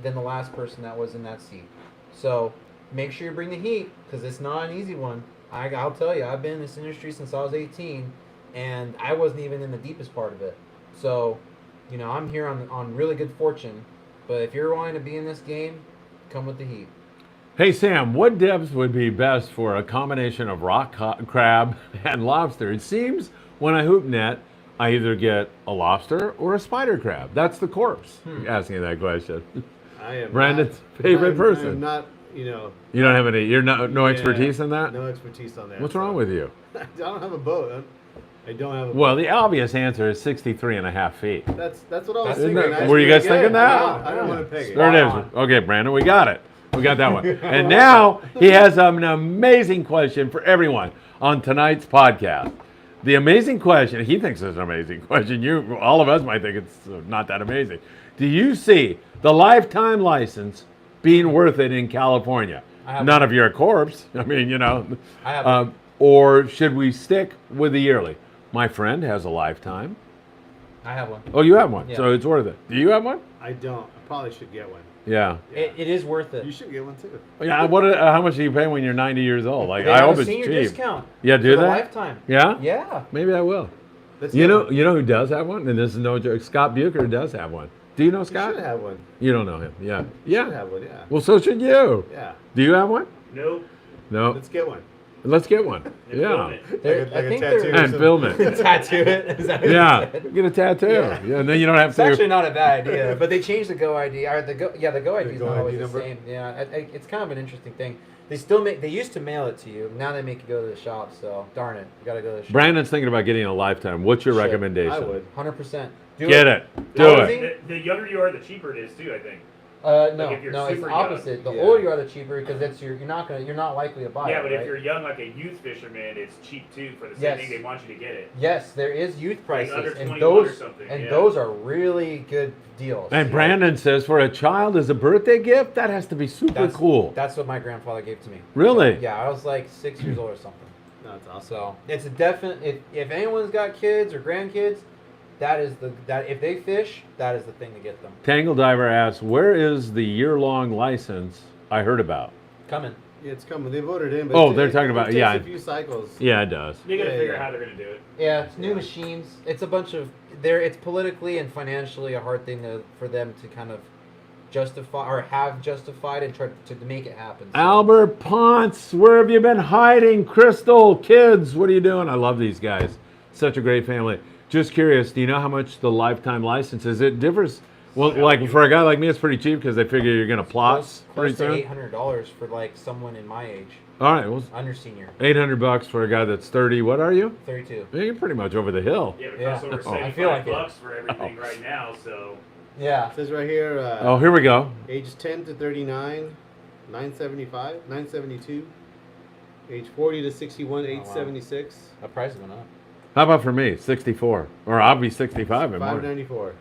than the last person that was in that seat. So make sure you bring the heat, because it's not an easy one. I'll tell you, I've been in this industry since I was 18, and I wasn't even in the deepest part of it. So, I'm here on really good fortune. But if you're wanting to be in this game, come with the heat. Hey, Sam, what depths would be best for a combination of rock crab and lobster? It seems when I hoop net, I either get a lobster or a spider crab. That's the corpse asking that question. I am Brandon's not- favorite I'm person. not, You don't have any, no expertise in that? No expertise on that. What's wrong with you? I don't have a boat. I don't have a Well, boat. the obvious answer is 63 and a half feet. That's what I was Isn't thinking. that- were you guys thinking that? I don't want to peg it. There it is. Okay, Brandon, we got it. We got that one. And now he has an amazing question for everyone on tonight's podcast. The amazing question, he thinks it's an amazing question. All of us might think it's not that amazing. Do you see the lifetime license being worth it in California? None of you are corpse. I mean, I have or should we stick with the yearly? My friend has a lifetime. I have one. Oh, you have one, Yeah. so it's worth it. Do you have one? I don't. I probably should get one. Yeah. It is worth it. You should get one too. Yeah. How much do you pay when you're 90 years old? Like, They I have hope a it's senior cheap. discount. Yeah, do for the they? lifetime. Yeah. Yeah. Maybe I will. Let's You get know, one. you know who does have one, and this is no joke. Scott Bucher does have one. Do you know You Scott? should have one. You don't know him. Yeah. You Yeah. should have one. Yeah. Well, so should you. Yeah. Do you have one? Nope. No. Let's get one. Let's get one. And Yeah. film it. They're- Like I a think tattoo they're- or And something. film it. Tattoo it. Is that what you Yeah. said? Get a tattoo. Yeah. Yeah. And then you don't have It's actually to. not a bad idea, but they changed the Go ID. Or the Go ID is Go not ID always the number? same. Yeah, it's kind of an interesting thing. They used to mail it to you. Now they make you go to the shop. So darn it, you gotta go to the shop. Brandon's thinking about getting a lifetime. What's your Shit, recommendation? I would. 100%. Get it. Do How is it. he? The younger you are, the cheaper it is too. I think. No, if you're no, it's super young. opposite. The Yeah. older you are, the cheaper because you're not likely to buy Yeah, it. but right? if you're young, like a youth fisherman, it's cheap too for the same Yes. thing. They want you to get it. Yes, there is youth Like prices, under and 21 or those something, and yeah. those are really good deals. And Brandon says for a child as a birthday gift, that has to be super cool. That's what my grandfather gave to me. Really? Yeah, I was like 6 years old or something. No, it's awesome. So it's a definite. If anyone's got kids or grandkids, that if they fish, that is the thing to get them. Tangle Diver asks, where is the year-long license I heard about? Coming. Yeah, it's coming. They voted in. But Oh, they're talking about- it takes yeah. a few cycles. Yeah, it does. You gotta Yeah, figure yeah. out how they're gonna do it. Yeah, it's new machines. It's a bunch of it's politically and financially a hard thing for them to kind of justify or have justified and tried to make it happen. So, Albert Ponce, where have you been hiding? Crystal, kids, what are you doing? I love these guys. Such a great family. Just curious, do you know how much the lifetime license is? It differs. Well, like for a guy like me, it's pretty cheap because they figure you're going to plot pretty close to soon. $800 for like someone in my age, All right, well, under senior, $800 for a guy that's 30. What are you? 32. Yeah, you're pretty much over the hill. Yeah, it Yeah. costs over Oh. I 75 feel like it. bucks for everything right now. So Yeah. It says right here, Oh, here we go. age 10 to 39, 975, 972. Age 40 to 61, 876. The price went up. How about for me? 64, or I'll be 65 in March. 594.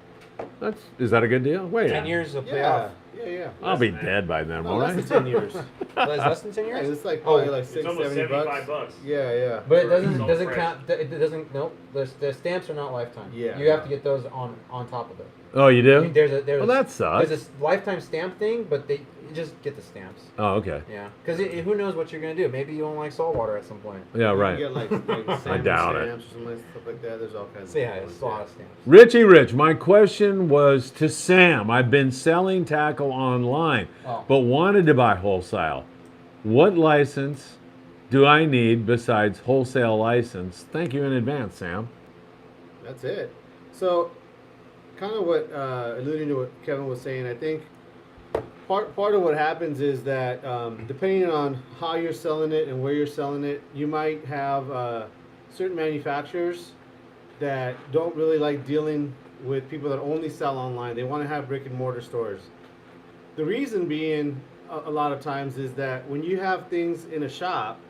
Is that a good deal? Wait, 10 years will pay Yeah, off. yeah. I'll be dead by then, No, won't less I? than 10 years. Well, it's less than 10 Yeah, years. it's like probably like it's 6, almost 70 75 bucks. bucks. Yeah. But it For doesn't all doesn't fresh. count. It doesn't. Nope. The stamps are not lifetime. Yeah. You have to get those on top of it. Oh, you do? There's Well, that sucks. There's a lifetime stamp thing, but you just get the stamps. Oh, okay. Yeah. Because who knows what you're gonna do? Maybe you won't like saltwater at some point. Yeah, You right. get like salmon doubt it. stamps or something like, stuff like that. There's all kinds See, of yeah, ones, it's a lot of stamps. Richie Rich, my question was to Sam. I've been selling tackle online, Oh. but wanted to buy wholesale. What license do I need besides wholesale license? Thank you in advance, Sam. That's it. So, kind of what alluding to what Kevin was saying, I think part of what happens is that depending on how you're selling it and where you're selling it, you might have certain manufacturers that don't really like dealing with people that only sell online. They want to have brick and mortar stores. The reason being a lot of times is that when you have things in a shop,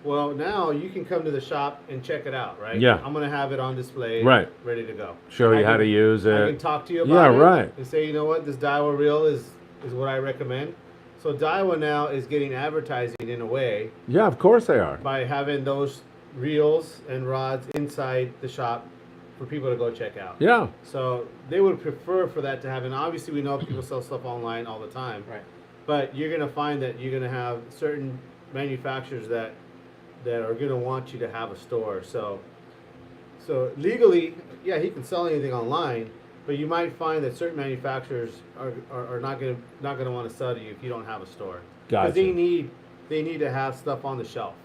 well, now you can come to the shop and check it out, right? Yeah. I'm going to have it on display, Right. ready to go. Show you I how can- to use I can it. talk to you Yeah, about it right. and say, you know what, this Daiwa reel is what I recommend. So Daiwa now is getting advertising in a way Yeah, of course they are. by having those reels and rods inside the shop for people to go check out. Yeah. So they would prefer for that to happen. Obviously, we know people sell stuff online all the time. Right. But you're going to find that you're going to have certain manufacturers that are going to want you to have a store. So legally, yeah, he can sell anything online, but you might find that certain manufacturers are not going to want to sell to you if you don't have a store. Gotcha. Because they need to have stuff on the shelf,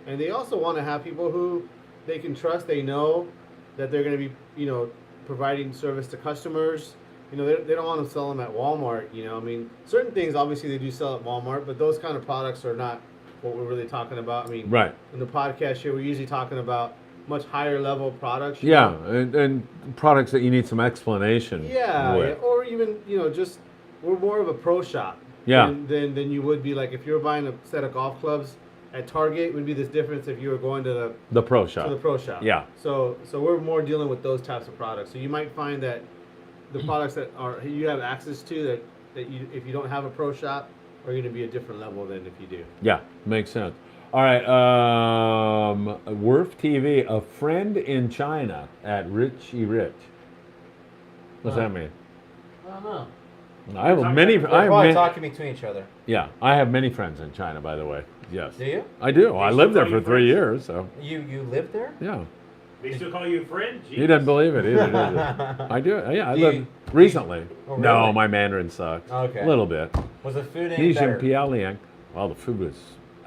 and they also want to have people who they can trust. They know that they're going to be providing service to customers. They don't want to sell them at Walmart. I mean, certain things obviously they do sell at Walmart, but those kind of products are not what we're really talking about. I mean, Right. in the podcast here, we're usually talking about much higher level products. Yeah, and products that you need some explanation Yeah, with. or even just we're more of a pro shop. Yeah. Than you would be like if you're buying a set of golf clubs at Target. It would be this difference if you were going to The pro the shop. pro shop. Yeah. So we're more dealing with those types of products. So you might find that the products that you have access to that you, if you don't have a pro shop, are going to be a different level than if you do. Yeah, makes sense. All right, Werf TV, a friend in China at Richie Rich. What's that mean? I don't know. I have many. They're I have probably many, talking between each other. yeah, I have many friends in China. By the way, yes. Do you? I do. I still lived there call for you 3 friends? years, so You live there? yeah. They still call you a friend? He doesn't believe it either. Does he? I do. Yeah, I Do lived you- recently. Oh, No, really? my Mandarin sucks. Okay. A little bit. Was the food any Nijin better? Piaoliang. Well, the food was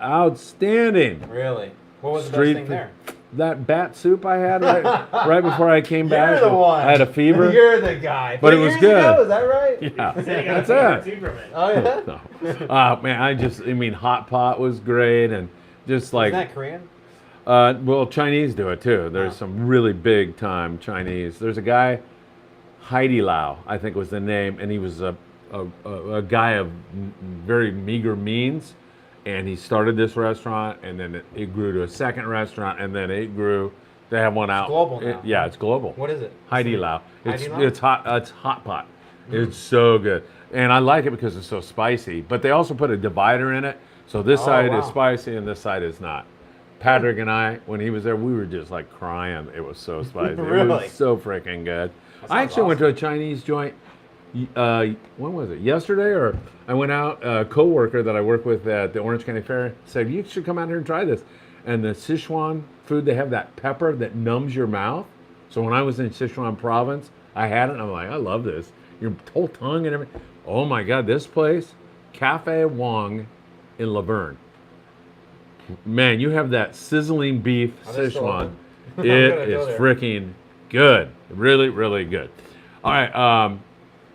outstanding. Really? What was the Street best thing there? That bat soup I had right before I came You're back. the one. I had a fever. You're the guy. But it 3 was years good. ago, is that right? Yeah, Said he got a that's it. cartoon from it. Oh yeah. No. Man, I mean, hot pot was great, and just like, Isn't that Korean? well, Chinese do it too. There's Oh. some really big time Chinese. There's a guy, Heidi Lau, I think was the name, and he was a guy of very meager means, and he started this restaurant, and then it grew to a second restaurant, and then it grew. They have one out. global now. Yeah, it's global. What is it? Heidi Lau. Heidi Lau? It's hot. It's hot pot. It's so good, and I like it because it's so spicy. But they also put a divider in it, so this Oh, side wow. is spicy and this side is not. Patrick and I, when he was there, we were just like crying. It was so spicy. It Really? was so freaking good. I sounds actually went to awesome. a Chinese joint. When was it? Yesterday, or I went out. A coworker that I work with at the Orange County Fair said, "You should come out here and try this." And the Sichuan food, they have that pepper that numbs your mouth. So when I was in Sichuan province, I had it, and I'm like, I love this. your whole tongue and everything. Oh my God, this place, Cafe Wong in Laverne. Man, you have that sizzling beef Are they still Sichuan. open? It gonna go is there. freaking good. Really, really good. All right,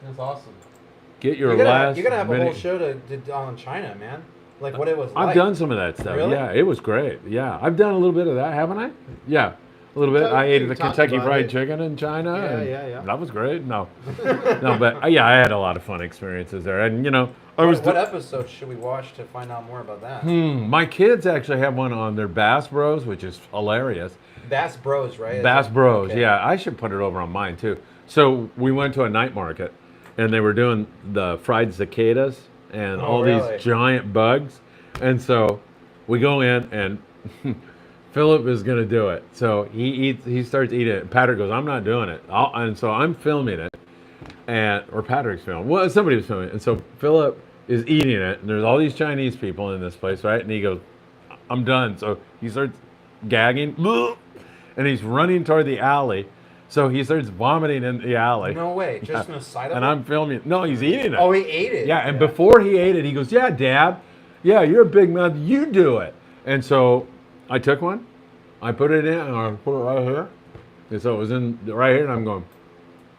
That's awesome. get your You're last gonna have a minute. whole show to on China, man. Like what it was I've like. done some of that stuff. Really? Yeah, it was great. Yeah, I've done a little bit of that, haven't I? Yeah, a little bit. So I ate you the talked Kentucky about Fried it. Chicken in China. Yeah, and yeah. That was great. No, no, but yeah, I had a lot of fun experiences there, and you know, I was. What episode should we watch to find out more about that? My kids actually have one on their Bass Bros, which is hilarious. Bass Bros, right? Is Bass it? Bros, Okay. yeah. I should put it over on mine too. So we went to a night market, and they were doing the fried cicadas and Oh, all really? these giant bugs, and so we go in and Philip is gonna do it. So he starts eating it. Patrick goes, I'm not doing it. And so I'm filming it, or Patrick's filming. Well, somebody was filming it, and so Philip is eating it, and there's all these Chinese people in this place, right? And he goes, I'm done. So he starts gagging, and he's running toward the alley. So he starts vomiting in the alley. No way. Just on the side of And it? I'm filming. No, he's eating it. Oh, he ate it. Yeah, and before he ate it, he goes, yeah, Dad. Yeah, you're a big mouth. You do it. And so I took one. I put it in, and I put it right here. And so it was in right here, and I'm going.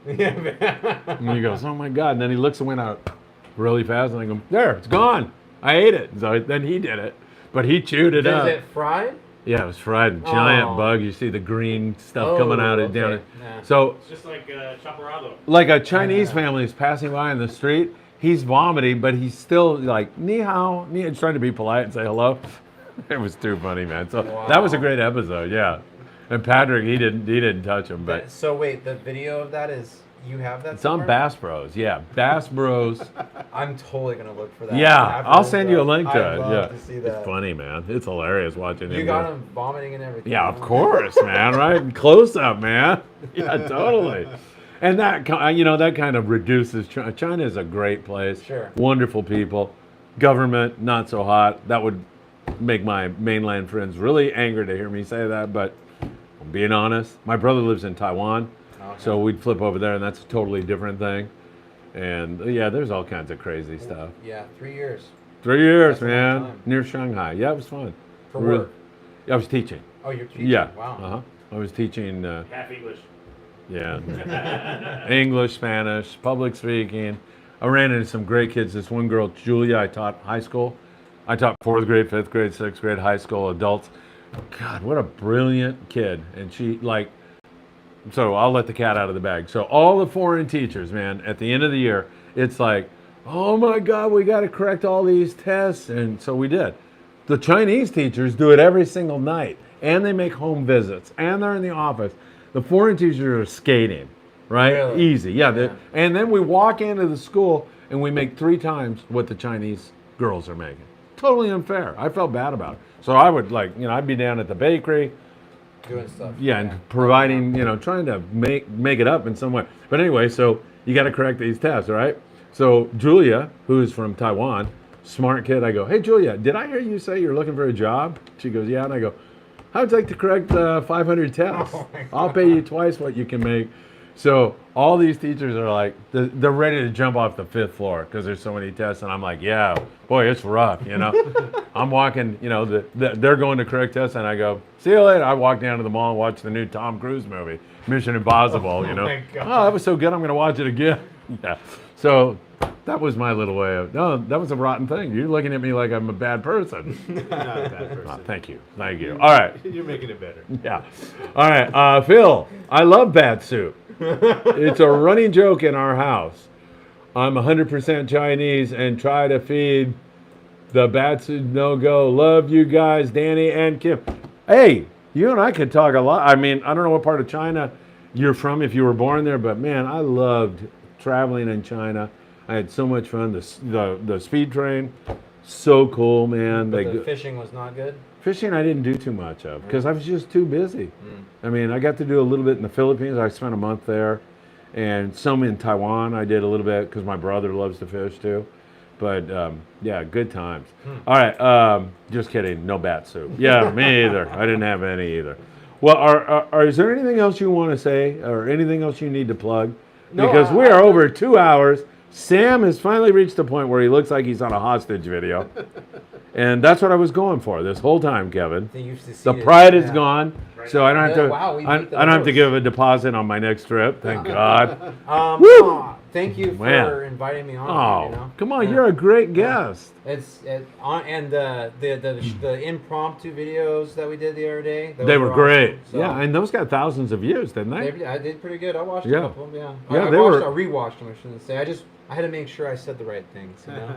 And he goes, oh, my God. And then he looks and went out really fast, and I go, there, it's gone. I ate it. So then he did it. But he chewed it up. Is it fried? Yeah, it was fried. Giant Oh. bug. You see the green stuff coming out of down it. Yeah. So It's just like chaparrado. like a Chinese family is passing by in the street, he's vomiting, but he's still like, ni hao, ni, he's trying to be polite and say hello. It was too funny, man. So that was a great episode, yeah. And Patrick, he didn't touch him, but So wait, the video of that is you have that? it's on somewhere? Bass Bros, yeah. Bass Bros. I'm totally gonna look for that. Yeah, after I'll this, send you a bro. link to I'd it. love Yeah, to see that. it's funny, man. It's hilarious watching him. You got go. him vomiting and everything. Yeah, of course, man. Right, close up, man. Yeah, totally. And that that kind of reduces China. China is a great place. Sure. Wonderful people. Government not so hot. That would make my mainland friends really angry to hear me say that. But I'm being honest. My brother lives in Taiwan, so we'd flip over there, and that's a totally different thing. And yeah, there's all kinds of crazy stuff. Yeah, 3 years 3 years, That's a long man, time. near Shanghai. Yeah, it was fun. for Really- work. I was teaching. Oh, you're teaching. Yeah. Wow. I was teaching. Half English. Yeah. English, Spanish, public speaking. I ran into some great kids. This one girl, Julia, I taught high school. I taught 4th grade, 5th grade, 6th grade, high school, adults. God, what a brilliant kid. And she, so I'll let the cat out of the bag. So all the foreign teachers, man, at the end of the year, it's like, oh my God, we got to correct all these tests. And so we did. The Chinese teachers do it every single night. And they make home visits. And they're in the office. The foreign teachers are skating, right? Really? Easy. Yeah. Yeah. And then we walk into the school and we make 3 times what the Chinese girls are making. Totally unfair. I felt bad about it. So I would I'd be down at the bakery, Doing stuff. yeah, and providing, trying to make it up in some way. But anyway, so you got to correct these tests, right? So Julia, who's from Taiwan, smart kid, I go, hey Julia, did I hear you say you're looking for a job? She goes, yeah, and I go, how would you like to correct 500 tests? Oh my I'll pay you twice what you can make. So all these teachers are like, they're ready to jump off the 5th floor because there's so many tests, and I'm like, yeah, boy, it's rough, I'm walking, they're going to correct tests, and I go, see you later. I walk down to the mall and watch the new Tom Cruise movie, Mission Impossible, my God. Oh, that was so good, I'm going to watch it again. Yeah. So that was my little way of, no, that was a rotten thing. You're looking at me like I'm a bad person. Not a bad person. Oh, thank you. All right. You're making it better. Yeah. All right. Phil, I love bat soup. It's a running joke in our house. I'm 100% Chinese and try to feed the bat soup no-go. Love you guys, Danny and Kim. Hey, you and I could talk a lot. I mean, I don't know what part of China you're from if you were born there, but man, I loved traveling in China. I had so much fun. The speed train, so cool, man. But the fishing was not good. Fishing I didn't do too much of because I was just too busy. I mean, I got to do a little bit in the Philippines. I spent a month there, and some in Taiwan I did a little bit because my brother loves to fish too. But yeah, good times. All right, just kidding. No bat soup. Yeah, me either. I didn't have any either. Well, is there anything else you want to say or anything else you need to plug? No, because we are over 2 hours. Sam has finally reached the point where he looks like he's on a hostage video. And that's what I was going for this whole time, Kevin. The pride is gone, so I don't have to. Wow, we I beat the don't have to host. give a deposit on my next trip. Thank God. Thank you for Man. inviting me on. Oh, you know? come on! Yeah. You're a great guest. And the impromptu videos that we did the other day. They were great. awesome. So Yeah, and those got thousands of views, didn't they? I did pretty good. I watched Yeah. a couple of them. Yeah, I they watched, were- I rewatched them. I shouldn't say. I had to make sure I said the right things. You know.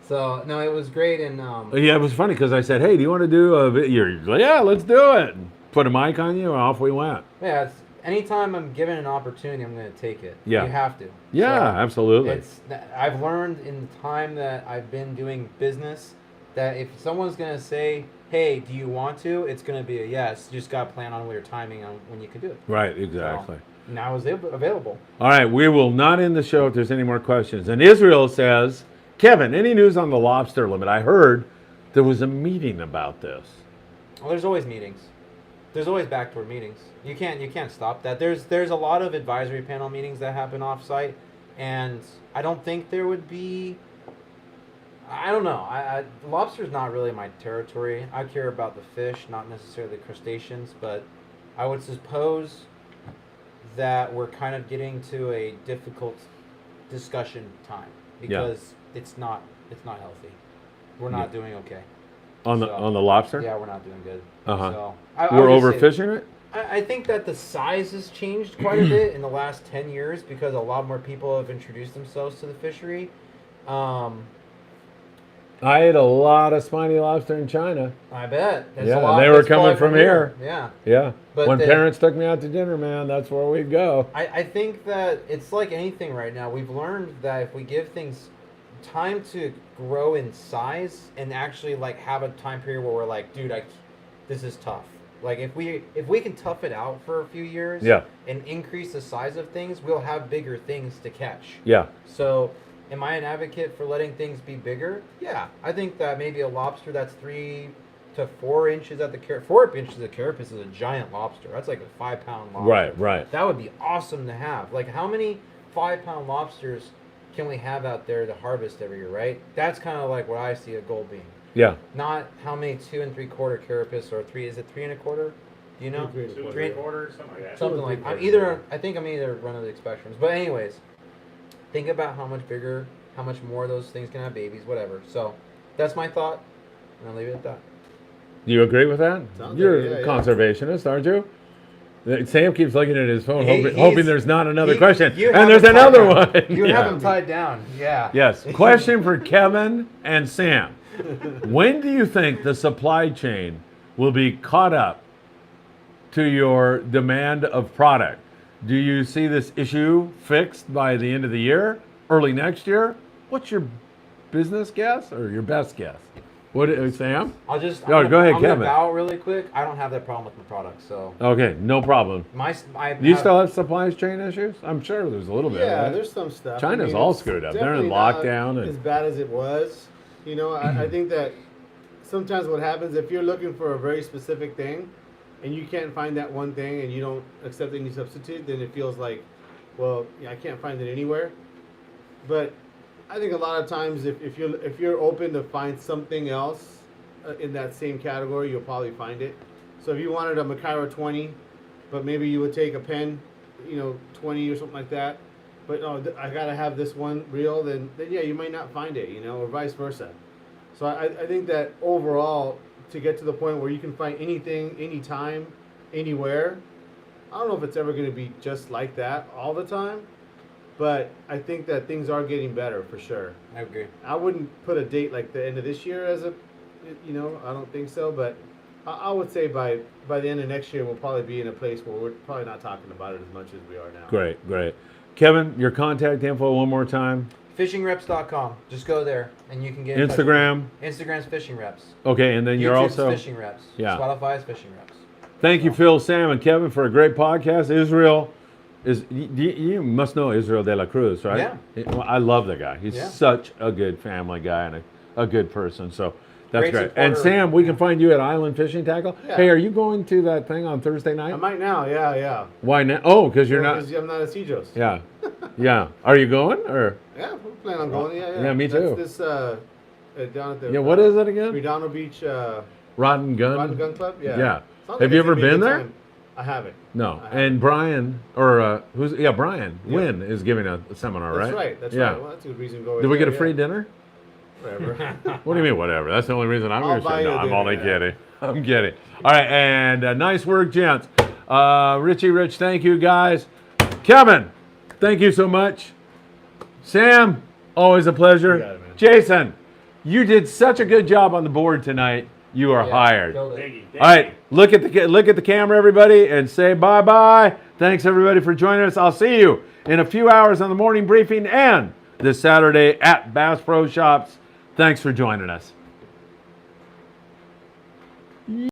So no, it was great. And Yeah, it was funny because I said, "Hey, do you want to do a video?" You're like, "Yeah, let's do it." Put a mic on you, and off we went. yeah, anytime I'm given an opportunity, I'm going to take it. Yeah. You have to. Yeah, So, absolutely. I've learned in the time that I've been doing business that if someone's going to say, "Hey, do you want to?" It's going to be a yes. You just got to plan on your timing on when you can do it. Right, exactly. So, now it's available. All right, we will not end the show if there's any more questions. And Israel says, Kevin, any news on the lobster limit? I heard there was a meeting about this. Well, there's always meetings. There's always backdoor meetings. You can't stop that. There's a lot of advisory panel meetings that happen off-site, and I don't think there would be. I don't know. Lobster's not really my territory. I care about the fish, not necessarily the crustaceans. But I would suppose that we're kind of getting to a difficult discussion time because it's not healthy. We're not doing okay. On the So, on the lobster? Yeah, we're not doing good. Uh-huh. So, We're I would just say- overfishing it? I think that the size has changed quite a bit in the last 10 years because a lot more people have introduced themselves to the fishery. I ate a lot of spiny lobster in China. I bet. That's Yeah, a lot, they were that's coming probably from here. Yeah. Yeah. But when the- parents took me out to dinner, man, that's where we'd go. I think that it's like anything right now. We've learned that if we give things time to grow in size and actually like have a time period where we're like, dude, this is tough. Like if we can tough it out for a few years Yeah. and increase the size of things, we'll have bigger things to catch. Yeah. So, am I an advocate for letting things be bigger? Yeah, I think that maybe a lobster that's 3 to 4 inches at the 4 inches of carapace is a giant lobster. That's like a 5-pound lobster. Right. That would be awesome to have. Like, how many 5-pound lobsters can we have out there to harvest every year? Right. That's kind of like what I see a goal being. Yeah. Not how many 2 3/4 carapace or 3. Is it 3 1/4? Do you know? 3 2 3/4. 3/4, something like that. Something like. I think I'm either one of the spectrums. But anyways, think about how much bigger, how much more those things can have babies, whatever. So that's my thought, and I'll leave it at that. Do you agree with that? Sounds You're like- a yeah. conservationist, aren't you? Sam keeps looking at his phone, He's- hoping there's not another question. You And have there's him tied another down. one. You Yeah. have him tied down. Yeah. Yes. Question for Kevin and Sam. When do you think the supply chain will be caught up to your demand of product? Do you see this issue fixed by the end of the year, early next year? What's your business guess or your best guess? What, Sam? I'll just. No, go ahead, I'm Kevin. gonna bow really quick. I don't have that problem with my product, so Okay, no problem. Do you still have supply chain issues? I'm sure there's a little bit. Yeah, right? there's some stuff. China's all it's screwed up. They're in definitely not lockdown and- as bad as it was. You know, I think that sometimes what happens if you're looking for a very specific thing, and you can't find that one thing, and you don't accept any substitute, then it feels like, well, yeah, I can't find it anywhere. But I think a lot of times, if you're open to find something else in that same category, you'll probably find it. So if you wanted a Macaira 20, but maybe you would take a pen, 20 or something like that. But I gotta have this one reel. Then yeah, you might not find it, or vice versa. So I think that overall, to get to the point where you can find anything, anytime, anywhere, I don't know if it's ever going to be just like that all the time, but I think that things are getting better for sure. I agree. I wouldn't put a date like the end of this year as I don't think so, but I would say by the end of next year, we'll probably be in a place where we're probably not talking about it as much as we are now. Great. Kevin, your contact info one more time. Fishingreps.com. Just go there, and you can get in touch Instagram. with me. Instagram's Fishing Reps. Okay, and then you're YouTube's also. Fishing Reps. Yeah. Spotify's Fishing Reps. Thank you, Phil, Sam, and Kevin, for a great podcast. Israel is. You must know Israel de la Cruz, right? Yeah. Well, I love the guy. He's Yeah. such a good family guy and a good person. So That's Great great. And supporter. Sam, we can find you at Island Fishing Tackle. Yeah. Hey, are you going to that thing on Thursday night? I might now. Yeah. Why not? Oh, because you're not. Because I'm not at Cedros. Yeah, yeah. Are you going or? Yeah, we're planning on going. Yeah. Yeah, me too. That's this down at the. Yeah. What is it again? Redondo Beach. Rod and Gun. Rod and Gun Club. Yeah. Yeah. Sounds Have like you it's ever gonna be a been good there? time. I haven't. No. I haven't. And Brian Brian Wynn is giving a seminar, That's right? right. That's yeah. right. Well, that's a good reason to go. Did we Yeah, get a yeah. free dinner? Whatever. What do you mean, whatever? That's the only reason I'm I'll going to buy say you no. a I'm dinner, only yeah. kidding. I'm kidding. All right, and nice work, gents. Rich, thank you, guys. Kevin, thank you so much. Sam, always a pleasure. You got it, man. Jason, you did such a good job on the board tonight. You are hired. Killed it. Thank you. All right, look at the camera, everybody, and say bye-bye. Thanks, everybody, for joining us. I'll see you in a few hours on the morning briefing and this Saturday at Bass Pro Shops. Thanks for joining us.